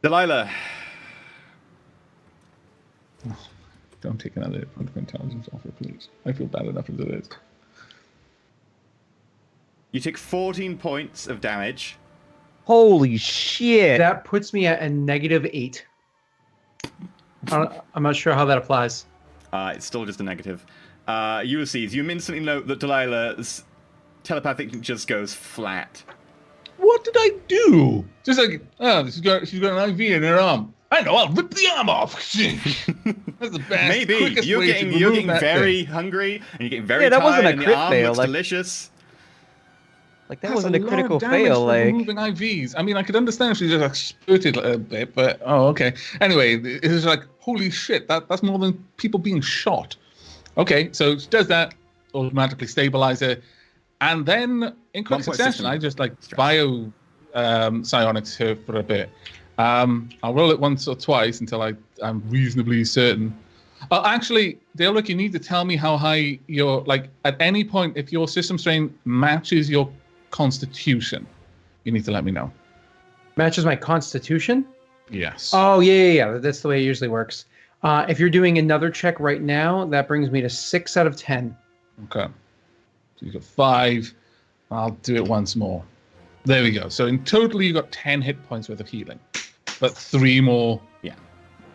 Delilah. Oh, don't take another point of intelligence off her, please. I feel bad enough as it is. You take 14 points of damage. Holy shit. That puts me at a -8. I'm not sure how that applies. It's still just a negative. Ulysses, you instantly note that Delilah's telepathic just goes flat. What did I do? Just like, she's got an IV in her arm. I know, I'll rip the arm off. That's the best. Maybe. You're getting very hungry, and you're getting very tired, wasn't a and crit the arm fail, looks delicious. Like, that wasn't a critical fail, like removing IVs. I mean, I could understand if she just like spurted a bit, but okay. Anyway, it's like, holy shit, that's more than people being shot. Okay, so she does that, automatically stabilize her, and then in quick succession, I just like bio psionics her for a bit. I'll roll it once or twice until I'm reasonably certain. Actually, Daleric, you need to tell me how high your, like, at any point, if your system strain matches your constitution, you need to let me know. Matches my constitution? Yes. Oh, yeah. That's the way it usually works. If you're doing another check right now, that brings me to 6 out of 10. Okay. So you got 5. I'll do it once more. There we go. So in total, you got 10 hit points worth of healing, but 3 more. Yeah.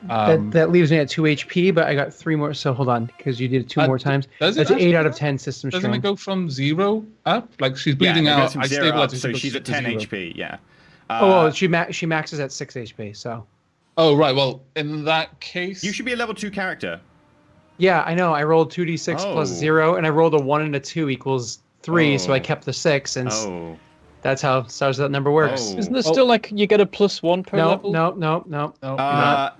That leaves me at 2 HP, but I got 3 more. So hold on, because you did it 2 more times. That's 8 out of 10 system strain. Doesn't it go from 0 up? Like she's bleeding out. I stabilize her, so she's at 10 HP. Yeah. She maxes at 6 HP. So. Oh right. Well, in that case, you should be a level 2 character. Yeah, I know. I rolled 2d6 plus 0, and I rolled a 1 and a 2 equals 3, so I kept the 6, and that's how Stars That number works. Isn't there still like you get a +1 per level? No.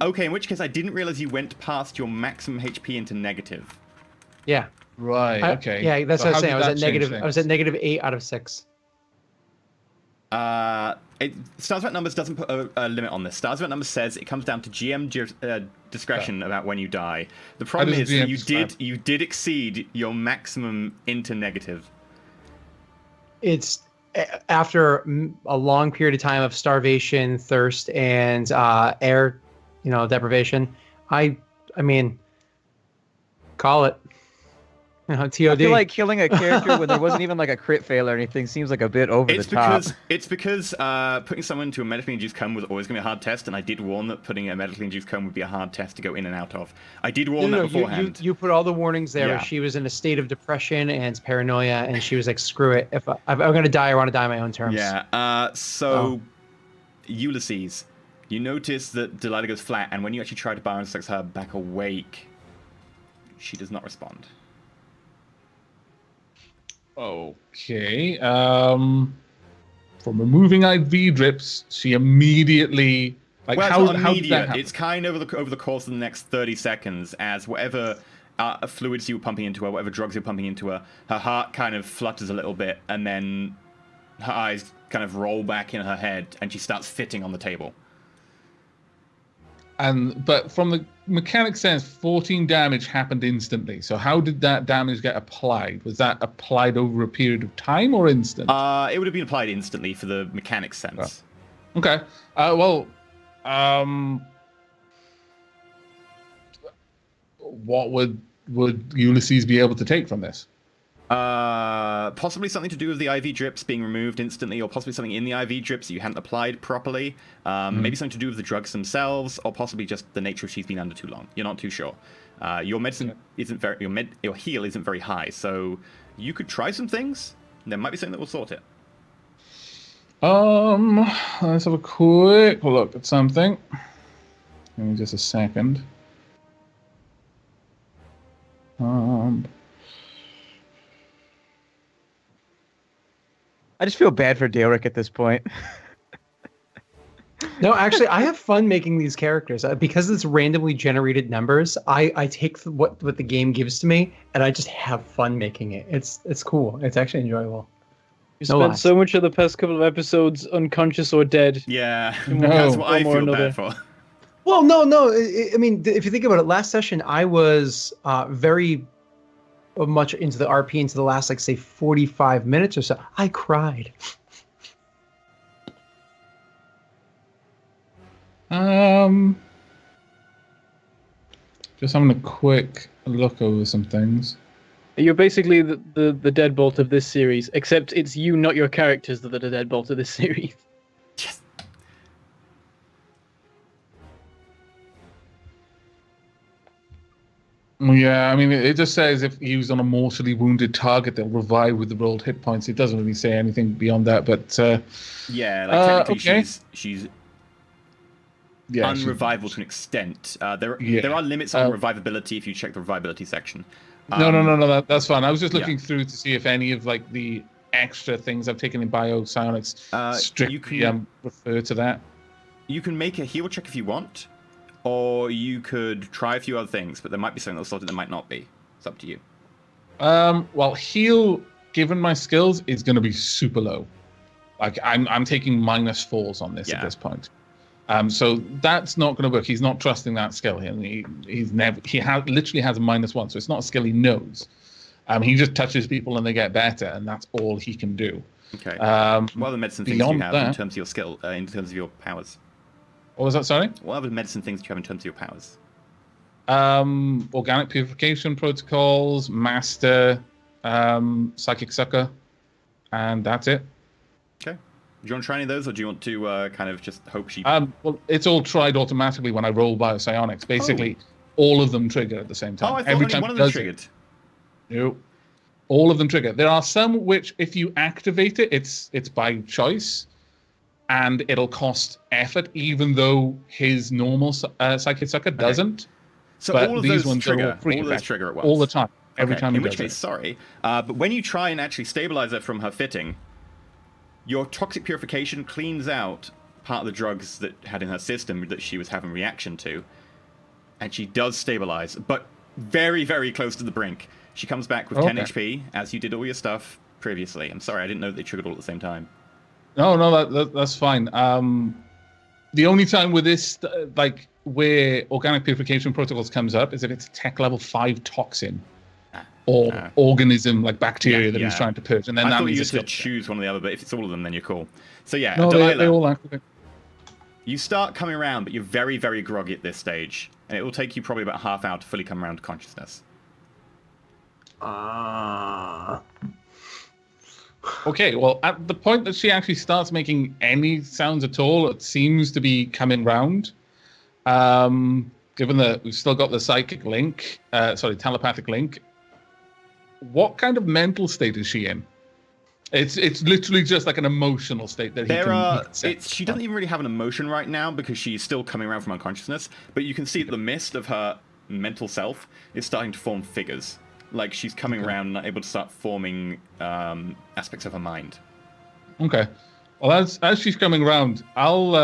Okay, in which case I didn't realize you went past your maximum HP into negative. Yeah. Right. Okay. Yeah, that's what I was saying. I was at negative 8 out of 6. Stars About Numbers doesn't put a limit on this. Stars About Numbers says it comes down to GM discretion about when you die. The problem is that you did exceed your maximum into negative. It's after a long period of time of starvation, thirst, and air, deprivation. I mean, call it. TOD. I feel like killing a character when there wasn't even like a crit fail or anything seems like a bit over the top. It's because putting someone into a medically induced coma was always going to be a hard test, and I did warn that putting a medically induced coma would be a hard test to go in and out of. I did warn that beforehand. You put all the warnings there. Yeah. She was in a state of depression and paranoia, and she was like, "Screw it! If I'm going to die, I want to die on my own terms." Yeah. Ulysses, you notice that Delilah goes flat, and when you actually try to balance her back awake, she does not respond. Okay. From removing IV drips, she immediately how did that happen? It's kind of over the course of the next 30 seconds, as whatever fluids you were pumping into her, whatever drugs you're pumping into her, her heart kind of flutters a little bit, and then her eyes kind of roll back in her head, and she starts fitting on the table. But from the mechanic sense, 14 damage happened instantly. So how did that damage get applied? Was that applied over a period of time or instant? It would have been applied instantly for the mechanic sense. Oh. Okay. What would Ulysses be able to take from this? Possibly something to do with the IV drips being removed instantly, or possibly something in the IV drips that you hadn't applied properly. Maybe something to do with the drugs themselves, or possibly just the nature of she's been under too long. You're not too sure. Your medicine isn't very, your heal isn't very high, so you could try some things. There might be something that will sort it. Let's have a quick look at something. Give me just a second. I just feel bad for Daelric at this point. No, actually, I have fun making these characters because it's randomly generated numbers. I take what the game gives to me, and I just have fun making it. It's cool. It's actually enjoyable. You spent so much of the past couple of episodes unconscious or dead. Yeah, that's what I feel bad for. Well, no. I mean, if you think about it, last session I was very much into the RP into the last, like, say, 45 minutes or so. I cried. Just having a quick look over some things. You're basically the deadbolt of this series, except it's you, not your characters, that are the deadbolt of this series. Yes. Yeah, I mean, it just says if used on a mortally wounded target, they'll revive with the rolled hit points. It doesn't really say anything beyond that, but technically she's unrevivable to an extent. There are limits on revivability if you check the revivability section. No, that's fine. I was just looking through to see if any of like the extra things I've taken in biopsionics strictly refer to that. You can make a heal check if you want. Or you could try a few other things, but there might be something that's sorted that might not be. It's up to you. Well, heal, given my skills, is going to be super low. Like I'm taking -4s on this at this point. So that's not going to work. He's not trusting that skill. He literally has a -1, so it's not a skill he knows. He just touches people and they get better, and that's all he can do. Okay. What other medicine things do you have that, in terms of your skill, in terms of your powers? What was that, sorry? What other medicine things do you have in terms of your powers? Organic purification protocols, master, psychic sucker, and that's it. Okay. Do you want to try any of those, or do you want to kind of just hope she... Well, it's all tried automatically when I roll biopsionics. Basically, all of them trigger at the same time. Oh, I thought only one of them triggered. No. All of them trigger. There are some which, if you activate it, it's by choice, and it'll cost effort, even though his normal psychic sucker doesn't. So but all of these those ones trigger. are all free All of those trigger at once. all the time. Every Okay, time. In which case, sorry, but when you try and actually stabilize her from her fitting, your toxic purification cleans out part of the drugs that had in her system that she was having reaction to, and she does stabilize, but very, very close to the brink. She comes back with 10 HP, as you did all your stuff previously. I'm sorry, I didn't know they triggered all at the same time. No, that's fine. The only time with this, like, where organic purification protocols comes up is if it's a tech level 5 toxin or organism, like bacteria that he's trying to purge. And then I thought you had to choose one or the other, but if it's all of them, then you're cool. So yeah, no, Delilah, they all activate. You start coming around, but you're very, very groggy at this stage. And it will take you probably about half hour to fully come around to consciousness. Okay, well, at the point that she actually starts making any sounds at all, it seems to be coming round. Given that we've still got the psychic link, telepathic link, what kind of mental state is she in? It's literally just like an emotional state that he can sense. She doesn't even really have an emotion right now because she's still coming around from unconsciousness, but you can see that the mist of her mental self is starting to form figures. Like she's coming around and able to start forming aspects of her mind. Okay. Well, as she's coming around, I'll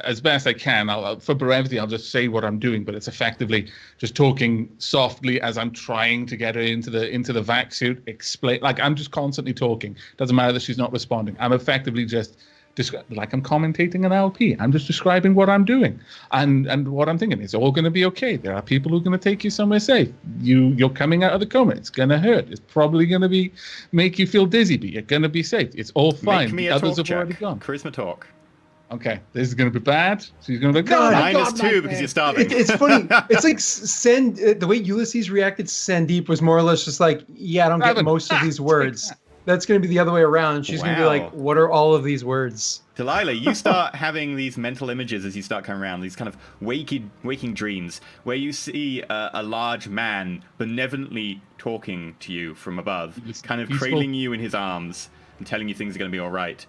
as best I can. For brevity, I'll just say what I'm doing, but it's effectively just talking softly as I'm trying to get her into the vac suit. Explain, like I'm just constantly talking. Doesn't matter that she's not responding. I'm effectively just like I'm commentating an LP. I'm just describing what I'm doing and what I'm thinking. It's all going to be okay. There are people who are going to take you somewhere safe. You're coming out of the coma. It's going to hurt. It's probably going to make you feel dizzy, but you're going to be safe. It's all fine. Make me the a others talk have already check. gone. Charisma talk. Okay, this is going to be bad. She's going to be -2 because you're starving. It's funny. It's like the way Ulysses reacted to Sandeep was more or less just like, yeah, I don't get most of these words. That's going to be the other way around. She's going to be like, what are all of these words? Delilah, you start having these mental images as you start coming around, these kind of waking dreams, where you see a large man benevolently talking to you from above, kind of cradling you in his arms and telling you things are going to be all right.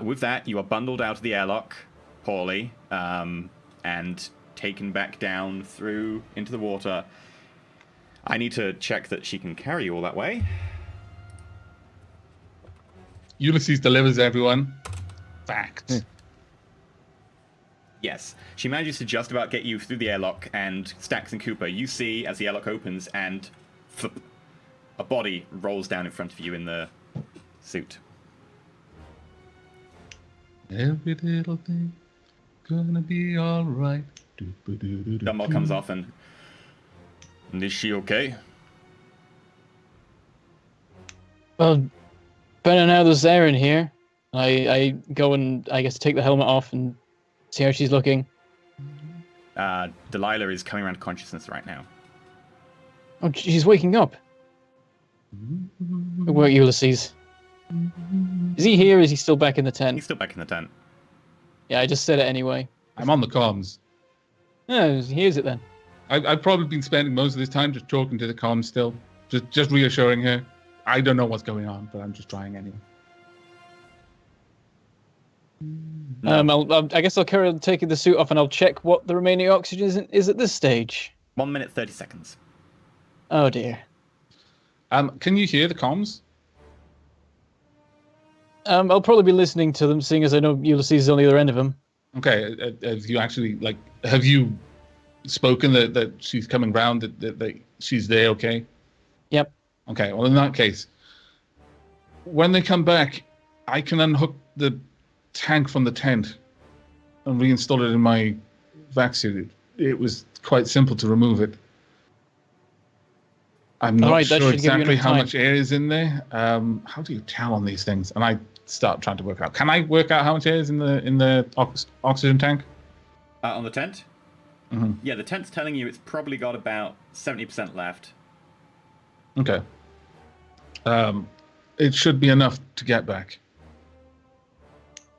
With that, you are bundled out of the airlock, poorly, and taken back down through into the water. I need to check that she can carry you all that way. Ulysses delivers, everyone. Fact. Yes. She manages to just about get you through the airlock, and Stax and Cooper, you see as the airlock opens and a body rolls down in front of you in the suit. Every little thing gonna be all right. Dumbbell comes off and is she okay? Well, better now there's air in here. I go and I guess take the helmet off and see how she's looking. Delilah is coming around to consciousness right now. Oh, she's waking up. Where Ulysses? Is he here or is he still back in the tent? He's still back in the tent. Yeah, I just said it anyway. I'm on the comms. Oh, he hears it then. I've probably been spending most of this time just talking to the comms still. Just reassuring her. I don't know what's going on, but I'm just trying anyway. I guess I'll carry on taking the suit off and I'll check what the remaining oxygen is at this stage. 1 minute, 30 seconds. Oh dear. Can you hear the comms? I'll probably be listening to them, seeing as I know Ulysses is on the other end of them. Okay, have you actually, have you spoken that she's coming round, that she's there, okay? Yep. Okay, well, in that case, when they come back, I can unhook the tank from the tent and reinstall it in my vac suit. It was quite simple to remove it. I'm not Alright, that sure should give you exactly enough how time. much air is in there. How do you tell on these things? And I start trying to work out. Can I work out how much air is in the oxygen tank? On the tent? Mm-hmm. Yeah, the tent's telling you it's probably got about 70% left. Okay. It should be enough to get back.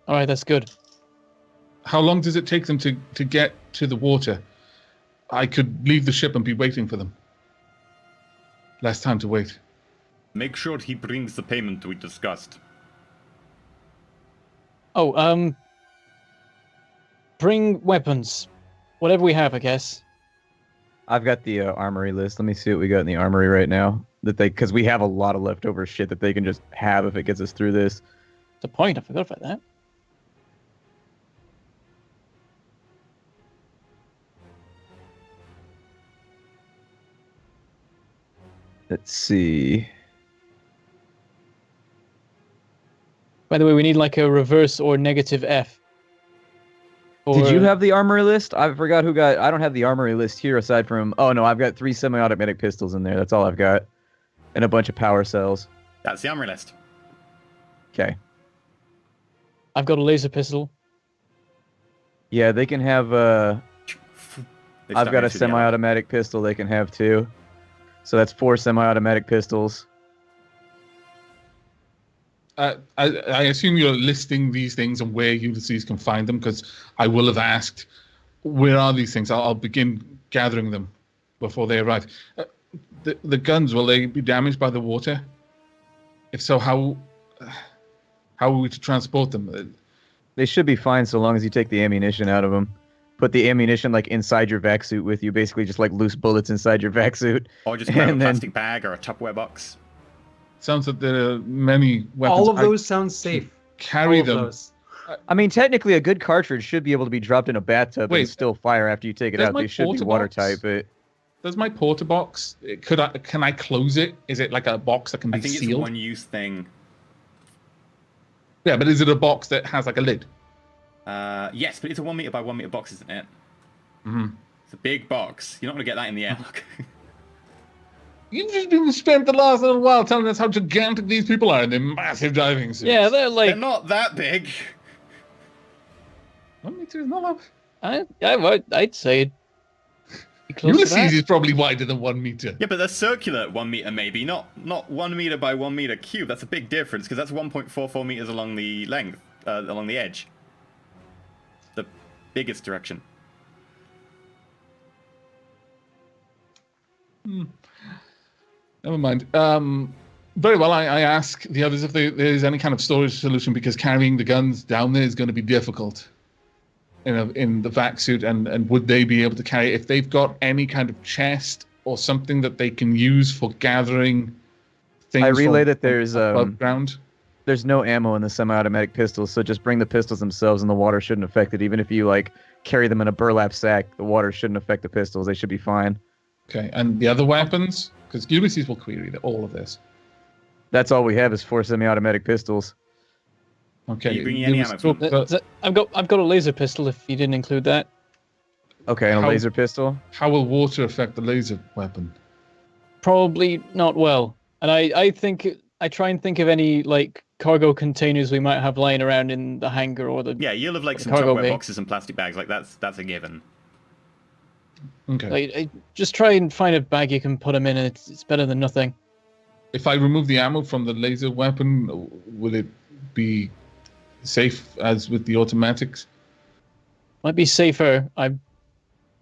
Alright, that's good. How long does it take them to get to the water? I could leave the ship and be waiting for them. Less time to wait. Make sure he brings the payment we discussed. Oh, bring weapons. Whatever we have, I guess. I've got the armory list. Let me see what we got in the armory right now. Because we have a lot of leftover shit that they can just have if it gets us through this. The point, I forgot about that. Let's see. By the way, we need like a reverse or negative F. Did you have the armory list? I forgot who got... I don't have the armory list here aside from... Oh, no, I've got 3 semi-automatic pistols in there. That's all I've got. And a bunch of power cells. That's the armory list. Okay. I've got a laser pistol. Yeah, they can have... I've got a semi-automatic pistol they can have too. So that's 4 semi-automatic pistols. I assume you're listing these things and where Ulysses can find them, because I will have asked, where are these things? I'll begin gathering them before they arrive. The guns, will they be damaged by the water? If so, how are we to transport them? They should be fine so long as you take the ammunition out of them. Put the ammunition like inside your vac suit with you, basically just like loose bullets inside your vac suit. Or just grab a plastic bag or a Tupperware box. Sounds like there are many weapons. All of those sound safe. Carry them. Those. I mean, technically, a good cartridge should be able to be dropped in a bathtub and still fire after you take it out. They should be watertight, but... Does my porta box, can I close it? Is it like a box that can be sealed? I think it's a one-use thing. Yeah, but is it a box that has like a lid? Yes, but it's a 1 meter by 1 meter box, isn't it? Mm-hmm. It's a big box. You're not going to get that in the airlock. You've just been spent the last little while telling us how gigantic these people are in their massive diving suits. Yeah, they're like... They're not that big. 1 meter is not that... I'd say... Ulysses is probably wider than 1 meter. Yeah, but they're circular 1 meter maybe, not 1 meter by 1 meter cube. That's a big difference, because that's 1.44 meters along the length, along the edge. The biggest direction. Never mind. Very well, I ask the others if there is any kind of storage solution, because carrying the guns down there is going to be difficult in the vac suit, and would they be able to carry it? If they've got any kind of chest or something that they can use for gathering things. I relay that there's above ground. There's no ammo in the semi-automatic pistols, so just bring the pistols themselves, and the water shouldn't affect it. Even if you like carry them in a burlap sack, the water shouldn't affect the pistols. They should be fine. Okay, and the other weapons, because Ulysses will query all of this. That's all we have is 4 semi-automatic pistols. Okay. Are you bringing any ammo? I've got a laser pistol. If you didn't include that. Okay, and a laser pistol. How will water affect the laser weapon? Probably not well. And I try and think of any like cargo containers we might have lying around in the hangar or the... Yeah, you'll have like some cargo Tupperware bay. boxes and plastic bags. Like that's a given. Okay. I just try and find a bag you can put them in, and it's better than nothing. If I remove the ammo from the laser weapon, will it be safe as with the automatics? Might be safer. I'll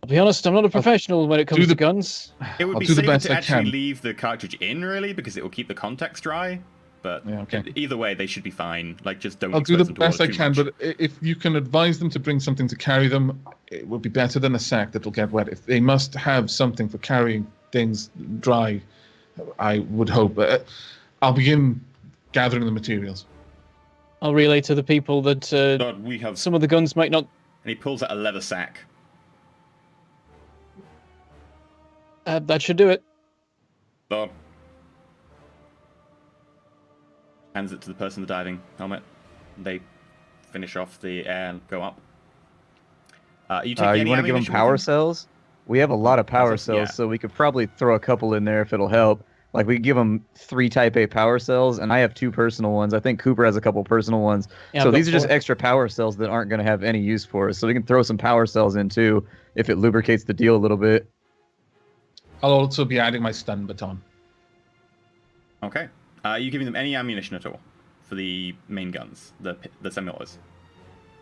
be honest, I'm not a professional when it comes to guns. It would be safer to actually leave the cartridge in, really, because it will keep the contacts dry. But yeah, okay. Either way, they should be fine. Like, just don't. I'll do the best I can, but if you can advise them to bring something to carry them, it would be better than a sack that'll get wet. If they must have something for carrying things dry, I would hope. I'll begin gathering the materials. I'll relay to the people that we have some of the guns might not... And he pulls out a leather sack. That should do it. So, hands it to the person in the diving helmet. They finish off the air and go up. You want to give them power cells? We have a lot of power cells, yeah. so we could probably throw a couple in there if it'll help. Like, we could give them 3 Type A power cells, and I have 2 personal ones. I think Cooper has a couple personal ones. Yeah, so I've got these are just 4. extra power cells that aren't going to have any use for us. So we can throw some power cells in, too, if it lubricates the deal a little bit. I'll also be adding my stun baton. Okay. Are you giving them any ammunition at all for the main guns, the semi-autos?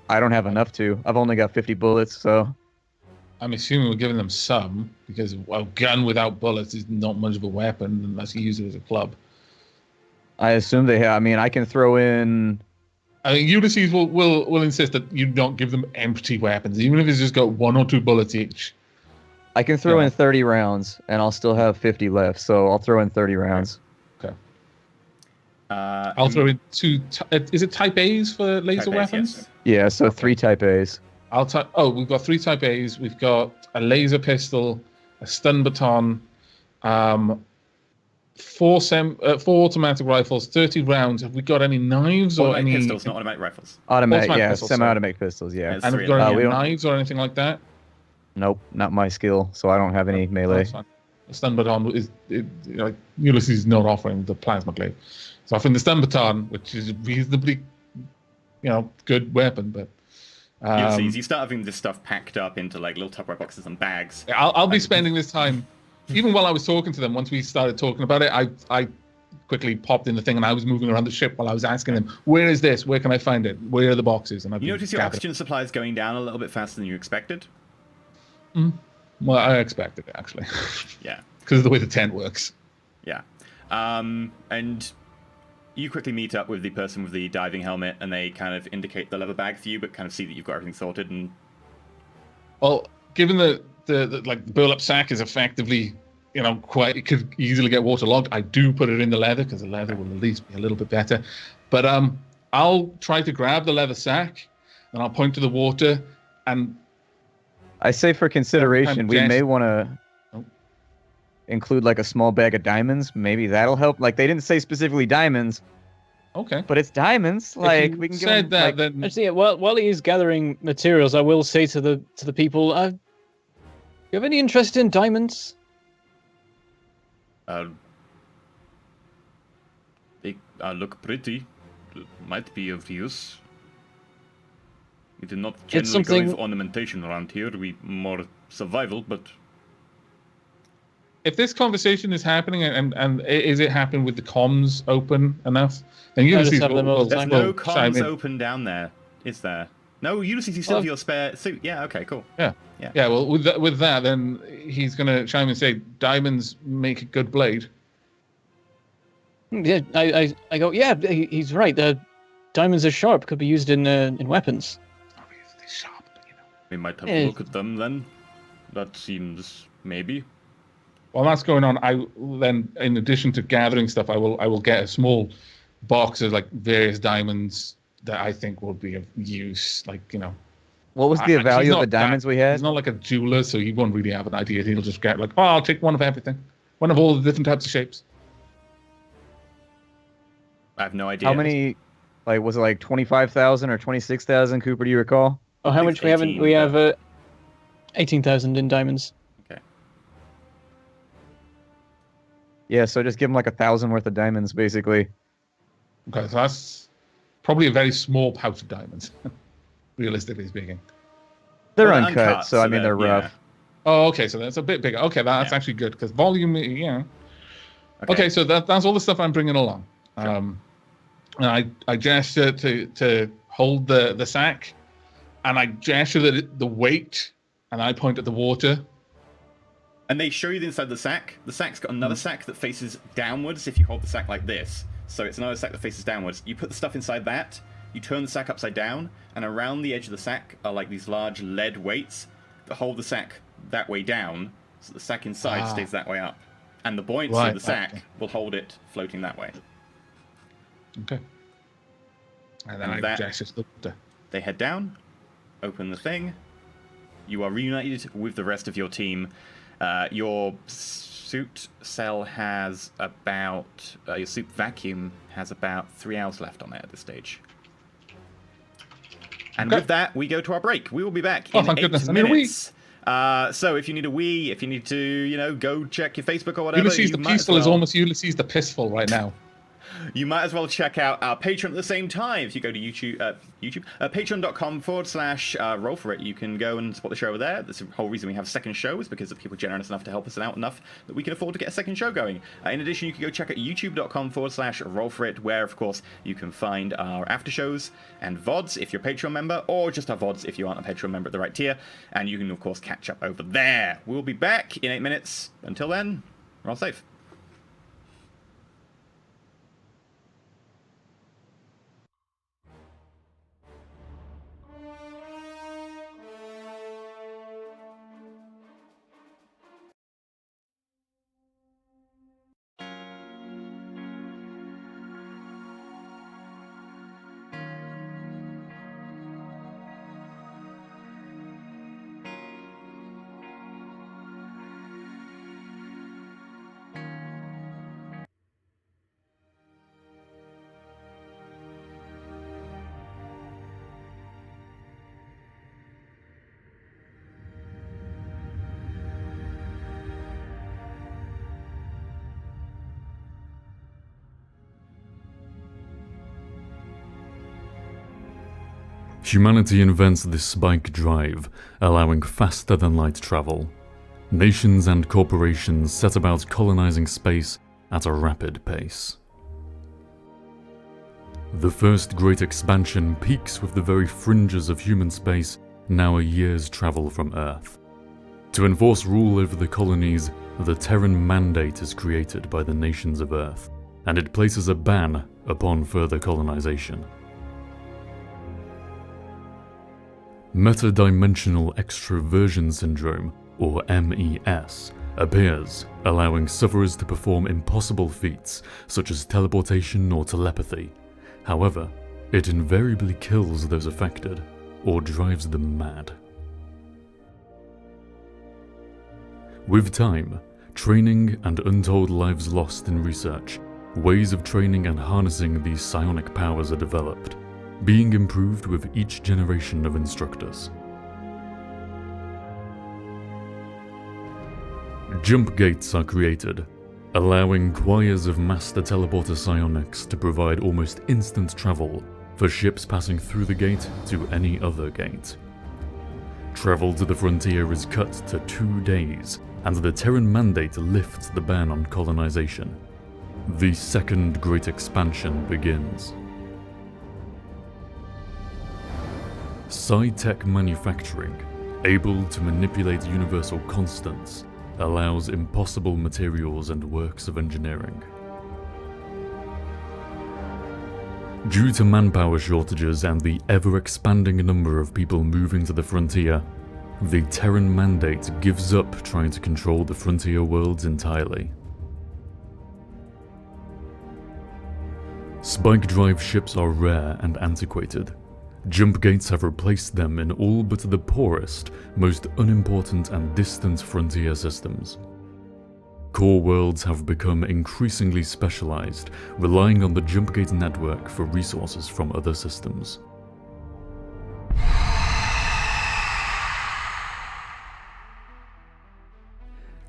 I don't have enough to. I've only got 50 bullets, so... I'm assuming we're giving them some, because a gun without bullets is not much of a weapon unless you use it as a club. I assume they have. I mean, I can throw in... I think Ulysses will insist that you don't give them empty weapons, even if it's just got 1 or 2 bullets each. I can throw in 30 rounds, and I'll still have 50 left, so I'll throw in 30 rounds. Okay. I'll throw in 2... is it Type A's for laser Type A's, weapons? yes. Yeah, so 3 Type A's. We've got 3 Type A's. We've got a laser pistol, a stun baton, 4 automatic rifles, 30 rounds. Have we got any knives or any pistols, not automatic rifles? Automatic, Automatic yeah, pistols, semi-automatic pistols, yeah. Yes. And have we got any knives or anything like that? Nope, not my skill, so I don't have any melee. The stun baton like Ulysses is not offering the plasma glaive. So offering the stun baton, which is a reasonably, good weapon, but Ulysses, you start having this stuff packed up into like little Tupperware boxes and bags. I'll be spending this time, even while I was talking to them. Once we started talking about it, I quickly popped in the thing and I was moving around the ship while I was asking them, "Where is this? Where can I find it? Where are the boxes?" And you notice your oxygen supply is going down a little bit faster than you expected. Well, I expected it actually. Yeah. Because of the way the tent works. Yeah. And you quickly meet up with the person with the diving helmet, and they kind of indicate the leather bag for you, but kind of see that you've got everything sorted. And well, given the burlap sack is effectively, it could easily get waterlogged. I do put it in the leather because the leather will at least be a little bit better. But I'll try to grab the leather sack, and I'll point to the water, and I say for consideration, we may want to include like a small bag of diamonds. Maybe that'll help. Like, they didn't say specifically diamonds. Okay. But it's diamonds. Like, we can said give them, that. Then Actually, while he is gathering materials, I will say to the people, "You have any interest in diamonds?" They look pretty. Might be of use. We do not generally go with ornamentation around here. We more survival, but if this conversation is happening and is it happening with the comms open enough, then Ulysses there's no comms open down there, is there? No, Ulysses, you still have your spare suit. Yeah, okay, cool. Yeah. Well, with that, then he's gonna chime in and say, "Diamonds make a good blade." Yeah, I go. Yeah, he's right. Diamonds are sharp. Could be used in weapons. Obviously sharp, but we might have a look at them then. That seems maybe. While that's going on, I then, in addition to gathering stuff, I will get a small box of like various diamonds that I think will be of use. Like, what was the value of the diamonds we had? He's not like a jeweler, so he won't really have an idea. He'll just get like, "Oh, I'll take one of everything, one of all the different types of shapes." I have no idea. How many? Like, was it like 25,000 or 26,000? Cooper, do you recall? Oh, how much we haven't? We have 18,000 in diamonds. Yeah, so just give them like 1,000 worth of diamonds, basically. Okay, so that's probably a very small pouch of diamonds, realistically speaking. They're uncut, so I mean, they're rough. Yeah. Oh, okay, so that's a bit bigger. Okay, that's actually good, because volume, Okay, so that's all the stuff I'm bringing along. Sure. And I gesture to hold the sack, and I gesture the weight, and I point at the water. And they show you the inside of the sack. The sack's got another sack that faces downwards if you hold the sack like this. So it's another sack that faces downwards. You put the stuff inside that, you turn the sack upside down, and around the edge of the sack are like these large lead weights that hold the sack that way down, so the sack inside stays that way up. And the buoyancy of the sack will hold it floating that way. Okay. And then I gesture to the water. They head down, open the thing. You are reunited with the rest of your team. Your suit cell has about... your suit vacuum has about 3 hours left on it at this stage. And with that, we go to our break. We will be back in 8 minutes So if you need a wee, if you need to, go check your Facebook or whatever. Ulysses the Peaceful is almost Ulysses the Pissful right now. You might as well check out our Patreon at the same time. If you go to patreon.com/Roll4It, you can go and support the show over there. That's the whole reason we have a second show, is because of people generous enough to help us out enough that we can afford to get a second show going. In addition, you can go check out youtube.com/Roll4It, where, of course, you can find our after shows and VODs if you're a Patreon member, or just our VODs if you aren't a Patreon member at the right tier. And you can, of course, catch up over there. We'll be back in 8 minutes. Until then, roll safe. Humanity invents this spike drive, allowing faster than light travel. Nations and corporations set about colonizing space at a rapid pace. The first great expansion peaks with the very fringes of human space, now a year's travel from Earth. To enforce rule over the colonies, the Terran Mandate is created by the nations of Earth, and it places a ban upon further colonization. Metadimensional extroversion syndrome, or MES, appears, allowing sufferers to perform impossible feats such as teleportation or telepathy. However, it invariably kills those affected, or drives them mad. With time, training, and untold lives lost in research, ways of training and harnessing these psionic powers are developed, being improved with each generation of instructors. Jump gates are created, allowing choirs of master teleporter psionics to provide almost instant travel for ships passing through the gate to any other gate. Travel to the frontier is cut to 2 days, and the Terran Mandate lifts the ban on colonization. The second great expansion begins. Psi-tech manufacturing, able to manipulate universal constants, allows impossible materials and works of engineering. Due to manpower shortages and the ever-expanding number of people moving to the frontier, the Terran Mandate gives up trying to control the frontier worlds entirely. Spike drive ships are rare and antiquated. Jump gates have replaced them in all but the poorest, most unimportant and distant frontier systems. Core worlds have become increasingly specialized, relying on the jump gate network for resources from other systems.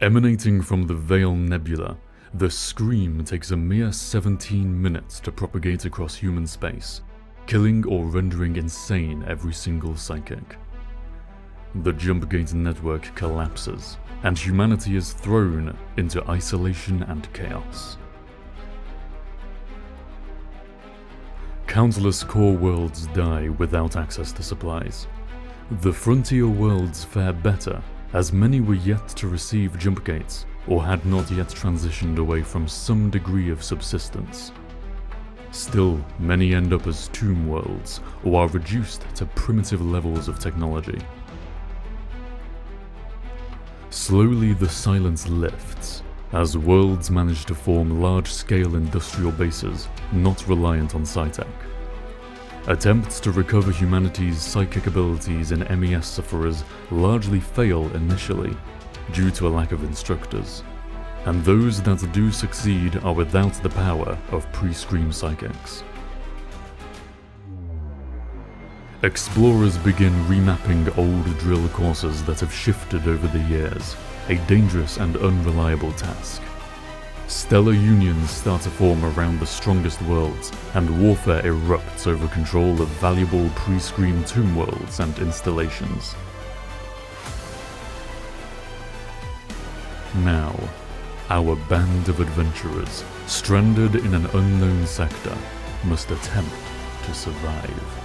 Emanating from the Veil Nebula, the Scream takes a mere 17 minutes to propagate across human space, killing or rendering insane every single psychic. The jump gate network collapses, and humanity is thrown into isolation and chaos. Countless core worlds die without access to supplies. The frontier worlds fare better, as many were yet to receive jump gates, or had not yet transitioned away from some degree of subsistence. Still, many end up as tomb worlds, or are reduced to primitive levels of technology. Slowly the silence lifts, as worlds manage to form large-scale industrial bases, not reliant on psi-tech. Attempts to recover humanity's psychic abilities in MES sufferers largely fail initially, due to a lack of instructors. And those that do succeed are without the power of pre-Scream psychics. Explorers begin remapping old drill courses that have shifted over the years, a dangerous and unreliable task. Stellar unions start to form around the strongest worlds, and warfare erupts over control of valuable pre-screen tomb worlds and installations. Now, our band of adventurers, stranded in an unknown sector, must attempt to survive.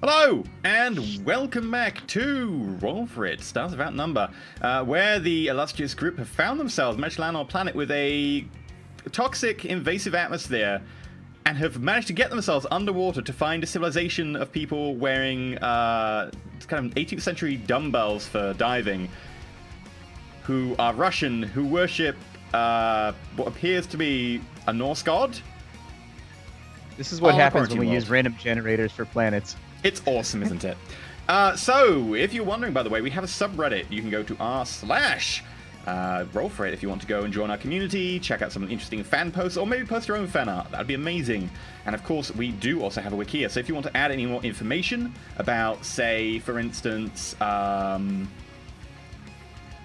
Hello, and welcome back to Roll4It, Stars of Outnumber, where the illustrious group have found themselves managed to land on a planet with a toxic, invasive atmosphere, and have managed to get themselves underwater to find a civilization of people wearing kind of 18th century dumbbells for diving, who are Russian, who worship what appears to be a Norse god. This is what happens when we use random generators for planets. It's awesome, isn't it? So, if you're wondering, by the way, we have a subreddit. You can go to r/Roll4It if you want to go and join our community, check out some interesting fan posts, or maybe post your own fan art. That'd be amazing. And of course, we do also have a wiki. So if you want to add any more information about, say, for instance, one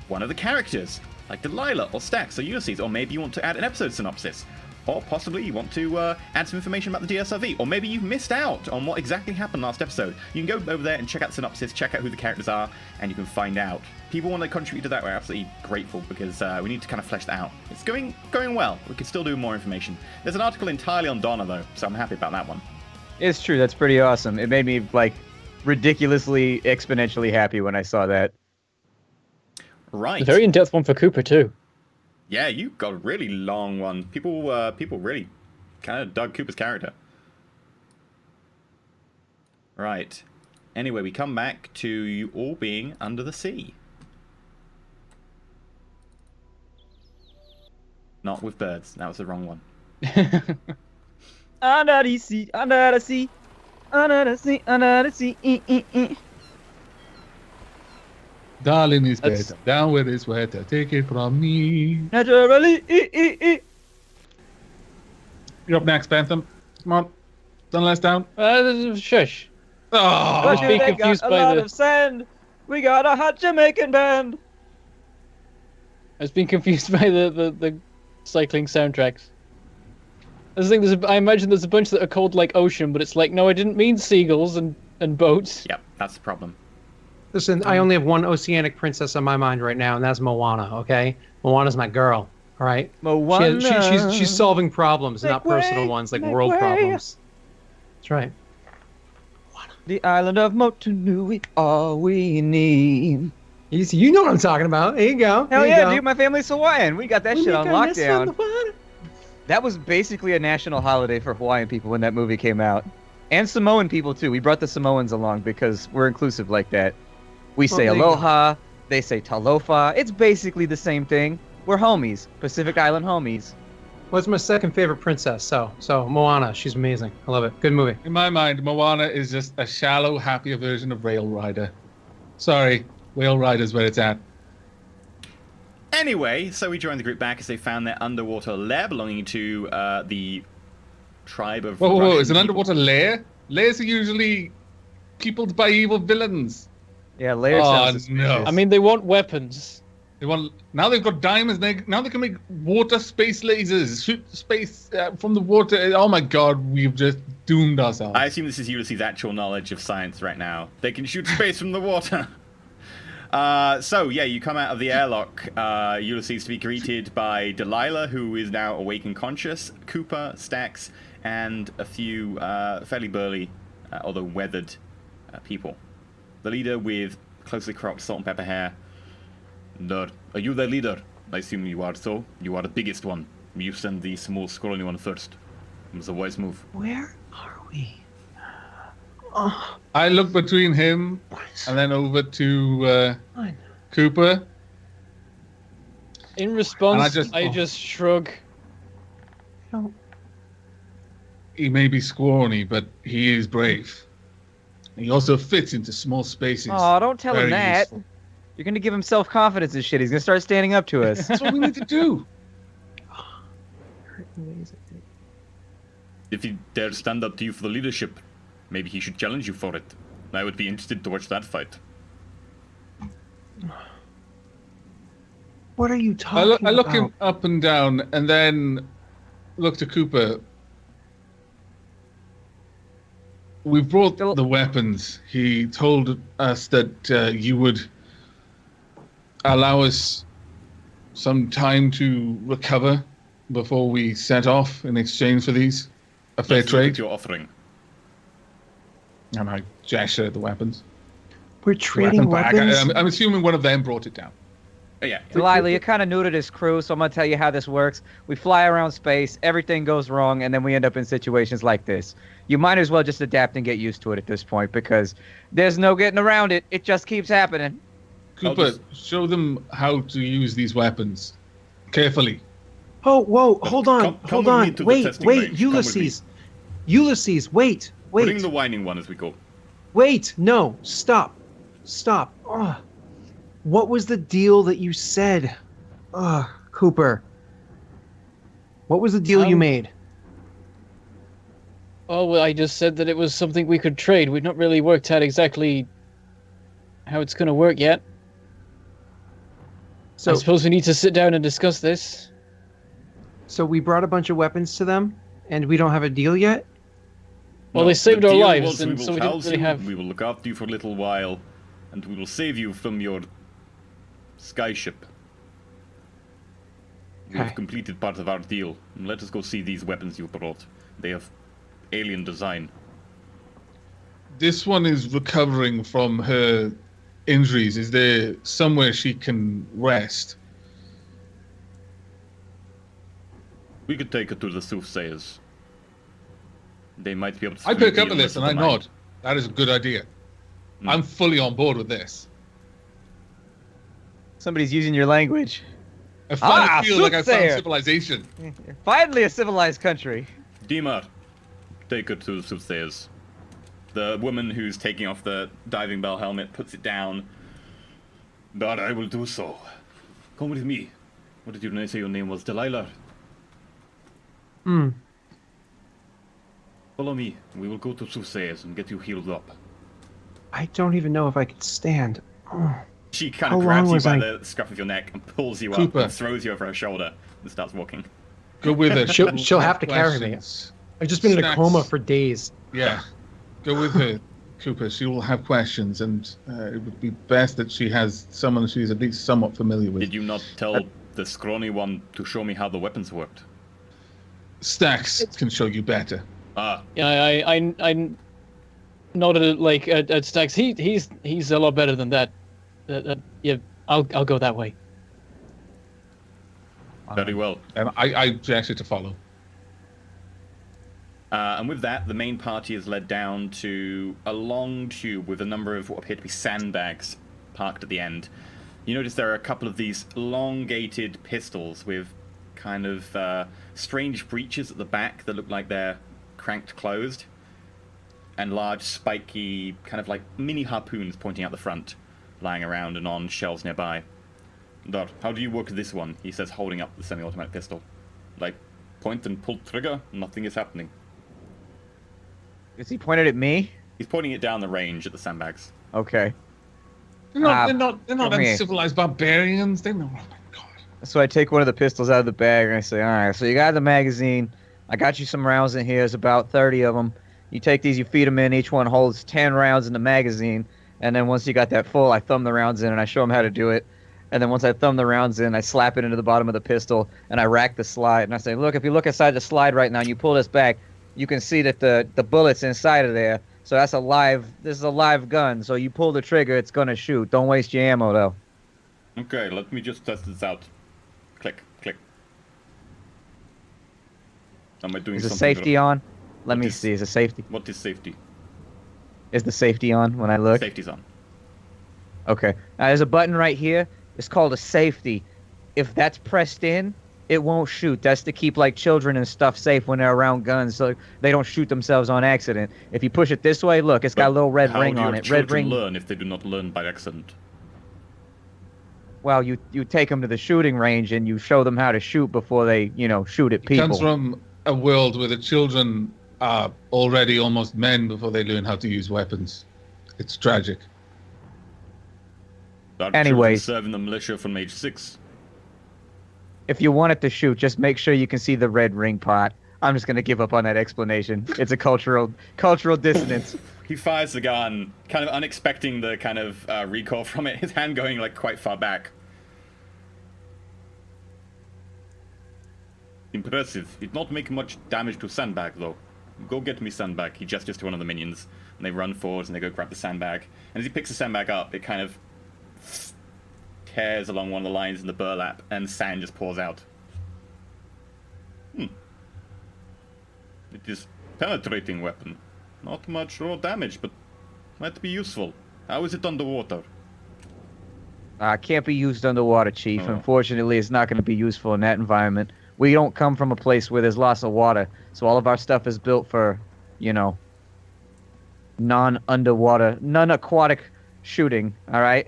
of the characters, like Delilah or Stax or Ulysses, or maybe you want to add an episode synopsis, or possibly you want to add some information about the DSLV, or maybe you've missed out on what exactly happened last episode. You can go over there and check out the synopsis, check out who the characters are, and you can find out. People want to contribute to that, we're absolutely grateful, because we need to kind of flesh that out. It's going well. We could still do more information. There's an article entirely on Donna, though, so I'm happy about that one. It's true, that's pretty awesome. It made me, like, ridiculously, exponentially happy when I saw that. Right. A very in-depth one for Cooper, too. Yeah, you got a really long one. People really kind of dug Cooper's character. Right. Anyway, we come back to you all being under the sea. Not with birds. That was the wrong one. Under the sea, under the sea, under the sea, under the sea. Darling is better, down with his sweater, take it from me. Naturally, You're up next, Bentham. Come on. Done less down. Shush. Oh, I was being confused got a by lot the... of sand. We got a hot Jamaican band. I was being confused by the cycling soundtracks. I was thinking I imagine there's a bunch that are called like Ocean, but it's like, no, I didn't mean seagulls and boats. Yep, that's the problem. Listen, I only have one oceanic princess on my mind right now, and that's Moana, okay? Moana's my girl, all right? Moana. She's solving problems, not personal ones, like world problems. That's right. The island of Motunui, all we need. You know what I'm talking about. There you go. Hell there yeah, you go. dude, my family's Hawaiian. We got that shit on lockdown. That was basically a national holiday for Hawaiian people when that movie came out. And Samoan people, too. We brought the Samoans along because we're inclusive like that. We say aloha, they say talofa. It's basically the same thing. We're homies. Pacific Island homies. What's my second favorite princess? So Moana, she's amazing. I love it. Good movie. in my mind, Moana is just a shallow, happier version of Rail Rider. Sorry, Rail Rider's where it's at. Anyway, so we joined the group back as they found their underwater lair belonging to the tribe of Whoa, it's an Russian underwater lair? Lairs are usually peopled by evil villains. Yeah, layer sounds suspicious. No. I mean, they want weapons. Now they've got diamonds. Now they can make water space lasers, shoot space from the water. Oh my god, we've just doomed ourselves. I assume this is Ulysses' actual knowledge of science right now. They can shoot space from the water. So, yeah, you come out of the airlock, Ulysses, to be greeted by Delilah, who is now awake and conscious, Cooper, Stax, and a few fairly burly, although weathered people. The leader with closely cropped salt and pepper hair. Are you the leader? I assume you are so. You are the biggest one. You send the small, scrawny one first. It was a wise move. Where are we? I look between him and then over to Cooper. In response, And I just shrug. He may be scrawny, but he is brave. He also fits into small spaces. Oh, don't tell him Very that. useful. You're going to give him self-confidence and shit. He's going to start standing up to us. That's what we need to do. If he dares stand up to you for the leadership, maybe he should challenge you for it. I would be interested to watch that fight. What are you talking about? I look him up and down, and then look to Cooper. We brought the weapons. He told us that you would allow us some time to recover before we set off in exchange for these. A fair Let's look trade. at your offering. And I gesture at the weapons. We're trading weapons? I'm assuming one of them brought it down. Yeah. Delilah, you're kind of new to this crew, so I'm going to tell you how this works. We fly around space, everything goes wrong, and then we end up in situations like this. You might as well just adapt and get used to it at this point, because there's no getting around it. It just keeps happening. Cooper, show them how to use these weapons. Carefully. Oh, whoa, hold on, come with me to the Wait, testing range. Come with me. Ulysses, wait. Bring the whining one as we go. Wait, no, stop. Oh. What was the deal that you said? Cooper. What was the deal you made? Oh, well, I just said that it was something we could trade. We've not really worked out exactly how it's going to work yet. So I suppose we need to sit down and discuss this. So we brought a bunch of weapons to them, and we don't have a deal yet? Well, they saved our lives, and so we didn't really have... We will look after you for a little while, and we will save you from your skyship. You have completed part of our deal. Let us go see these weapons you brought. They have alien design. This one is recovering from her injuries. Is there somewhere she can rest? We could take her to the soothsayers. They might be able to... I pick up on this and I nod. That is a good idea. I'm fully on board with this. Somebody's using your language. I finally feel like I found civilization. Finally a civilized country. Dima, take her to the soothsayers. The woman who's taking off the diving bell helmet puts it down. But I will do so. Come with me. What did you say your name was? Delilah? Follow me. We will go to soothsayers and get you healed up. I don't even know if I could stand. She kind of grabs you by the scruff of your neck and pulls you up and throws you over her shoulder and starts walking. Go with her. She'll have to carry me. I've just been in a coma for days. Yeah. Go with her, Cooper. She will have questions, and it would be best that she has someone she's at least somewhat familiar with. Did you not tell the scrawny one to show me how the weapons worked? Stacks can show you better. Yeah, I nodded like at Stacks. He's a lot better than that. Yeah, I'll go that way. Very well. And I gesture to follow. And with that, the main party is led down to a long tube with a number of what appear to be sandbags parked at the end. You notice there are a couple of these elongated pistols with kind of strange breeches at the back that look like they're cranked closed, and large spiky kind of like mini harpoons pointing out the front, lying around and on shelves nearby. Dot, how do you work this one? He says, holding up the semi-automatic pistol. Like, point and pull trigger, nothing is happening. Is he pointed at me? He's pointing it down the range at the sandbags. Okay. They're not uncivilized barbarians. They know. Oh my god. So I take one of the pistols out of the bag and I say, all right, so you got the magazine. I got you some rounds in here. There's about 30 of them. You take these, you feed them in. Each one holds 10 rounds in the magazine. And then once you got that full, I thumb the rounds in and I show them how to do it. And then once I thumb the rounds in, I slap it into the bottom of the pistol and I rack the slide. And I say, look, if you look inside the slide right now and you pull this back, you can see that the bullet's inside of there. So this is a live gun. So you pull the trigger, it's going to shoot. Don't waste your ammo, though. Okay, let me just test this out. Click, click. Am I doing something? Is the safety on? Let me see. Is the safety? What is safety? Is the safety on when I look? Safety's on. Okay. Now, there's a button right here. It's called a safety. If that's pressed in, it won't shoot. That's to keep like children and stuff safe when they're around guns, so they don't shoot themselves on accident. If you push it this way, look, it's got a little red ring on it. Red ring. How do learn if they do not learn by accident? Well, you take them to the shooting range and you show them how to shoot before they, shoot at people. It comes from a world where the children are already almost men before they learn how to use weapons. It's tragic. Anyways, serving the militia from age 6. If you want it to shoot, just make sure you can see the red ring pot. I'm just going to give up on that explanation. It's a cultural dissonance. He fires the gun, kind of unexpecting the kind of recoil from it, his hand going like quite far back. Impressive. It not make much damage to sandbag though. Go get me sandbag. He gestures to one of the minions. and they run forward and they go grab the sandbag. And as he picks the sandbag up, it kind of tears along one of the lines in the burlap, and sand just pours out. It is penetrating weapon. Not much raw damage, but might be useful. How is it underwater? Can't be used underwater, Chief. Oh. Unfortunately, it's not going to be useful in that environment. We don't come from a place where there's lots of water, so all of our stuff is built for, non-underwater, non-aquatic shooting, all right?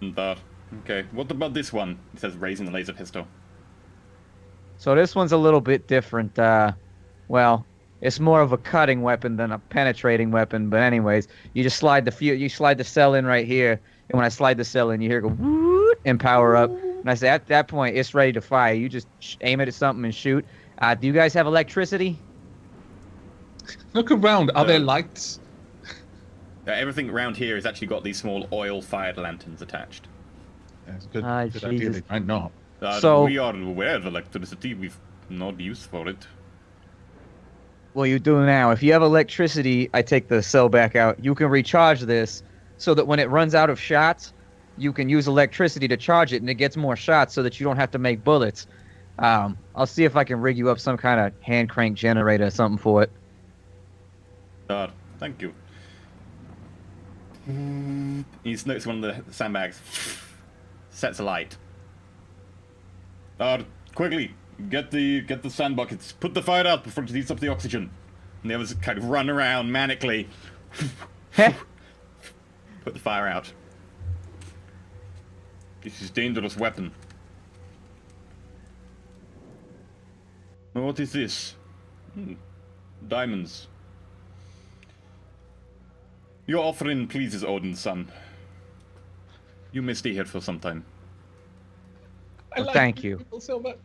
Okay, what about this one? He says, raising the laser pistol. So this one's a little bit different. Well, it's more of a cutting weapon than a penetrating weapon, but anyways, you just slide the cell in right here, and when I slide the cell in, you hear it go whoop and power up. And I say, at that point, it's ready to fire. You just aim it at something and shoot. Do you guys have electricity? Look around. Are there lights? Everything around here has actually got these small oil-fired lanterns attached. That's good. Good idea. They might not. So we are aware of electricity. We've not used for it. Well, you do now. If you have electricity, I take the cell back out. You can recharge this so that when it runs out of shots, you can use electricity to charge it, and it gets more shots so that you don't have to make bullets. I'll see if I can rig you up some kind of hand crank generator or something for it. Thank you. He's noticed one of the sandbags sets alight. Quickly, get the sand buckets. Put the fire out before it heats up the oxygen. And the others kind of run around manically. Put the fire out. This is dangerous weapon. What is this? Diamonds. Your offering pleases Odin's son. You may stay here for some time. Well, thank you. People so much.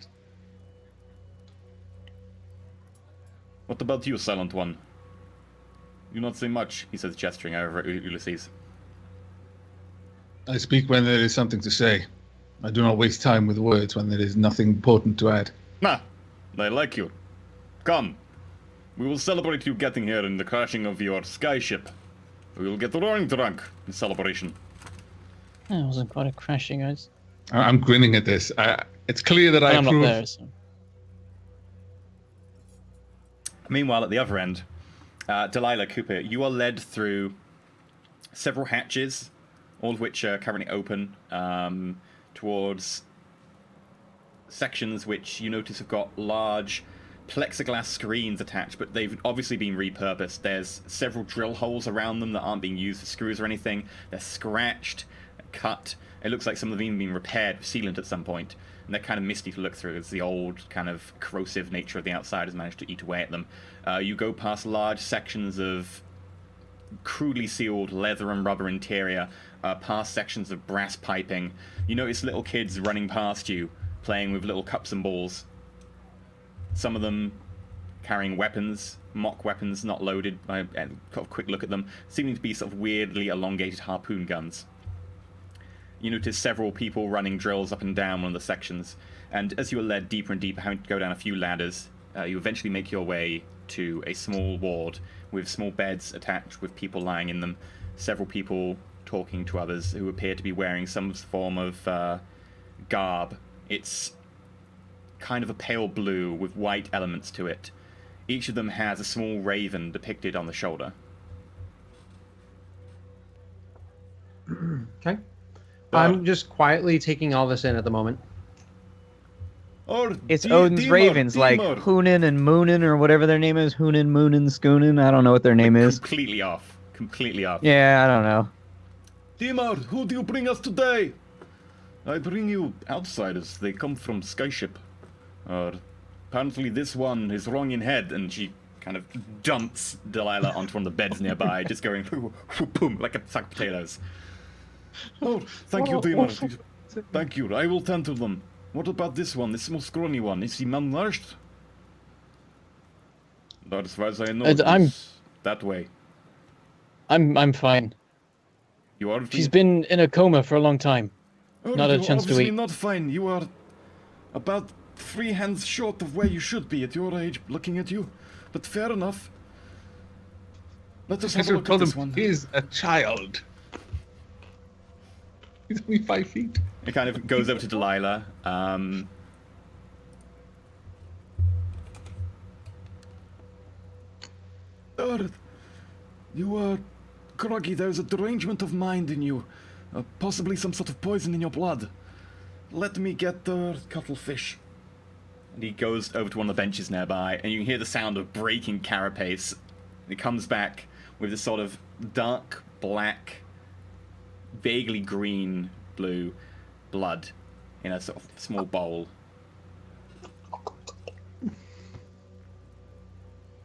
What about you, Silent One? You not say much, he says, gesturing over at Ulysses. I speak when there is something to say. I do not waste time with words when there is nothing important to add. Nah, I like you. Come. We will celebrate you getting here in the crashing of your skyship. We will get roaring drunk in celebration. It wasn't quite a crashing, guys. I'm grinning at this. It's clear that I I'm approve. not there, so. Meanwhile, at the other end, Delilah, Cooper, you are led through several hatches, all of which are currently open, towards sections which you notice have got large plexiglass screens attached, but they've obviously been repurposed. There's several drill holes around them that aren't being used for screws or anything. They're scratched, cut. It looks like some of them have even been repaired with sealant at some point, and they're kind of misty to look through as the old kind of corrosive nature of the outside has managed to eat away at them. You go past large sections of crudely sealed leather and rubber interior, past sections of brass piping. You notice little kids running past you, playing with little cups and balls. Some of them carrying weapons, mock weapons, not loaded. I got a quick look at them, seeming to be sort of weirdly elongated harpoon guns. You notice several people running drills up and down one of the sections, and as you are led deeper and deeper, having to go down a few ladders, you eventually make your way to a small ward with small beds attached with people lying in them, several people talking to others who appear to be wearing some form of garb. It's kind of a pale blue with white elements to it. Each of them has a small raven depicted on the shoulder. Okay. I'm just quietly taking all this in at the moment. It's Odin's ravens, like Hoonin and Moonin, or whatever their name is. Hoonin, Moonin, Skoonin. I don't know what their name is. Completely off. Completely off. Yeah, I don't know. Dimar, who do you bring us today? I bring you outsiders. They come from Skyship. Apparently this one is wrong in head, and she kind of dumps Delilah onto one of the beds nearby, just going boom, like a sack of potatoes. Oh, thank you, Dimar. Thank you. I will tend to them. What about this one, this small scrawny one? Is he malnourished? But as far as I know, it's that way. I'm fine. You are. She's been in a coma for a long time. Oh, Not a chance to eat. You're not fine. You are about 3 hands short of where you should be at your age, looking at you. But fair enough. Let us I have a should look have at told this him one. he's a child. He's only 5 feet. It kind of goes over to Delilah. You are groggy. There's a derangement of mind in you. Possibly some sort of poison in your blood. Let me get the cuttlefish. And he goes over to one of the benches nearby, and you can hear the sound of breaking carapace. And it comes back with this sort of dark black, vaguely green, blue blood in a sort of small bowl.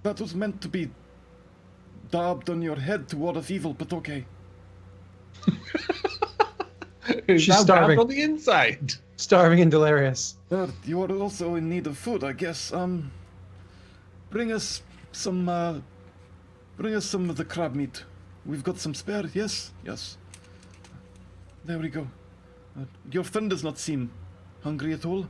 That was meant to be daubed on your head to ward off evil, but okay. He's She's now starving. grabbed on the inside. Starving and delirious. You are also in need of food, I guess. Bring us some of the crab meat. We've got some spare. Yes, yes. There we go. Your friend does not seem hungry at all.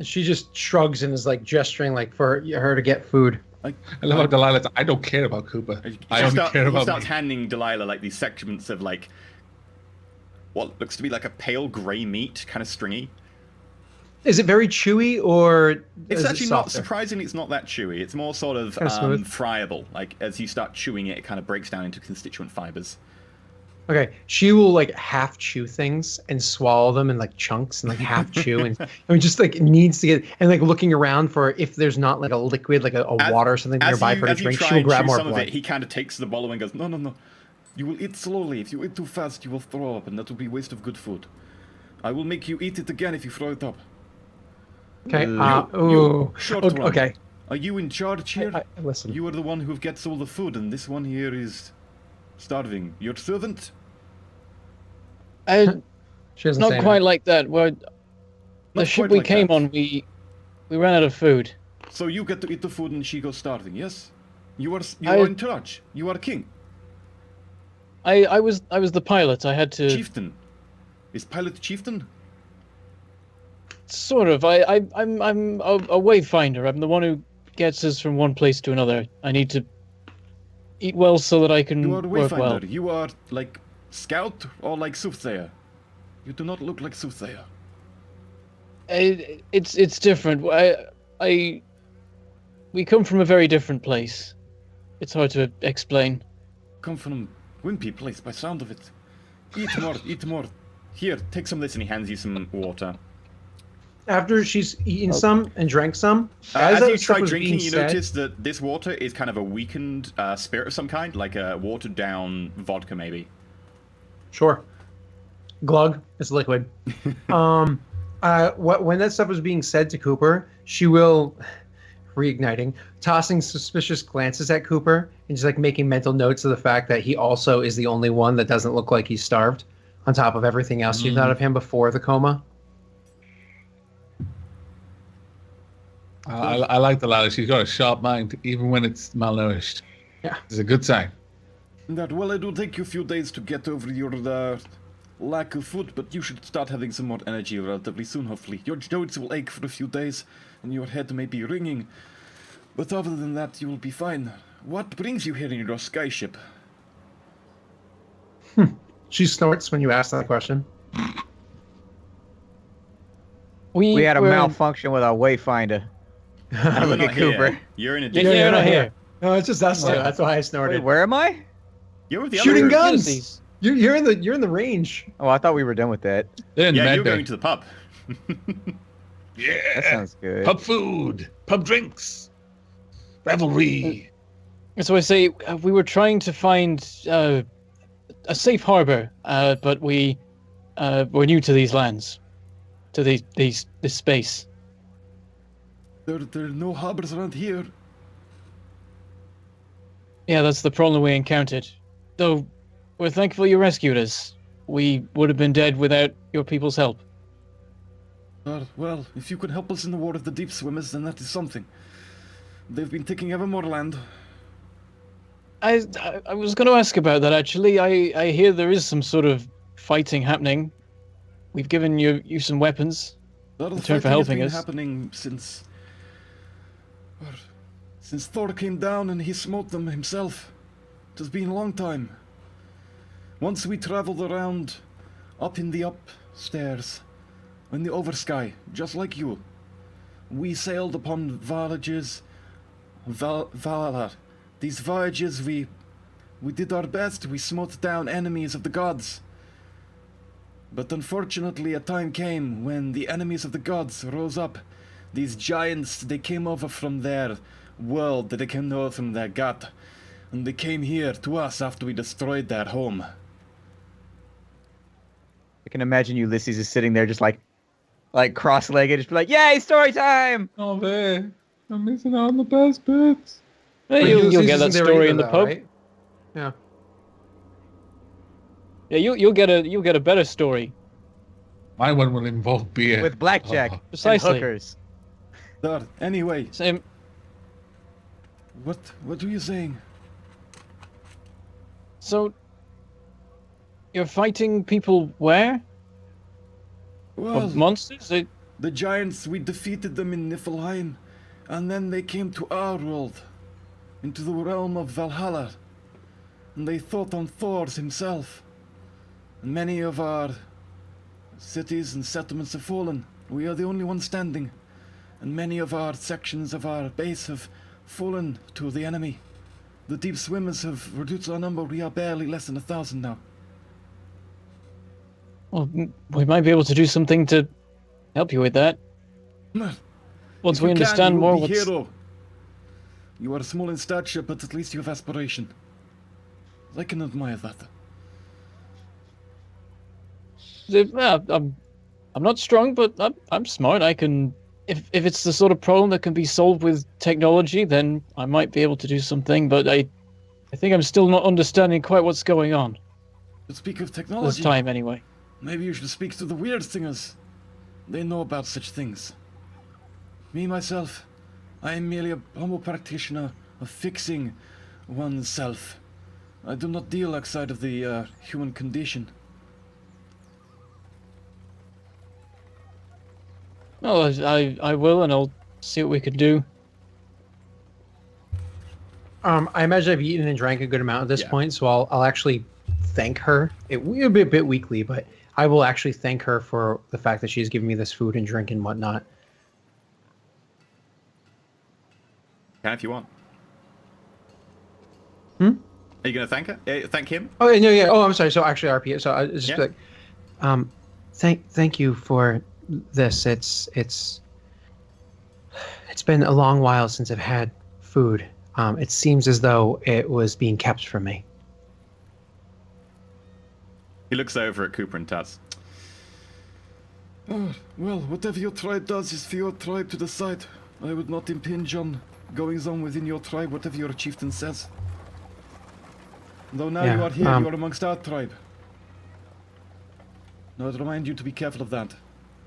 She just shrugs and is like gesturing like for her to get food. I love how Delilah's I don't care about Cooper. I only care He about starts me. handing Delilah like these segments of like what looks to be like a pale grey meat, kind of stringy. Is it very chewy or It's is actually it not, softer? surprisingly, it's not that chewy. It's more sort of Kinda smooth. friable. Like, as you start chewing it, it kind of breaks down into constituent fibers. Okay, she will like half chew things and swallow them in like chunks and like half chew and I mean just like needs to get and like looking around for if there's not like a liquid like a water or something nearby for her to drink. She will grab more some blood. of it, he kind of takes the bottle and goes, no, no, no. You will eat slowly. If you eat too fast, you will throw up, and that will be waste of good food. I will make you eat it again if you throw it up. Okay. Short one. Okay. Are you in charge here? Listen. You are the one who gets all the food, and this one here is starving. Your servant? She doesn't Not say quite like that. Well, the Not ship quite we like came that. on, we ran out of food. So you get to eat the food, and she goes starving. Yes. You are I- in charge. You are king. I was the pilot. I had to Chieftain. Is pilot chieftain? sort of. I'm a wayfinder. I'm the one who gets us from one place to another. I need to eat well so that I can You are a work well. wayfinder. You are like scout or like soothsayer. You do not look like soothsayer. It's different. We come from a very different place. It's hard to explain. Come from wimpy place by sound of it. Eat more, eat more. Here, take some of this, and he hands you some water. After she's eaten some and drank some, As that you stuff try was drinking, being you said- notice that this water is kind of a weakened spirit of some kind, like a watered down vodka, maybe. Sure. Glug. It's liquid. When that stuff was being said to Cooper, she will, reigniting, tossing suspicious glances at Cooper and just like making mental notes of the fact that he also is the only one that doesn't look like he's starved, on top of everything else you thought of him before the coma. I like Delilah. She's got a sharp mind, even when it's malnourished. Yeah. It's a good sign. That, well, it will take you a few days to get over your lack of food, but you should start having some more energy relatively soon, hopefully. Your joints will ache for a few days, and your head may be ringing. But other than that, you will be fine. What brings you here in your skyship? She snorts when you ask that question. We had a were- malfunction with our wayfinder. You're Look not at here. Cooper. You're in a Yeah, different... you're not here. No, it's just us two. Oh. That's why I Wait, snorted. where am I? You're with the Shooting other... guns! Ulysses. You're in the range. Oh, I thought we were done with that. They're in Yeah, med you're bay. going to the pub. Yeah. That sounds good. Pub food, pub drinks, revelry. So I say we were trying to find a safe harbor, but we're new to these lands, to this space. There are no harbors around here. Yeah, that's the problem we encountered. Though we're thankful you rescued us. We would have been dead without your people's help. Well, if you could help us in the war of the deep swimmers, then that is something. They've been taking ever more land. I was going to ask about that actually. I hear there is some sort of fighting happening. We've given you some weapons. Well, the In turn for fighting has helping been us. happening Since Thor came down and he smote them himself. It has been a long time. Once we traveled around, up in the upstairs, in the oversky, just like you. We sailed upon voyages, Valar. These voyages, we did our best. We smote down enemies of the gods. But unfortunately, a time came when the enemies of the gods rose up. These giants, they came over from their world, they came over from their god. And they came here to us after we destroyed their home. I can imagine Ulysses is sitting there just like cross-legged, just be like, "Yay, story time!" Oh, man. I'm missing out on the best bits. Hey, you'll get that story in the pub. Right? Yeah. Yeah, you'll get a better story. My one will involve beer. With blackjack and Precisely. hookers. Anyway, Same. what were you saying? So, you're fighting people where? Well, Of monsters? the giants, we defeated them in Niflheim, and then they came to our world, into the realm of Valhalla, and they fought on Thor's himself. And many of our cities and settlements have fallen. We are the only ones standing, and many of our sections of our base have fallen to the enemy. The deep swimmers have reduced our number. We are barely less than 1,000 now. Well, we might be able to do something to help you with that. Once If we you can, understand you will more be what's... hero. You are small in stature, but at least you have aspiration. I can admire that. I'm not strong, but I'm smart. I can... If it's the sort of problem that can be solved with technology, then I might be able to do something, but I think I'm still not understanding quite what's going on. To speak of This technology, time, anyway. maybe you should speak to the weird singers. They know about such things. Me, myself, I am merely a humble practitioner of fixing oneself. I do not deal outside of the human condition. Well, I will, and I'll see what we can do. I imagine I've eaten and drank a good amount at this Yeah. point, so I'll actually thank her. It will be a bit weakly, but I will actually thank her for the fact that she's given me this food and drink and whatnot. Can if you want. Hmm? Are you going to thank her? Thank him? Oh no, yeah. Oh, I'm sorry. So actually, RP. So I just Yeah. be like, thank you for this. It's been a long while since I've had food. It seems as though it was being kept from me. He looks over at Cooper and Taz. Oh, well, whatever your tribe does is for your tribe to decide. I would not impinge on goings on within your tribe, whatever your chieftain says. Though now Yeah, you are here, you are amongst our tribe. Now I'd remind you to be careful of that.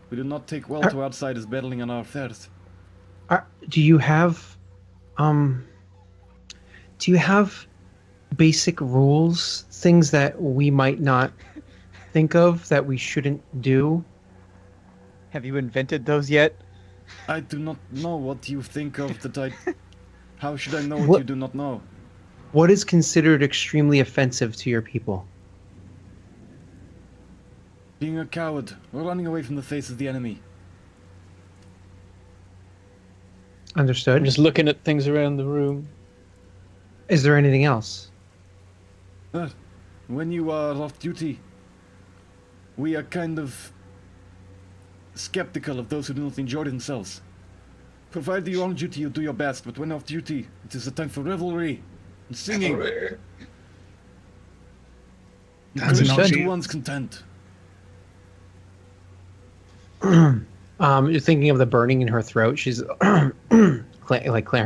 We do not take well to outsiders meddling in our affairs. Do you have basic rules, things that we might not think of that we shouldn't do? Have you invented those yet? I do not know what you think of that I... How should I know what What- you do not know? What is considered extremely offensive to your people? Being a coward, or running away from the face of the enemy. Understood. I'm just looking at things around the room. Is there anything else? When you are off duty, we are kind of skeptical of those who do not enjoy themselves. Provided you're on duty, you do your best, but when off duty, it is a time for revelry and singing. Dancing on To shields. one's content. You're thinking of the burning in her throat. She's clearing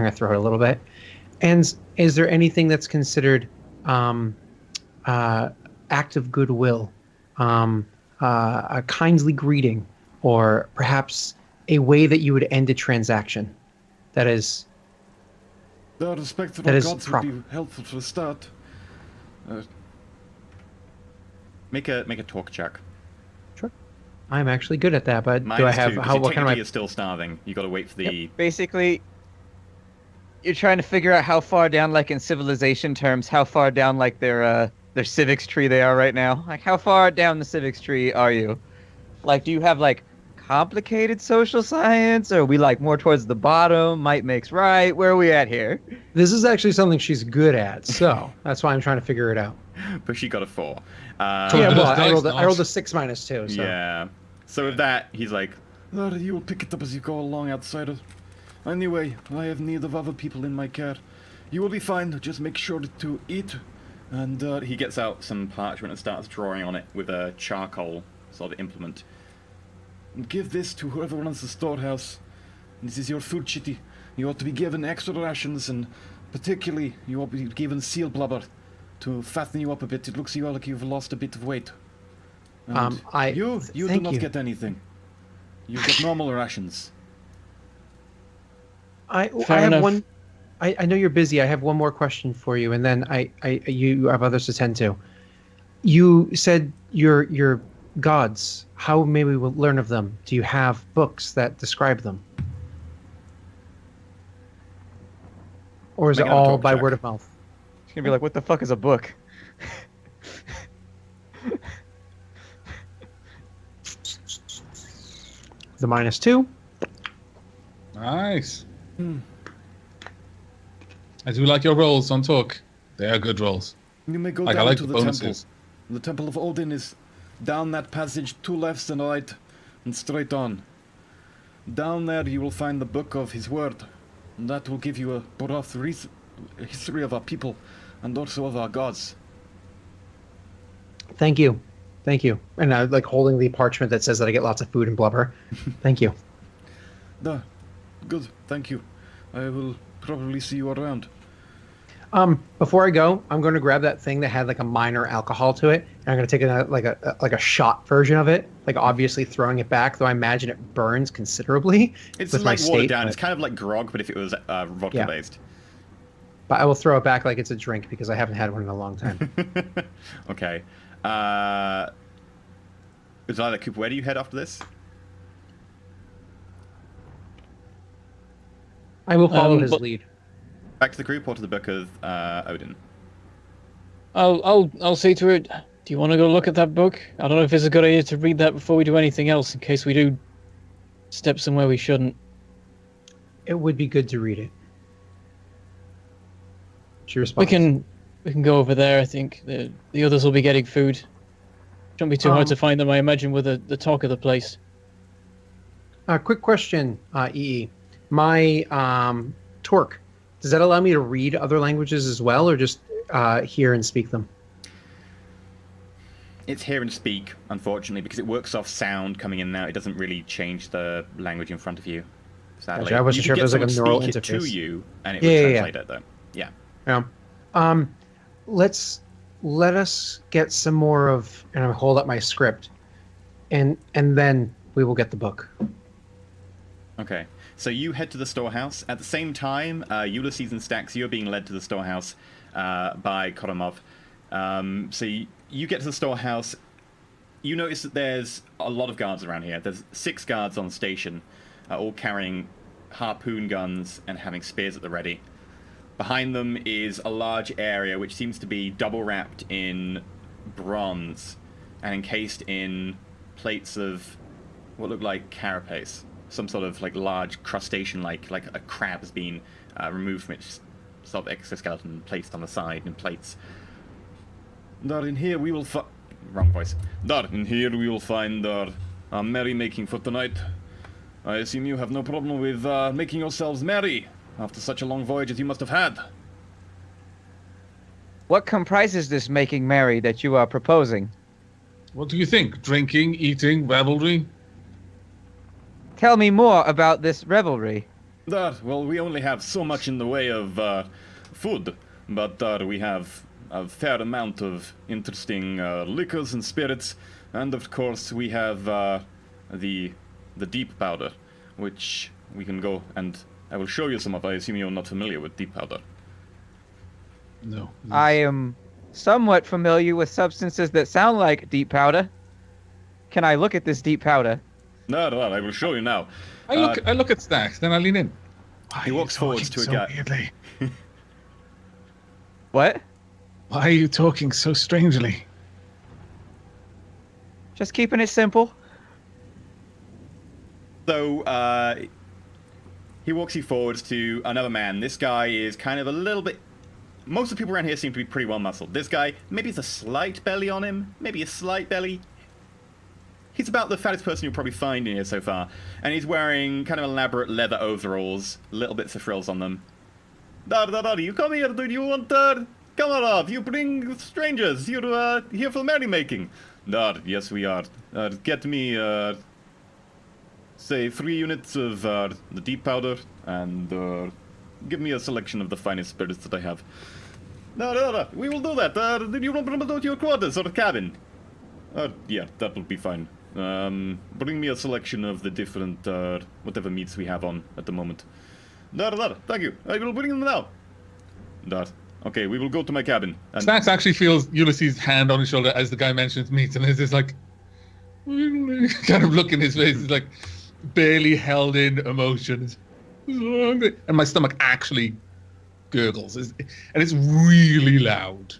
her throat a little bit. And is there anything that's considered act of goodwill, a kindly greeting, or perhaps a way that you would end a transaction that is The respect for That our is gods proper. would be helpful for a start. Make a talk check. I'm actually good at that, but Mine do I is have two, 'cause how you what kind of technically my are still starving. You got to wait for the. Basically, You're trying to figure out how far down, like in civilization terms, how far down like their civics tree they are right now. Like how far down the civics tree are you? Like, do you have like complicated social science, or are we like more towards the bottom? Might makes right. Where are we at here? This is actually something she's good at, so that's why I'm trying to figure it out. But she got a 4. Yeah, well, I rolled a 6 minus 2. So. Yeah. So with that, he's like, "Lord, you will pick it up as you go along, outsider. Anyway, I have need of other people in my care. You will be fine. Just make sure to eat." And he gets out some parchment and starts drawing on it with a charcoal sort of implement. "And give this to whoever runs the storehouse. This is your food, chitty. You ought to be given extra rations, and particularly you ought to be given seal blubber to fatten you up a bit. It looks like you've lost a bit of weight. And you do not get anything. You get normal rations." I have one. I know you're busy. I have one more question for you, and then you have others to tend to. You said your gods. How may we learn of them? Do you have books that describe them, or is it all by word of mouth? She's gonna be like, "What the fuck is a book?" The -2. Nice. I do like your rolls on talk. They are good rolls. You may go Like, I down like to the the temple. bonuses. The temple of Odin is down that passage, 2 lefts and a right, and straight on. Down there you will find the book of his word. And that will give you a broad history of our people, and also of our gods. Thank you. And I like holding the parchment that says that I get lots of food and blubber. Thank you. Good, thank you. I will probably see you around. Before I go, I'm going to grab that thing that had like a minor alcohol to it, and I'm going to take a shot version of it, like obviously throwing it back, though I imagine it burns considerably. It's with like my watered state, down. but, It's kind of like grog, but if it was vodka based. But I will throw it back like it's a drink because I haven't had one in a long time. Okay. Zyla, Cooper, where do you head after this? I will follow his lead. Back to the group or to the book of Odin? I'll see to it. Do you want to go look at that book? I don't know if it's a good idea to read that before we do anything else, in case we do step somewhere we shouldn't. It would be good to read it. What's your response? We can go over there. I think the others will be getting food. Shouldn't be too hard to find them, I imagine, with the talk of the place. Quick question, EE. My Torque, does that allow me to read other languages as well, or just hear and speak them? It's hear and speak, unfortunately, because it works off sound coming in now. It doesn't really change the language in front of you. Sadly. Gotcha. I wasn't sure if there was like a neural interface. interface. To you, and it would translate it, though. Yeah. Let us get some more of, and I hold up my script, and then we will get the book. Okay. So you head to the storehouse. At the same time, Ulysses and Stax, you're being led to the storehouse by Koromov. So you get to the storehouse. You notice that there's a lot of guards around here. There's 6 guards on station, all carrying harpoon guns and having spears at the ready. Behind them is a large area which seems to be double wrapped in bronze and encased in plates of what look like carapace. Some sort of like large crustacean, like a crab has been removed from its sort of exoskeleton, placed on the side in plates. In here we will wrong voice. In here we will find our merrymaking for tonight. I assume you have no problem with making yourselves merry after such a long voyage as you must have had. What comprises this making merry that you are proposing? What do you think? Drinking, eating, revelry? Tell me more about this revelry. Well, we only have so much in the way of food, but we have a fair amount of interesting liquors and spirits, and of course we have the deep powder, which we can go and I will show you some of. I assume you're not familiar with deep powder. No. I am somewhat familiar with substances that sound like deep powder. Can I look at this deep powder? No, I will show you now. I look at Stax, then I lean in. He walks forwards to a guy. Weirdly? What? Why are you talking so strangely? Just keeping it simple. So, he walks you forwards to another man. This guy is kind of a little bit... Most of the people around here seem to be pretty well muscled. This guy, maybe it's a slight belly on him. Maybe a slight belly. He's about the fattest person you'll probably find in here so far. And he's wearing kind of elaborate leather overalls. Little bits of frills on them. You come here, do you want... come on off, you bring strangers. You're here for merrymaking. Yes, we are. Get me, say, 3 units of the deep powder, and give me a selection of the finest spirits that I have. No, we will do that. Do you want to go to your quarters or cabin? Yeah, that will be fine. Bring me a selection of the different, whatever meats we have on at the moment. Thank you. I will bring them now. Okay, we will go to my cabin. And Snacks actually feels Ulysses' hand on his shoulder as the guy mentions meat, and there's this like kind of look in his face. It's like barely held in emotions, and my stomach actually gurgles, and it's really loud.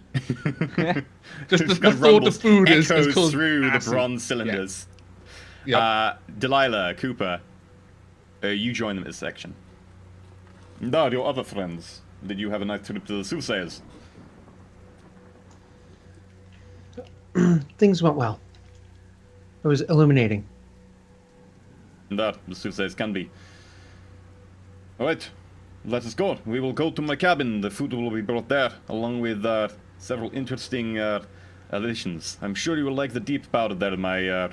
Just the thought of food is echoes through the bronze cylinders. Yeah. Delilah, Cooper, you join them at this section. Your other friends. Did you have a nice trip to the soothsayers? Things went well. It was illuminating. The soothsayers can be. Alright, let us go. We will go to my cabin. The food will be brought there, along with several interesting additions. I'm sure you will like the deep powder there, my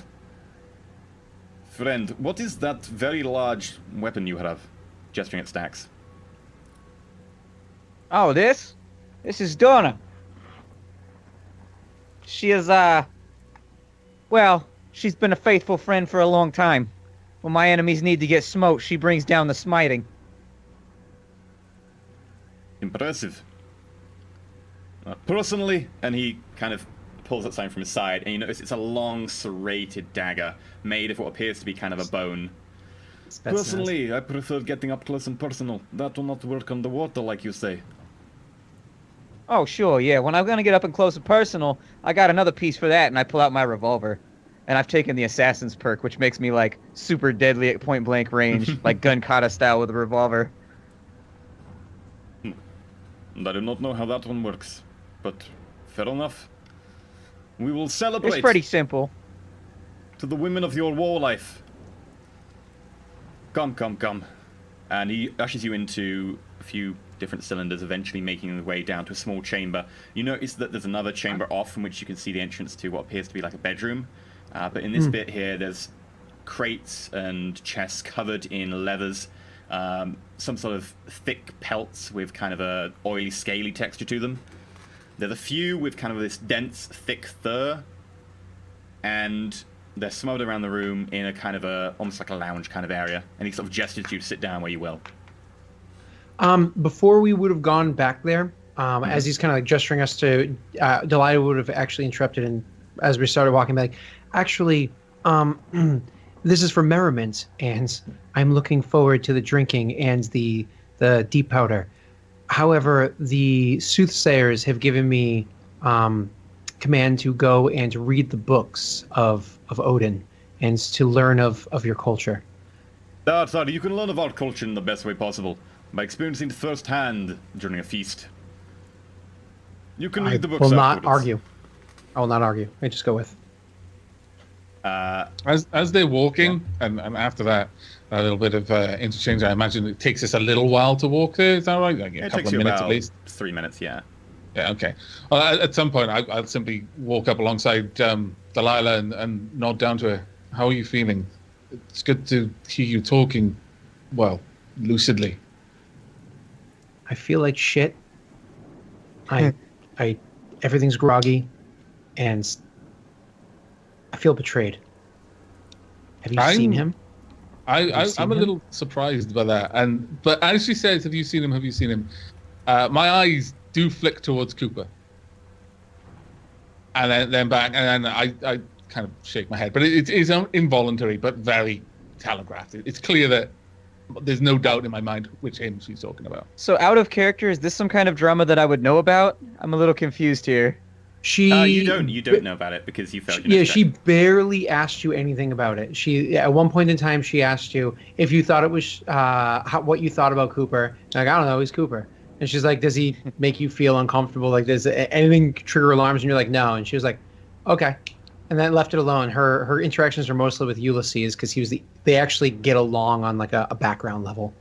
friend. What is that very large weapon you have? Gesturing at Stacks. Oh, this is Donna. She is, well, she's been a faithful friend for a long time. When my enemies need to get smote, she brings down the smiting. Impressive. Personally, and he kind of pulls that sign from his side, and you notice it's a long, serrated dagger made of what appears to be kind of a bone. Personally, I prefer getting up close and personal. That will not work on the water, like you say. Oh, sure, yeah. When I'm gonna get up and close and personal, I got another piece for that, and I pull out my revolver. And I've taken the assassin's perk, which makes me, like, super deadly at point-blank range, like gun kata style with a revolver. I do not know how that one works, but fair enough. We will celebrate. It's pretty simple. To the women of your war life. Come. And he ushers you into a few different cylinders, eventually making the way down to a small chamber. You notice that there's another chamber off from which you can see the entrance to what appears to be like a bedroom. But in this bit here, there's crates and chests covered in leathers, some sort of thick pelts with kind of a oily, scaly texture to them. There's a few with kind of this dense, thick fur, and they're smothered around the room in a kind of almost like a lounge kind of area. And he sort of gestures to you to sit down where you will. Before we would have gone back there, as he's kind of like gesturing us to, Delilah would have actually interrupted, and as we started walking back, actually, this is for merriment, and I'm looking forward to the drinking and the deep powder. However, the soothsayers have given me command to go and read the books of Odin and to learn of your culture. Sorry, you can learn of our culture in the best way possible by experiencing it firsthand during a feast. You can read the books. I will not argue. I just go with. As they're walking, and after that, a little bit of interchange. I imagine it takes us a little while to walk there. Is that right? Like a couple of minutes at least. 3 minutes, yeah. Yeah. Okay. Well, at some point, I'll simply walk up alongside Delilah and nod down to her. How are you feeling? It's good to hear you talking, well, lucidly. I feel like shit. Everything's groggy, and I feel betrayed. Have you seen him? I'm a little surprised by that. But as she says, have you seen him? Have you seen him? My eyes do flick towards Cooper, and then back, and then I kind of shake my head. But it is involuntary, but very telegraphed. It's clear that there's no doubt in my mind which hymn she's talking about. So out of character, is this some kind of drama that I would know about? I'm a little confused here. You don't know about it because you failed your next she check. barely asked you anything about it. She at one point in time she asked you if you thought it was what you thought about Cooper. Like, I don't know, he's Cooper. And she's like, does he make you feel uncomfortable? Like, does anything trigger alarms? And you're like, no. And she was like, okay. And then left it alone. Her interactions are mostly with Ulysses because they actually get along on like a background level.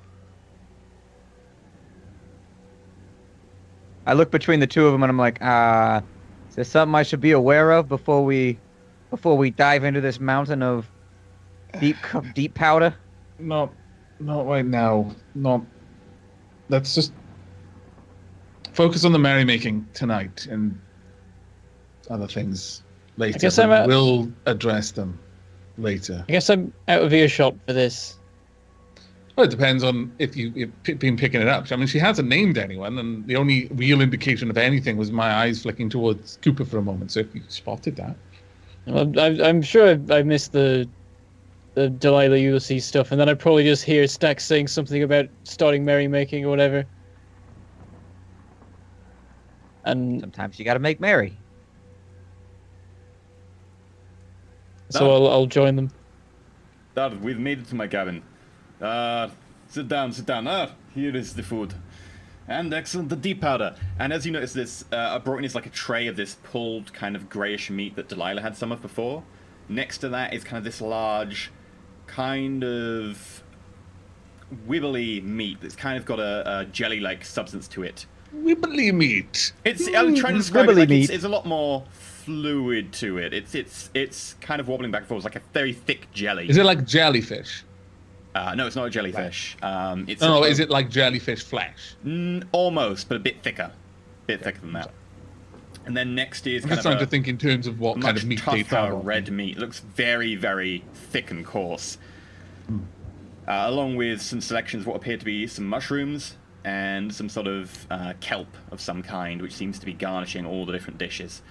I look between the two of them and I'm like, is there something I should be aware of before we dive into this mountain of deep powder? Not right now. Let's just focus on the merrymaking tonight and other things later. I guess we'll address them later. I guess I'm out of earshot for this. Well, it depends on if you've been picking it up. I mean, she hasn't named anyone, and the only real indication of anything was my eyes flicking towards Cooper for a moment. So if you spotted that. Well, I'm sure I missed the Delilah Ulysses stuff, and then I probably just hear Stax saying something about starting merrymaking or whatever. And sometimes you got to make merry. So I'll join them. Dad, we've made it to my cabin. Sit down. Here is the food. And excellent, the deep powder. And as you notice this, I brought in is like a tray of this pulled kind of greyish meat that Delilah had some of before. Next to that is kind of this large, kind of wibbly meat that's kind of got a jelly-like substance to it. Wibbly meat. I'm trying to describe it like it's a lot more fluid to it. It's kind of wobbling back and forth. It's like a very thick jelly. Is it like jellyfish? No, it's not a jellyfish. Is it like jellyfish flesh? Almost, but a bit thicker. Thicker than that. And then next is I'm just trying to think in terms of what kind of meat they have. Red meat. It looks very, very thick and coarse. Along with some selections of what appear to be some mushrooms and some sort of kelp of some kind, which seems to be garnishing all the different dishes.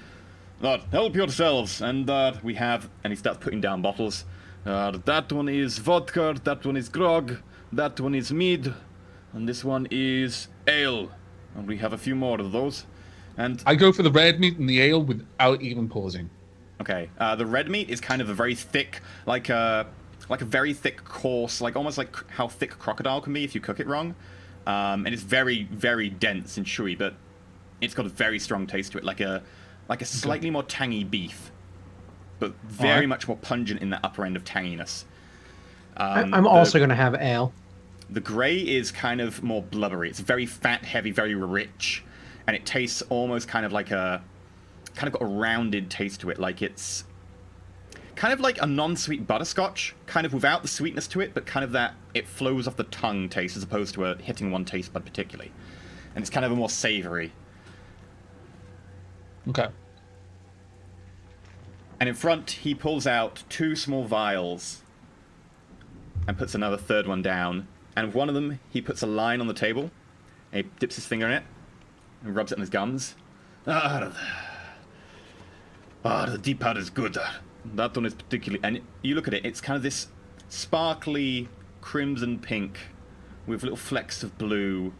Lord, help yourselves. And we have, and he starts putting down bottles. That one is vodka, that one is grog, that one is mead, and this one is ale. And we have a few more of those. And I go for the red meat and the ale without even pausing. Okay. The red meat is kind of a very thick, like a very thick, coarse, like almost like how thick crocodile can be if you cook it wrong. And it's very, very dense and chewy, but it's got a very strong taste to it, like a slightly more tangy beef. But very much more pungent in the upper end of tanginess. I'm also going to have ale. The grey is kind of more blubbery. It's very fat, heavy, very rich, and it tastes almost kind of got a rounded taste to it. Like it's kind of like a non-sweet butterscotch, kind of without the sweetness to it, but kind of that it flows off the tongue taste as opposed to hitting one taste bud particularly. And it's kind of a more savoury. Okay. And in front, he pulls out 2 small vials and puts another third one down. And with one of them, he puts a line on the table. And he dips his finger in it and rubs it on his gums. The deep powder is good. That one is particularly... And you look at it, it's kind of this sparkly crimson pink with little flecks of blue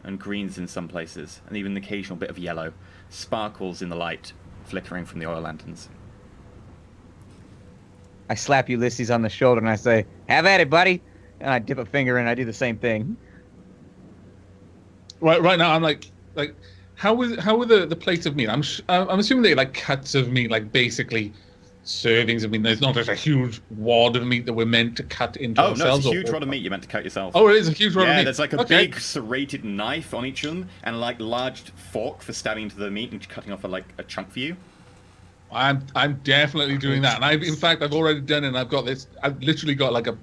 and greens in some places. And even an occasional bit of yellow. Sparkles in the light, flickering from the oil lanterns. I slap Ulysses on the shoulder and I say, "Have at it, buddy." And I dip a finger in and I do the same thing. Right now I'm like how are the plates of meat? I'm assuming they're like cuts of meat, like basically servings of meat. There's not just a huge wad of meat that we're meant to cut into ourselves. Oh no, it's a huge wad of meat you're meant to cut yourself. Oh, it is a huge wad of meat. Yeah, there's like a big serrated knife on each of them and like large fork for stabbing into the meat and cutting off a chunk for you. I'm definitely doing that, and I've already done it. And I've literally got like a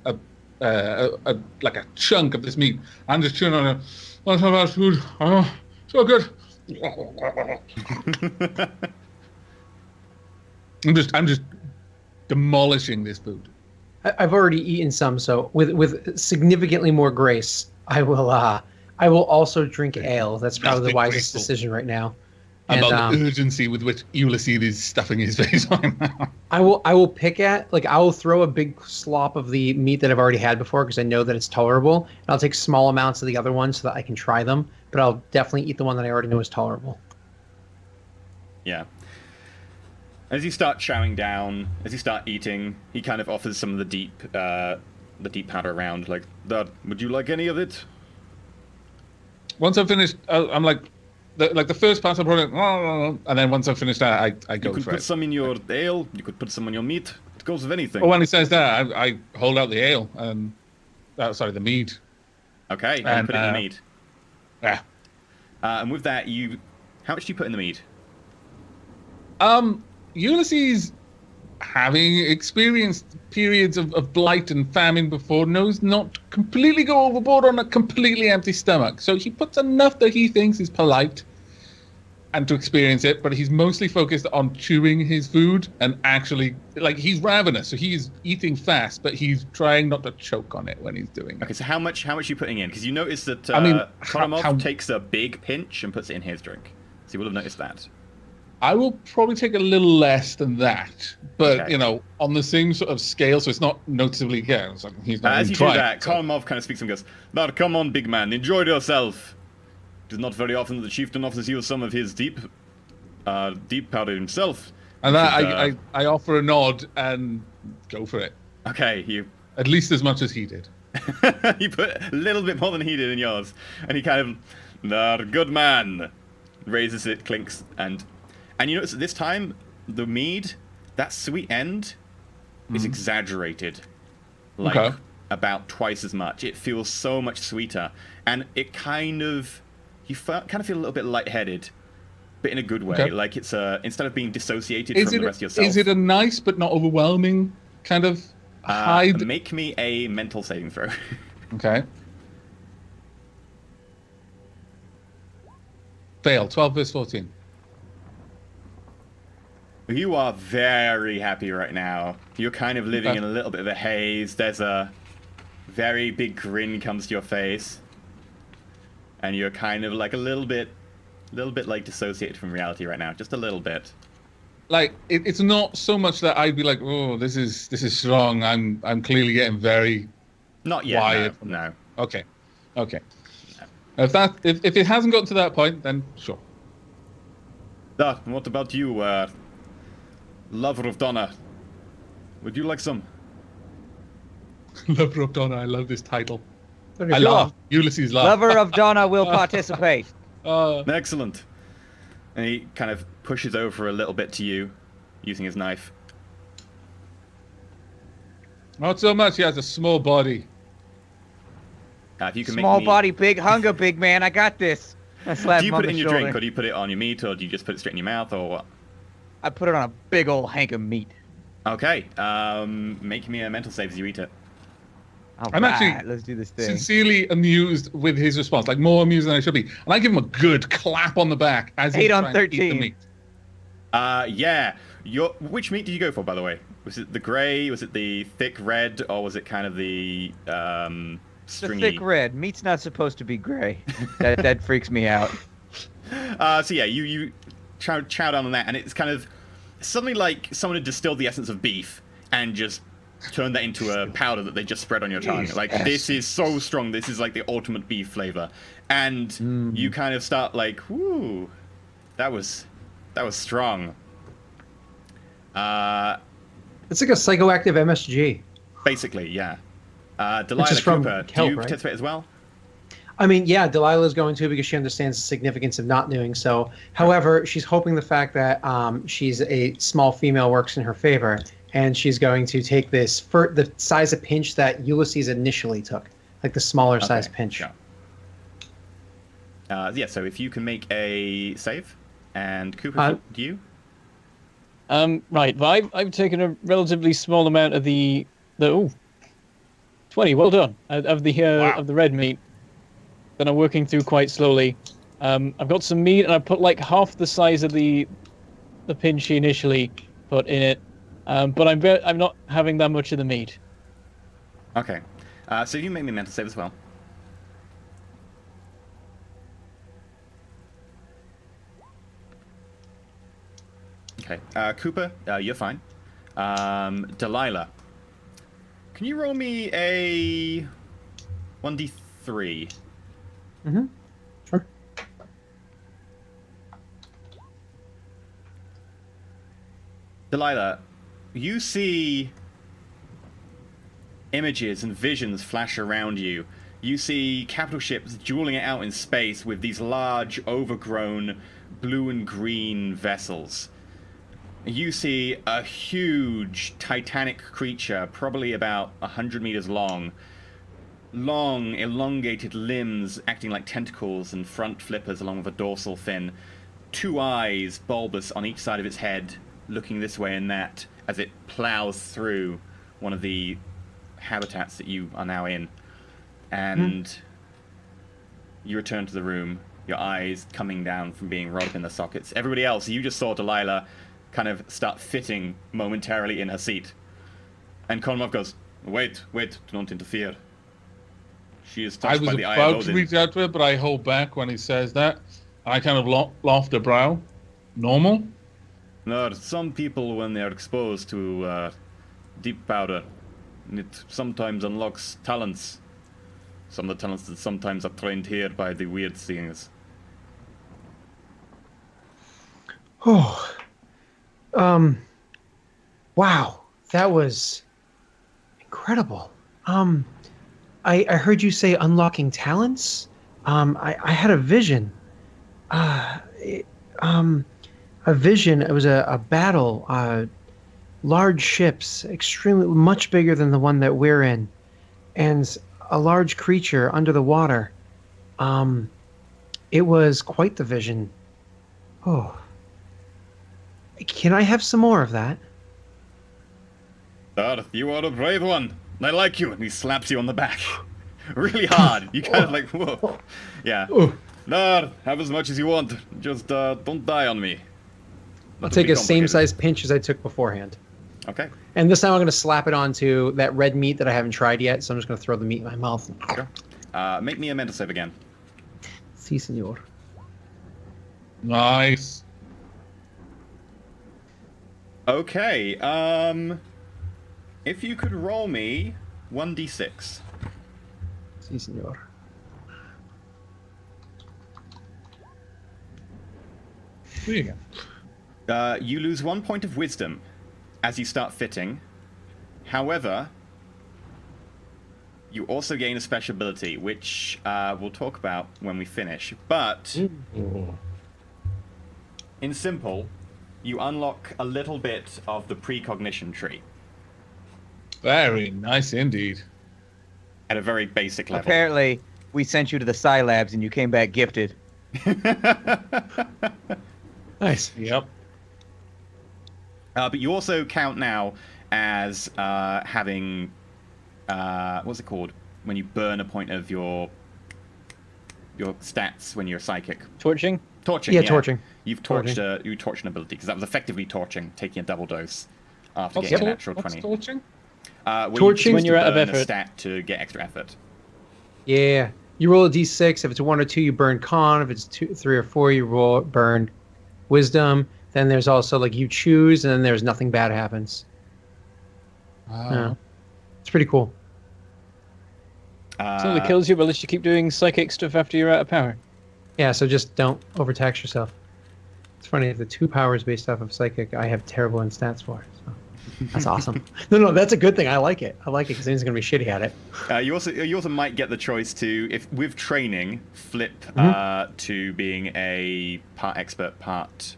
chunk of this meat. I'm just chewing on it. Let's have our food. Oh, so good. I'm just demolishing this food. I've already eaten some, so with significantly more grace, I will also drink ale. That's probably the wisest decision right now. about the urgency with which Ulysses is stuffing his face right now. I will pick at, like, I will throw a big slop of the meat that I've already had before because I know that it's tolerable. And I'll take small amounts of the other ones so that I can try them. But I'll definitely eat the one that I already know is tolerable. Yeah. As you start chowing down, as you start eating, he kind of offers some of the deep powder around, like, "That, would you like any of it?" Once I've finished, I'm like the first pass I'll probably, and then once I've finished that, I go for it. You could put some in your ale, you could put some on your meat. It goes with anything. Well, when he says that, I hold out the ale, and the mead. Okay, and put it in the mead. Yeah. And with that, how much do you put in the mead? Ulysses, having experienced periods of blight and famine before, knows not to completely go overboard on a completely empty stomach. So he puts enough that he thinks is polite and to experience it, but he's mostly focused on chewing his food and actually, like, he's ravenous, so he's eating fast, but he's trying not to choke on it when he's doing it. Okay, so how much are you putting in? Because you notice that how takes a big pinch and puts it in his drink. So you will have noticed that. I will probably take a little less than that, but Okay. On the same sort of scale, so it's not noticeably. Yeah, it's like he's not As you trying, do that, so. Karmov kind of speaks and goes, "Now, come on, big man, enjoy yourself. It is not very often that the chieftain offers you some of his deep powder himself." And that I offer a nod and go for it. Okay, you At least as much as he did. you put a little bit more than he did in yours, and he kind of, "Good man," raises it, clinks, and you notice at this time the mead, that sweet end, is exaggerated, like about twice as much. It feels so much sweeter, and it kind of feel a little bit lightheaded, but in a good way. Like it's instead of being dissociated from the rest of yourself. Is it a nice but not overwhelming kind of high? Make me a mental saving throw. Okay. Fail. 12 versus 14. You are very happy right now. You're kind of living in a little bit of a haze. There's a very big grin comes to your face, and you're kind of like a little bit like dissociated from reality right now, just a little bit. Like it's not so much that I'd be like, oh, this is strong. I'm clearly getting very not yet. wired. No. Okay. No. If it hasn't gotten to that point, then sure. What about you, lover of Donna? Would you like some? Lover of Donna, I love this title. I love Ulysses' love. Lover of Donna will participate. Excellent. And he kind of pushes over a little bit to you, using his knife. Not so much. He has a small body. If you can Small make me... body, big hunger, big man. I got this. I slap Do you him put on it in the your shoulder. drink, or do you put it on your meat, or do you just put it straight in your mouth, or what? I put it on a big old hank of meat. Okay. Make me a mental save as you eat it. I'm actually let's do this thing. sincerely amused with his response, like more amused than I should be. And I give him a good clap on the back as he's 8 on trying to eat the 13. meat. Yeah. Which meat did you go for, by the way? Was it the grey? Was it the thick red? Or was it kind of the The stringy? thick red. Meat's not supposed to be gray. That freaks me out. So yeah, you chow down on that, and it's kind of suddenly like someone had distilled the essence of beef and just turned that into a powder that they just spread on your tongue. Like, this is so strong. This is like the ultimate beef flavor. And you kind of start like, whoo, that was strong. It's like a psychoactive MSG. Basically, yeah. Delilah is from Cooper, kelp, do you right? participate as well? I mean, yeah, Delilah's going to because she understands the significance of not doing so. However, she's hoping the fact that she's a small female works in her favor, and she's going to take this for the size of pinch that Ulysses initially took, like the smaller size pinch. Sure. Yeah, so if you can make a save, and Cooper, do you? Right, well, I've taken a relatively small amount of the 20. Well done of the red meat. That I'm working through quite slowly. I've got some meat, and I put like half the size of the pinch she initially put in it. But I'm not having that much of the meat. Okay, so you make me a mental save as well. Okay. Cooper, you're fine. Delilah, can you roll me a 1d3? Mm-hmm. Sure. Delilah, you see images and visions flash around you. You see capital ships dueling it out in space with these large, overgrown, blue and green vessels. You see a huge titanic creature, probably about 100 meters long, elongated limbs acting like tentacles and front flippers along with a dorsal fin, 2 eyes bulbous on each side of its head, looking this way and that as it plows through one of the habitats that you are now in. And you return to the room, your eyes coming down from being rolled up in the sockets. Everybody else, you just saw Delilah kind of start fitting momentarily in her seat. And Konmov goes, wait, do not interfere. She is touched by the eye of Odin. I was about to reach out to her, but I hold back when he says that. I kind of loft a brow. Normal? No, some people, when they are exposed to deep powder, it sometimes unlocks talents. Some of the talents that sometimes are trained here by the weird things. Oh. Wow. That was incredible. I heard you say unlocking talents. I had a vision. A vision. It was a battle. Large ships, extremely much bigger than the one that we're in, and a large creature under the water. It was quite the vision. Oh. Can I have some more of that? Darth, you are a brave one. I like you. And he slaps you on the back. Really hard. You kind of like, whoa. Yeah. Darth, have as much as you want. Just don't die on me. I'll take a same-sized pinch as I took beforehand. Okay. And this time I'm going to slap it onto that red meat that I haven't tried yet, so I'm just going to throw the meat in my mouth. Sure. Make me a mental save again. Si, senor. Nice. Okay, if you could roll me 1d6. Si, senor. There you go. You lose 1 point of wisdom as you start fitting. However, you also gain a special ability, which we'll talk about when we finish. But, in simple, you unlock a little bit of the precognition tree. Very nice indeed. At a very basic level. Apparently, we sent you to the Psi Labs and you came back gifted. Nice. Yep. But you also count now as having... what's it called? When you burn a point of your stats when you're psychic. Torching? Torching, yeah. Torching. You've torched you torched an ability, because that was effectively torching, taking a double dose after getting a natural 20. What's torching? Torching when you're out of burn effort. a stat to get extra effort. Yeah. You roll a d6. If it's 1 or 2, you burn con. If it's 2, 3, or 4, you burn wisdom. Then there's also, like, you choose, and then there's nothing bad happens. Yeah. It's pretty cool. Something that kills you, but at least you keep doing psychic stuff after you're out of power. Yeah, so just don't overtax yourself. It's funny, the 2 powers based off of psychic, I have terrible in stats for. So that's awesome. No, that's a good thing. I like it. I like it because then he's going to be shitty at it. You also might get the choice to, if with training, flip to being a part expert, part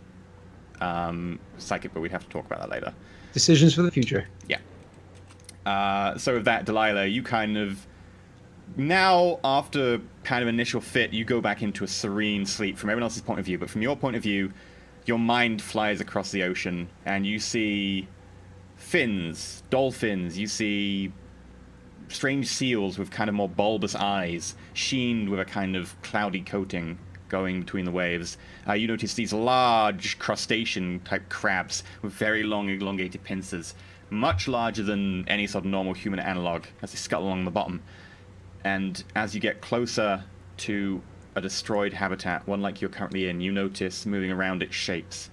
psychic, but we'd have to talk about that later. Decisions for the future. Yeah. So with that, Delilah, you kind of... Now, after kind of initial fit, you go back into a serene sleep from everyone else's point of view, but from your point of view, your mind flies across the ocean, and you see fins, dolphins, you see strange seals with kind of more bulbous eyes, sheened with a kind of cloudy coating going between the waves. You notice these large crustacean-type crabs with very long, elongated pincers, much larger than any sort of normal human analog, as they scuttle along the bottom. And as you get closer to a destroyed habitat, one like you're currently in, you notice moving around its shapes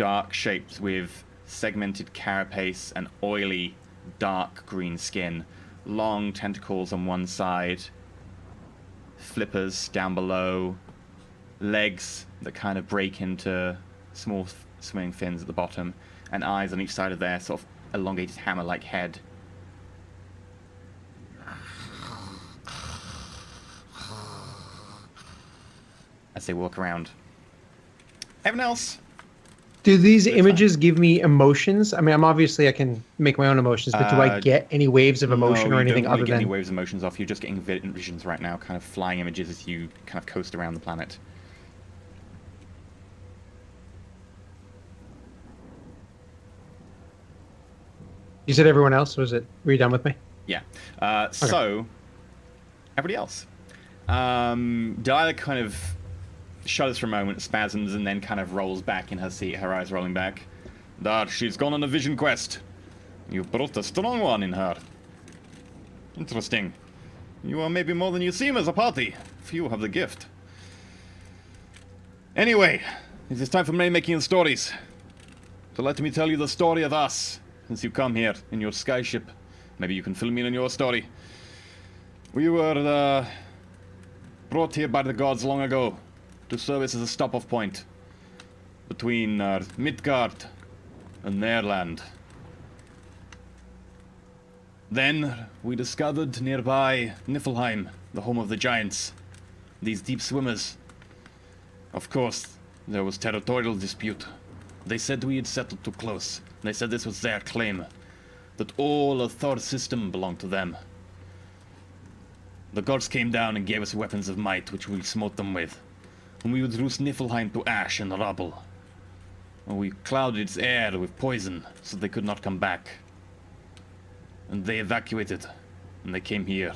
dark shapes with segmented carapace and oily, dark green skin. Long tentacles on one side, flippers down below, legs that kind of break into small swimming fins at the bottom, and eyes on each side of their sort of elongated hammer-like head. As they walk around. Everyone else? Do these images give me emotions? I mean, I can make my own emotions, but do I get any waves of emotion or anything other than... get any waves of emotions off. You're just getting visions right now, kind of flying images as you kind of coast around the planet. You said everyone else? Were you done with me? Yeah. Okay. So, everybody else. Delilah kind of shudders for a moment, spasms, and then kind of rolls back in her seat, her eyes rolling back. That she's gone on a vision quest. You brought a strong one in her. Interesting. You are maybe more than you seem as a party. Few have the gift. Anyway, it is time for me making the stories. So let me tell you the story of us. Since you come here in your skyship, maybe you can fill me in on your story. We were brought here by the gods long ago to serve as a stop-off point between Midgard and their land. Then we discovered nearby Niflheim, the home of the giants, these deep swimmers. Of course, there was territorial dispute. They said we had settled too close. They said this was their claim, that all of Thor's system belonged to them. The gods came down and gave us weapons of might, which we smote them with, and we reduced Niflheim to ash and rubble. And we clouded its air with poison, so they could not come back. And they evacuated, and they came here.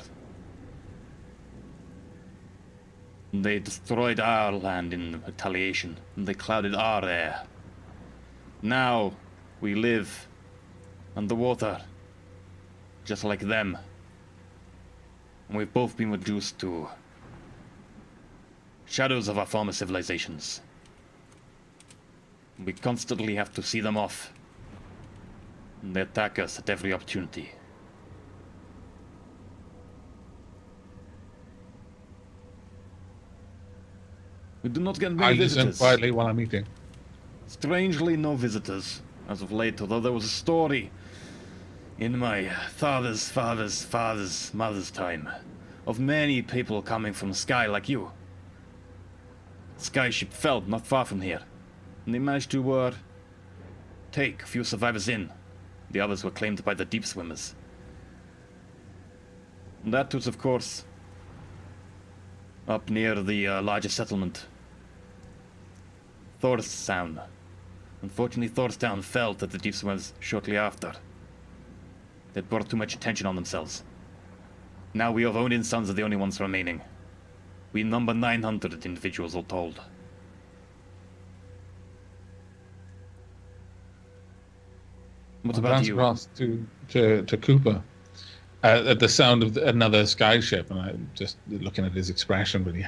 And they destroyed our land in retaliation, and they clouded our air. Now, we live underwater, just like them. And we've both been reduced to shadows of our former civilizations. We constantly have to see them off. And they attack us at every opportunity. We do not get many visitors. I listen quietly while I'm eating. Strangely, no visitors as of late, although there was a story in my father's mother's time of many people coming from the sky like you. Skyship fell not far from here, and they managed to take a few survivors in. The others were claimed by the deep swimmers. And that was, of course, up near the larger settlement, Thorstown. Unfortunately, Thorstown fell to the deep swimmers shortly after. They brought too much attention on themselves. Now we of Odin's sons are the only ones remaining. We number 900 individuals all told. What about you? Across to Cooper at the sound of another skyship, and I'm just looking at his expression. Really,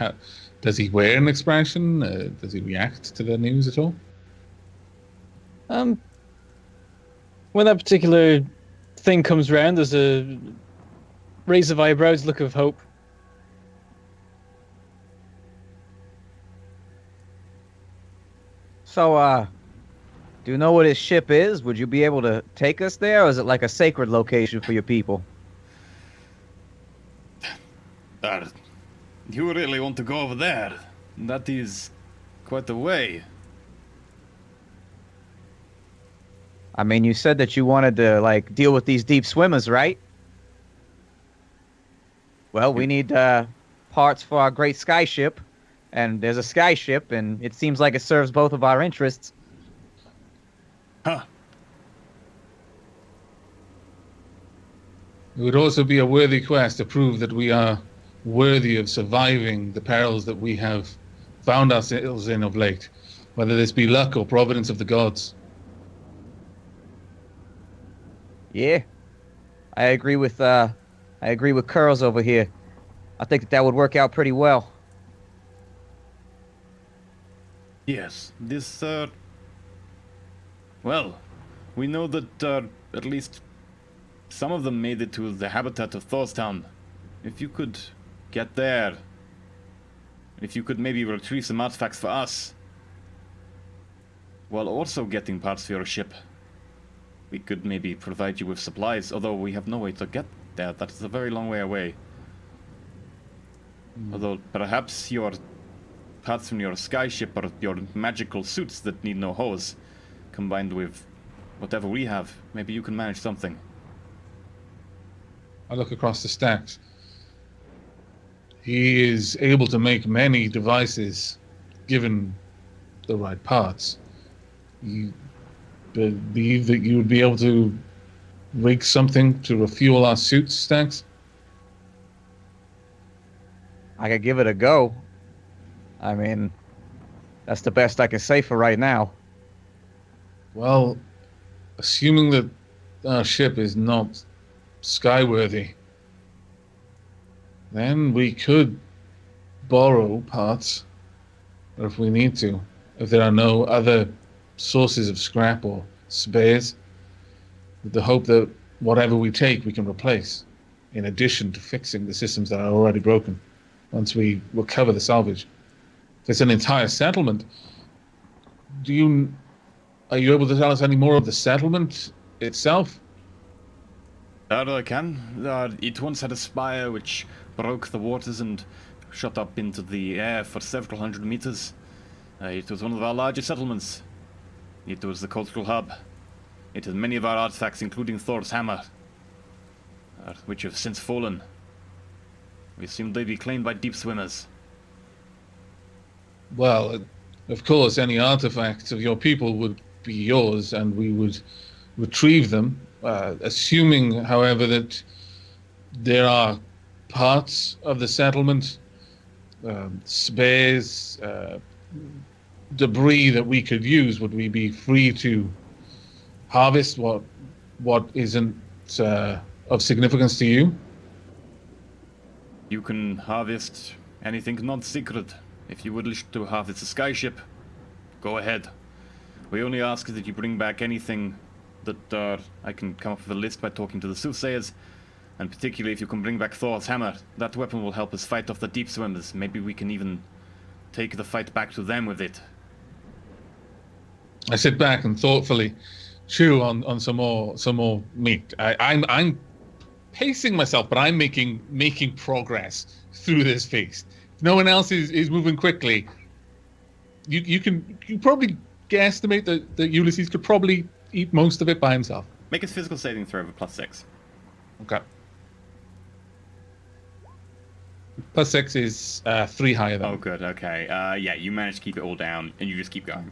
does he wear an expression? Does he react to the news at all? When that particular thing comes round, there's a raise of eyebrows, look of hope. So, do you know what his ship is? Would you be able to take us there, or is it like a sacred location for your people? You really want to go over there? That is quite a way. I mean, you said that you wanted to, like, deal with these deep swimmers, right? Well, we need parts for our great skyship, and there's a skyship, and it seems like it serves both of our interests. Huh. It would also be a worthy quest to prove that we are worthy of surviving the perils that we have found ourselves in of late, whether this be luck or providence of the gods. Yeah, I agree with Curls over here. I think that would work out pretty well. Yes, this Well, we know that at least some of them made it to the habitat of Thorstown. If you could get there, if you could maybe retrieve some artifacts for us, while also getting parts for your ship, we could maybe provide you with supplies, although we have no way to get there. That is a very long way away. Although perhaps your parts from your skyship or your magical suits that need no hose, combined with whatever we have, maybe you can manage something. I look across the stacks. He is able to make many devices, given the right parts. You believe that you would be able to rig something to refuel our suits, Stacks? I could give it a go. I mean, that's the best I can say for right now. Well, assuming that our ship is not skyworthy, then we could borrow parts if we need to. If there are no other sources of scrap or spares, with the hope that whatever we take we can replace, in addition to fixing the systems that are already broken once we recover the salvage. If it's an entire settlement, are you able to tell us any more of the settlement itself? I can. It once had a spire which broke the waters and shot up into the air for several hundred meters. It was one of our largest settlements. It was the cultural hub. It had many of our artifacts, including Thor's hammer, which have since fallen. We assumed they'd be claimed by deep swimmers. Well, of course, any artifacts of your people would be yours, and we would retrieve them, assuming, however, that there are parts of the settlement, spares, debris that we could use. Would we be free to harvest what isn't of significance to you? You can harvest anything non-secret. If you would wish to harvest a skyship, go ahead. We only ask that you bring back anything that I can come up with a list by talking to the soothsayers, and particularly if you can bring back Thor's hammer. That weapon will help us fight off the deep swimmers. Maybe we can even take the fight back to them with it. I sit back and thoughtfully chew on some more meat. I'm pacing myself, but I'm making progress through this feast. If no one else is moving quickly, you probably guesstimate that Ulysses could probably eat most of it by himself. Make a physical saving throw of a +6. Okay. +6 is 3 higher than. Oh, good. Okay. Yeah, you managed to keep it all down, and you just keep going.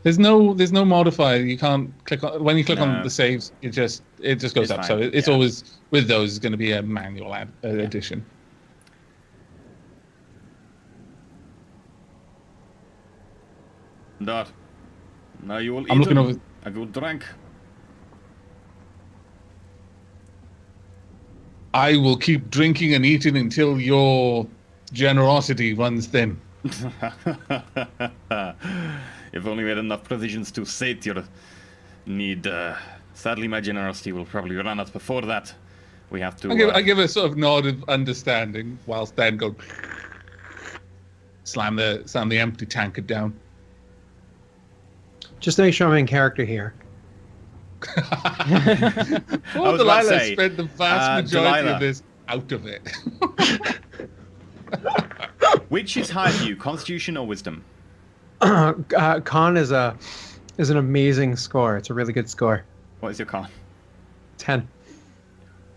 There's no modifier. You can't click on when you click on the saves. It just goes up. Fine. So it's always with those. It's going to be a manual addition. That. Now you will eat. I'm looking over. I will drink. I will keep drinking and eating until your generosity runs thin. If only we had enough provisions to sate your need. Sadly, my generosity will probably run out before that. We have to. I give a sort of nod of understanding, whilst then go slam the empty tankard down. Just to make sure I'm in character here. Poor Delilah spent the vast majority of this out of it. Which is higher for you, Constitution or Wisdom? Con is an amazing score. It's a really good score. What is your con? 10.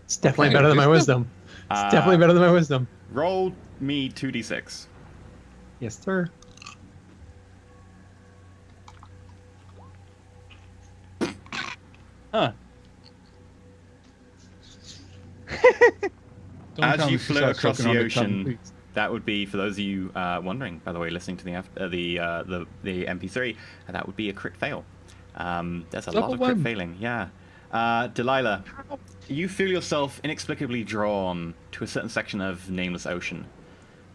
It's definitely better than my Wisdom. It's definitely better than my Wisdom. Roll me 2d6. Yes, sir. Huh. As you float across the ocean, that would be, for those of you wondering, by the way, listening to the MP3, that would be a crit fail. There's a lot of crit failing, yeah. Delilah, you feel yourself inexplicably drawn to a certain section of nameless ocean.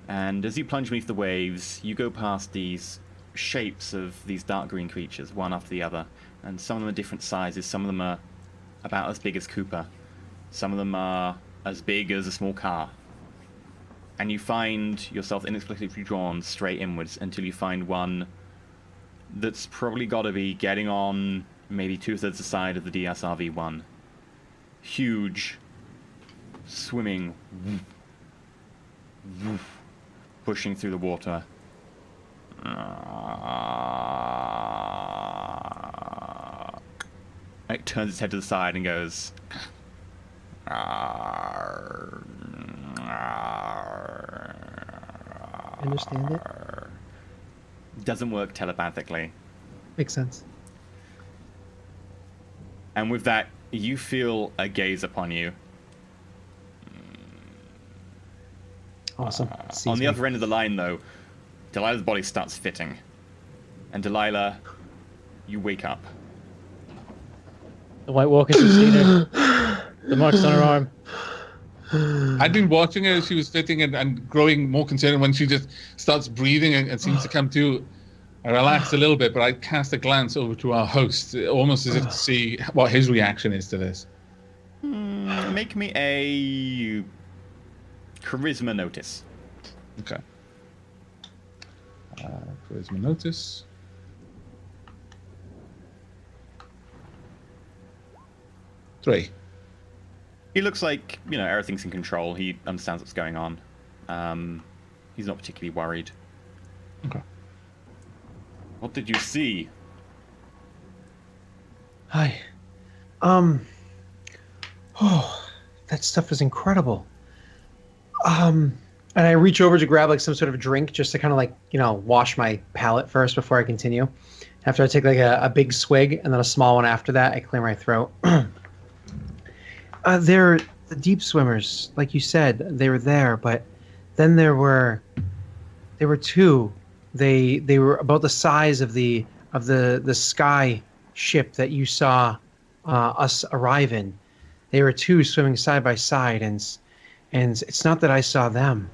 And as you plunge beneath the waves, you go past these shapes of these dark green creatures, one after the other, and some of them are different sizes. Some of them are about as big as Cooper. Some of them are as big as a small car. And you find yourself inexplicably drawn straight inwards until you find one that's probably got to be getting on maybe 2/3 the side of the DSRV-1. Huge, swimming, pushing through the water. It turns its head to the side and goes. Understand it? Doesn't work telepathically. Makes sense. And with that, you feel a gaze upon you. Awesome. On the other end of the line, though, Delilah's body starts fitting. And Delilah, you wake up. The White Walkers have seen her. The marks on her arm. I'd been watching her as she was fitting and growing more concerned when she just starts breathing and seems to come to. I relaxed a little bit, but I cast a glance over to our host, almost as if to see what his reaction is to this. Make me a charisma notice. Okay. Charisma notice. Three. He looks like, everything's in control. He understands what's going on. He's not particularly worried. Okay. What did you see? Hi. That stuff is incredible. And I reach over to grab like some sort of drink just to kind of wash my palate first before I continue. After I take like a big swig and then a small one after that, I clear my throat. They're the deep swimmers, like you said. They were there, but then there were two. They were about the size of the sky ship that you saw us arrive in. They were two swimming side by side, and it's not that I saw them.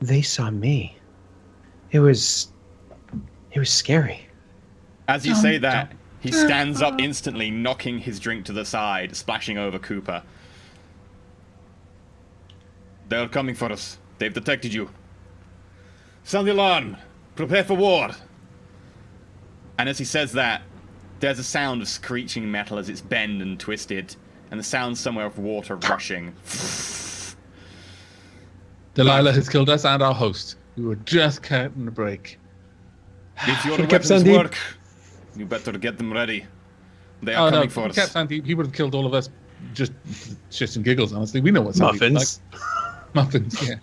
They saw me. It was scary. As you say that, he stands up instantly, knocking his drink to the side, splashing over Cooper. They're coming for us. They've detected you. Sound the alarm. Prepare for war. And as he says that, there's a sound of screeching metal as it's bent and twisted, and the sound somewhere of water rushing. Delilah has killed us and our host. We were just cutting the break. If your weapons work, you better get them ready. They are coming for us. Sandeep, he would have killed all of us just shits and giggles, honestly. We know what Sandeep is like. Muffins, yeah.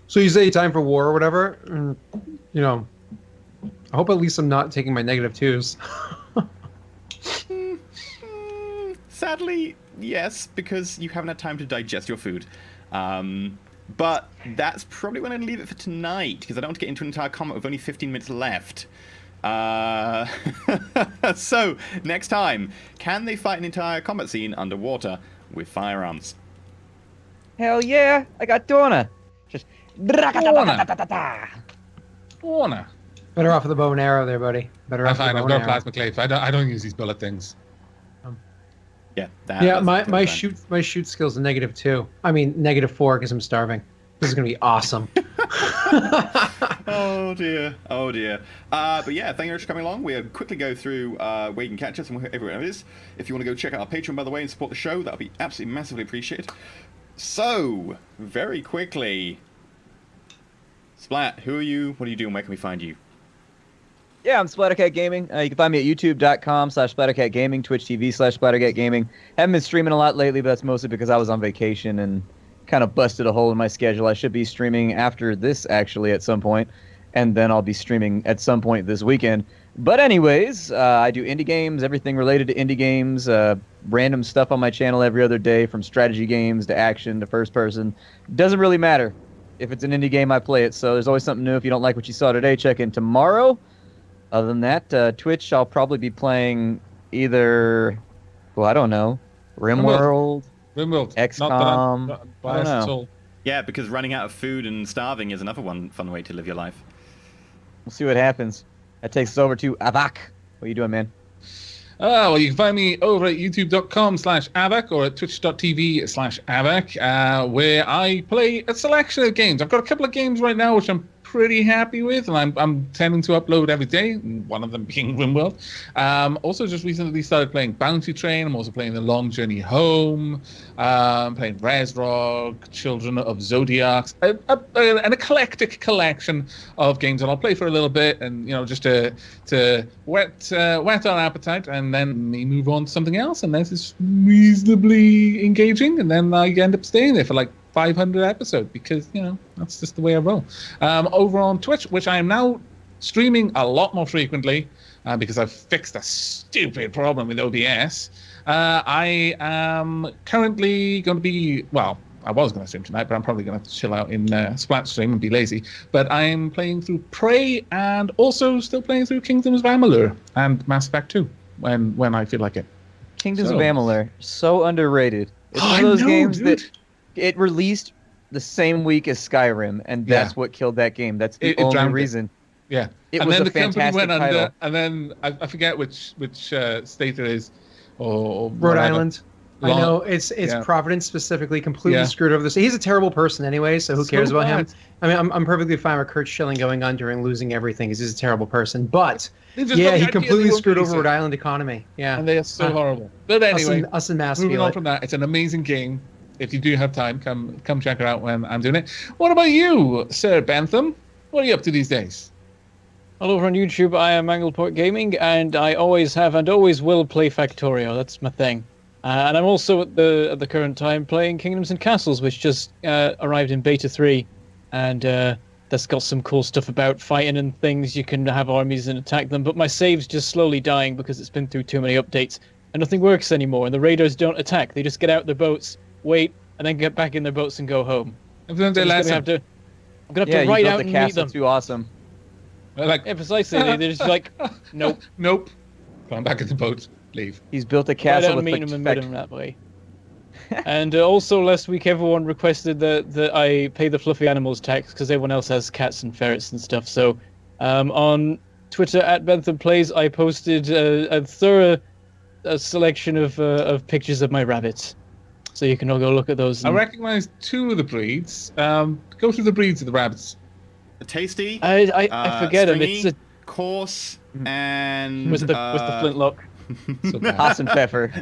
So you say time for war or whatever? I hope at least I'm not taking my -2s. Sadly, yes, because you haven't had time to digest your food. But that's probably when I'd leave it for tonight, because I don't want to get into an entire combat with only 15 minutes left. So, next time, can they fight an entire combat scene underwater with firearms? Hell yeah! I got Donna. Just. Warner. Better off with the bow and arrow there, buddy. Better off with the bow I've and got arrow. plasma clave. I don't use these bullet things. Yeah, my shoot skill's a -2. I mean -4 because I'm starving. This is gonna be awesome. Oh dear. But yeah, thank you very much for coming along. We'll quickly go through where you can catch us and everywhere it is. If you want to go check out our Patreon, by the way, and support the show, that would be absolutely massively appreciated. So, very quickly, Splat, who are you? What are you doing? Where can we find you? Yeah, I'm Splattercat Gaming. You can find me at youtube.com/Splattercat Gaming, Twitch TV/Splattercat Gaming. Haven't been streaming a lot lately, but that's mostly because I was on vacation and kind of busted a hole in my schedule. I should be streaming after this, actually, at some point, and then I'll be streaming at some point this weekend. But anyways, I do indie games, everything related to indie games, random stuff on my channel every other day, from strategy games to action to first person. Doesn't really matter. If it's an indie game, I play it, so there's always something new. If you don't like what you saw today, check in tomorrow. Other than that, Twitch, I'll probably be playing either, well, I don't know, RimWorld, XCOM. Not biased at all. Yeah, because running out of food and starving is another one fun way to live your life. We'll see what happens. That takes us over to Avak. What are you doing, man? Well, you can find me over at youtube.com/Avak or at twitch.tv/Avak, where I play a selection of games. I've got a couple of games right now which I'm pretty happy with, and I'm tending to upload every day, one of them being RimWorld. Also just recently started playing Bounty Train. I'm also playing The Long Journey Home, playing Resrog, Children of Zodiacs, an eclectic collection of games that I'll play for a little bit, and just to whet our appetite, and then we move on to something else, and this is reasonably engaging, and then I end up staying there for like 500 episodes, because that's just the way I roll. Over on Twitch, which I am now streaming a lot more frequently because I've fixed a stupid problem with OBS. I am currently going to be, well, I was going to stream tonight, but I'm probably going to chill out in Splat Stream and be lazy. But I'm playing through Prey, and also still playing through Kingdoms of Amalur and Mass Effect 2 when I feel like it. Kingdoms of Amalur, so underrated. It's one of those games that it released the same week as Skyrim, and that's what killed that game. That's the only reason. Yeah, it and was then a the company went title. under, and then I forget which state it is, or Rhode Island. I know it's Providence specifically completely screwed over this. He's a terrible person anyway, so who cares about him? I mean, I'm perfectly fine with Kurt Schilling going under and losing everything. He's a terrible person, but he completely screwed over Rhode Island economy. Yeah, and they are so horrible. But anyway, us and Mass moving on from that, it's an amazing game. If you do have time, come check it out when I'm doing it. What about you, Sir Bentham? What are you up to these days? All over on YouTube, I am Mangleport Gaming, and I always have and always will play Factorio. That's my thing. And I'm also at the current time playing Kingdoms and Castles, which just arrived in Beta 3, and that's got some cool stuff about fighting and things. You can have armies and attack them, but my save's just slowly dying because it's been through too many updates, and nothing works anymore, and the raiders don't attack. They just get out their boats, wait, and then get back in their boats and go home. I'm gonna have to ride out and meet them. Too awesome. Yeah, precisely. They're just like, nope. Come back in the boat. Leave. He's built a castle with meet him and meet him that way. And also last week, everyone requested that I pay the fluffy animals tax because everyone else has cats and ferrets and stuff. So on Twitter at Bentham Plays, I posted a thorough selection of pictures of my rabbits. So you can all go look at those. I recognize two of the breeds. Go through the breeds of the rabbits. Tasty. I forget them. It's coarse and with the flintlock. So bad. Hot and pepper.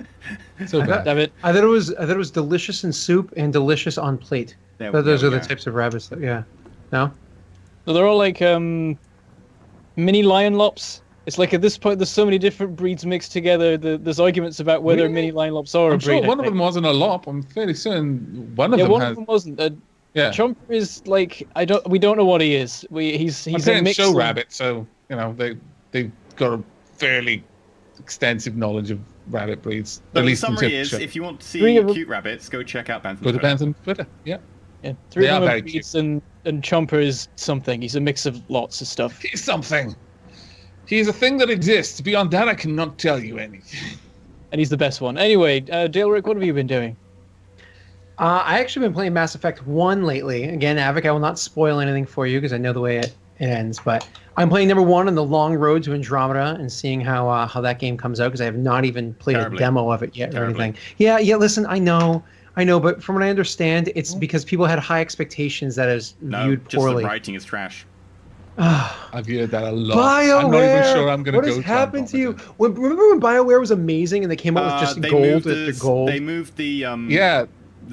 So bad. Damn it. I thought it was delicious in soup and delicious on plate. Those are the types of rabbits. No. So they're all like mini lion lops. It's like at this point, there's so many different breeds mixed together. There's arguments about whether mini lion lops are a breed. Sure one of them wasn't a lop. I'm fairly certain one of them. One of them wasn't. Chomper is like we don't know what he is. He's a mixed show rabbit, so they've got a fairly extensive knowledge of rabbit breeds. But at the least summary is, if you want to see cute rabbits, go check out Bentham. Go to Bentham Twitter. Yeah. Three of them are breeds, and Chomper is something. He's a mix of lots of stuff. He's something. He's a thing that exists. Beyond that, I cannot tell you anything. And he's the best one. Anyway, Dale Rick, what have you been doing? I actually been playing Mass Effect 1 lately. Again, Avik, I will not spoil anything for you because I know the way it ends. But I'm playing number 1 on the long road to Andromeda and seeing how that game comes out because I have not even played a demo of it yet or anything. Yeah. Listen, I know. But from what I understand, it's because people had high expectations that is viewed poorly. Just the writing is trash. I've heard that a lot. BioWare, I'm not even sure I'm going to go. What has happened to you? Remember when BioWare was amazing and they came out with just gold after gold? They moved the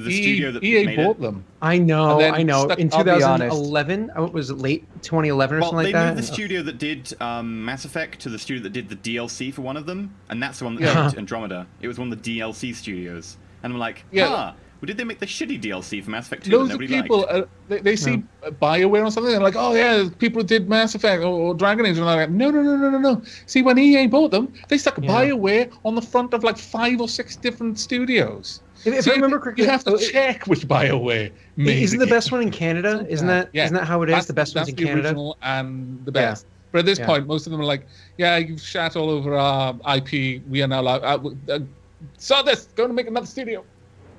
studio that EA made bought it. them. I know. In 2011, was it late 2011 or something like that? They moved the studio that did Mass Effect to the studio that did the DLC for one of them, and that's the one that did Andromeda. It was one of the DLC studios, and I'm like, well, did they make the shitty DLC for Mass Effect 2 Loads that of nobody people, liked? they see BioWare or something, and they're like, oh yeah, people did Mass Effect or Dragon Age, and I'm like, no. See, when EA bought them, they stuck BioWare on the front of like 5 or 6 different studios. If I remember correctly, you have to check which BioWare made Isn't the best one in Canada? Isn't that how it is? The best one's in Canada? That's the original and the best. But at this point, most of them are like, you've shat all over our IP. We are now sawdust, go to make another studio.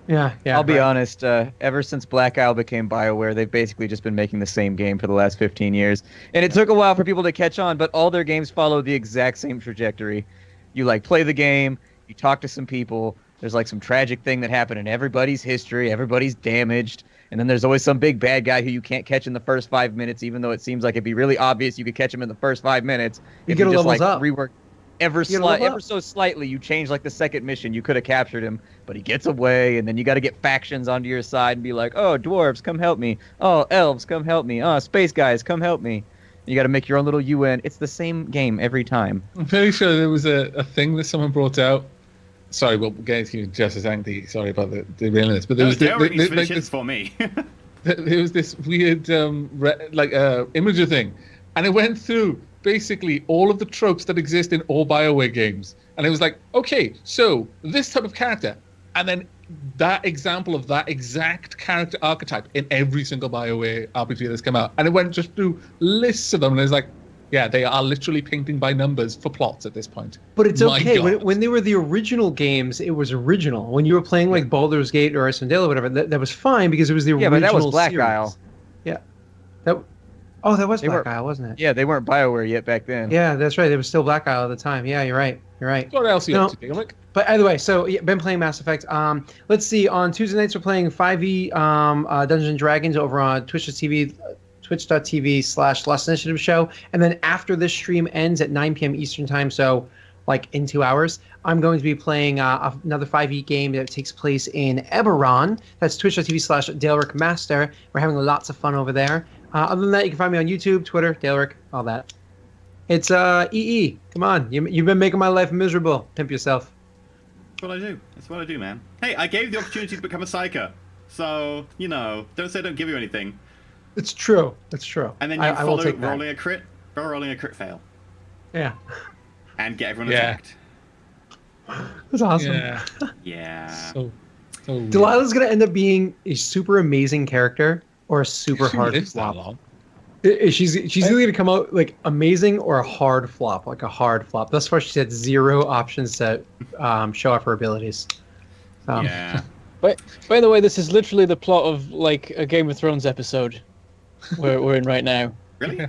Yeah. I'll be right. honest. Ever since Black Isle became BioWare, they've basically just been making the same game for the last 15 years, and it took a while for people to catch on. But all their games follow the exact same trajectory. You like play the game, you talk to some people. There's like some tragic thing that happened in everybody's history. Everybody's damaged, and then there's always some big bad guy who you can't catch in the first 5 minutes, even though it seems like it'd be really obvious you could catch him in the first 5 minutes. You If get you a just levels like up. rework ever You gotta level ever up. so slightly, you change like the second mission, you could have captured him, but he gets away, and then you got to get factions onto your side and be like, oh, dwarves, come help me. Oh, elves, come help me. Oh, space guys, come help me. You got to make your own little UN. It's the same game every time. I'm pretty sure there was a thing that someone brought out. Sorry, we'll get into you just as angry. Sorry about the derailing this, but there was this for me. there was this weird imager thing, and it went through basically all of the tropes that exist in all BioWare games, and it was like, okay, so this type of character, and then that example of that exact character archetype in every single BioWare RPG that's come out, and it went just through lists of them, and it's like, yeah, they are literally painting by numbers for plots at this point. But it's My okay. God. When they were the original games, it was original. When you were playing like Baldur's Gate or Icewind Dale or whatever, that was fine because it was the original Yeah, but that was Black series. Isle. Yeah. That was Black Isle, wasn't it? Yeah, they weren't BioWare yet back then. Yeah, that's right. It was still Black Isle at the time. Yeah, you're right. What else are you No. up to, Dick? But either way, so yeah, been playing Mass Effect. Let's see. On Tuesday nights, we're playing 5e Dungeons and Dragons over on twitch.tv/Lost Initiative Show. And then after this stream ends at 9 p.m. Eastern Time, so like in 2 hours, I'm going to be playing another 5e game that takes place in Eberron. That's twitch.tv/DaleRickMaster. We're having lots of fun over there. Other than that, you can find me on YouTube, Twitter, DaleRick, all that. It's EE. Come on. You've been making my life miserable. Pimp yourself. That's what I do. That's what I do, man. Hey, I gave you the opportunity to become a psyker. So, don't say I don't give you anything. It's true. It's true. And then you I will follow take that. rolling a crit fail. Yeah. And get everyone Yeah. attacked. That's awesome. Yeah. Yeah. So Delilah's going to end up being a super amazing character or a super She hard lives that flop. long. She's either going to come out like amazing or a hard flop, like a hard flop. Thus far, she's had 0 options to show off her abilities. Yeah. By the way, this is literally the plot of like a Game of Thrones episode we're in right now. Really?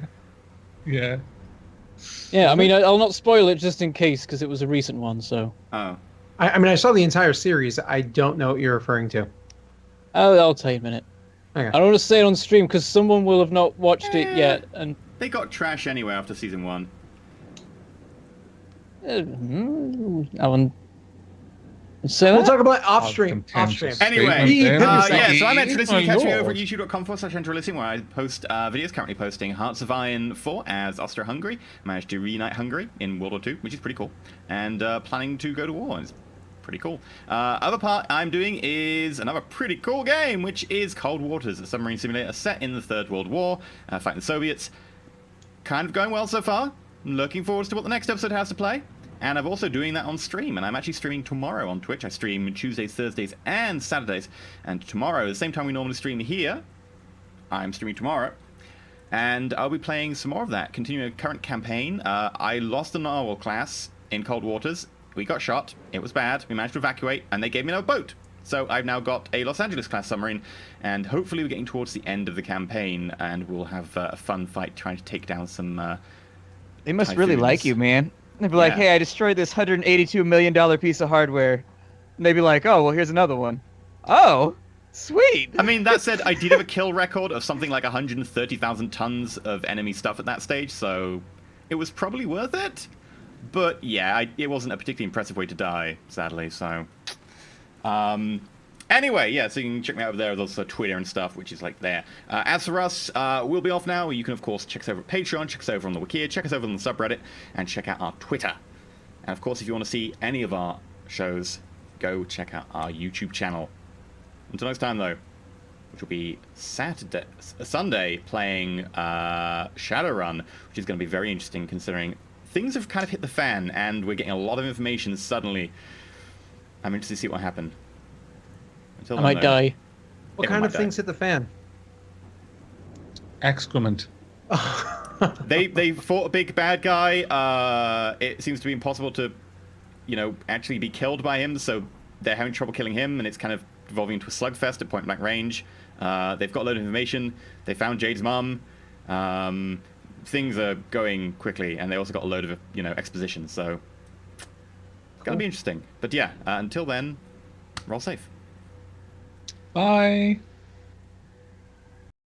Yeah. Yeah, I mean, I'll not spoil it just in case because it was a recent one. So Oh. I mean, I saw the entire series. I don't know what you're referring to. I'll tell you in a minute. Okay. I don't want to say it on stream because someone will have not watched it yet, and They got trash anyway after season 1. I won't say We'll that. talk about off stream. Contentious Anyway, statement there. yeah, so I'm Enter Listening. You can catch me over Lord. at youtube.com/Enter where I post videos, currently posting Hearts of Iron 4 as Austro-Hungary. Managed to reunite Hungary in World War II, which is pretty cool. And planning to go to war. It's pretty cool. Other part I'm doing is another pretty cool game, which is Cold Waters, a submarine simulator set in the Third World War, fighting the Soviets. Kind of going well so far. Looking forward to what the next episode has to play. And I'm also doing that on stream, and I'm actually streaming tomorrow on Twitch. I stream Tuesdays, Thursdays, and Saturdays. And tomorrow, at the same time we normally stream here, I'm streaming tomorrow. And I'll be playing some more of that, continuing a current campaign. I lost a narwhal class in Cold Waters. We got shot. It was bad. We managed to evacuate, and they gave me no boat. So I've now got a Los Angeles class submarine, and hopefully we're getting towards the end of the campaign, and we'll have a fun fight trying to take down some... They must really like you, man. They'd be like, Yeah. hey, I destroyed this $182 million piece of hardware. And they'd be like, oh, well, here's another one. Oh, sweet. I mean, that said, I did have a kill record of something like 130,000 tons of enemy stuff at that stage, so it was probably worth it. But yeah, it wasn't a particularly impressive way to die, sadly, so... Anyway, yeah, so you can check me out over there. There's also Twitter and stuff, which is like there. As for us, we'll be off now. You can, of course, check us over at Patreon, check us over on the Wikia, check us over on the subreddit, and check out our Twitter. And, of course, if you want to see any of our shows, go check out our YouTube channel. Until next time, though, which will be Sunday, playing Shadowrun, which is going to be very interesting considering things have kind of hit the fan, and we're getting a lot of information suddenly. I'm interested to see what happened. Until I might die. What kind of things hit the fan? Excrement. They fought a big bad guy. It seems to be impossible to, actually be killed by him, so they're having trouble killing him, and it's kind of evolving into a slugfest at point blank range. They've got a load of information. They found Jade's mum. Things are going quickly, and they also got a load of exposition. So it's gonna be interesting. But yeah, until then, roll safe. Bye.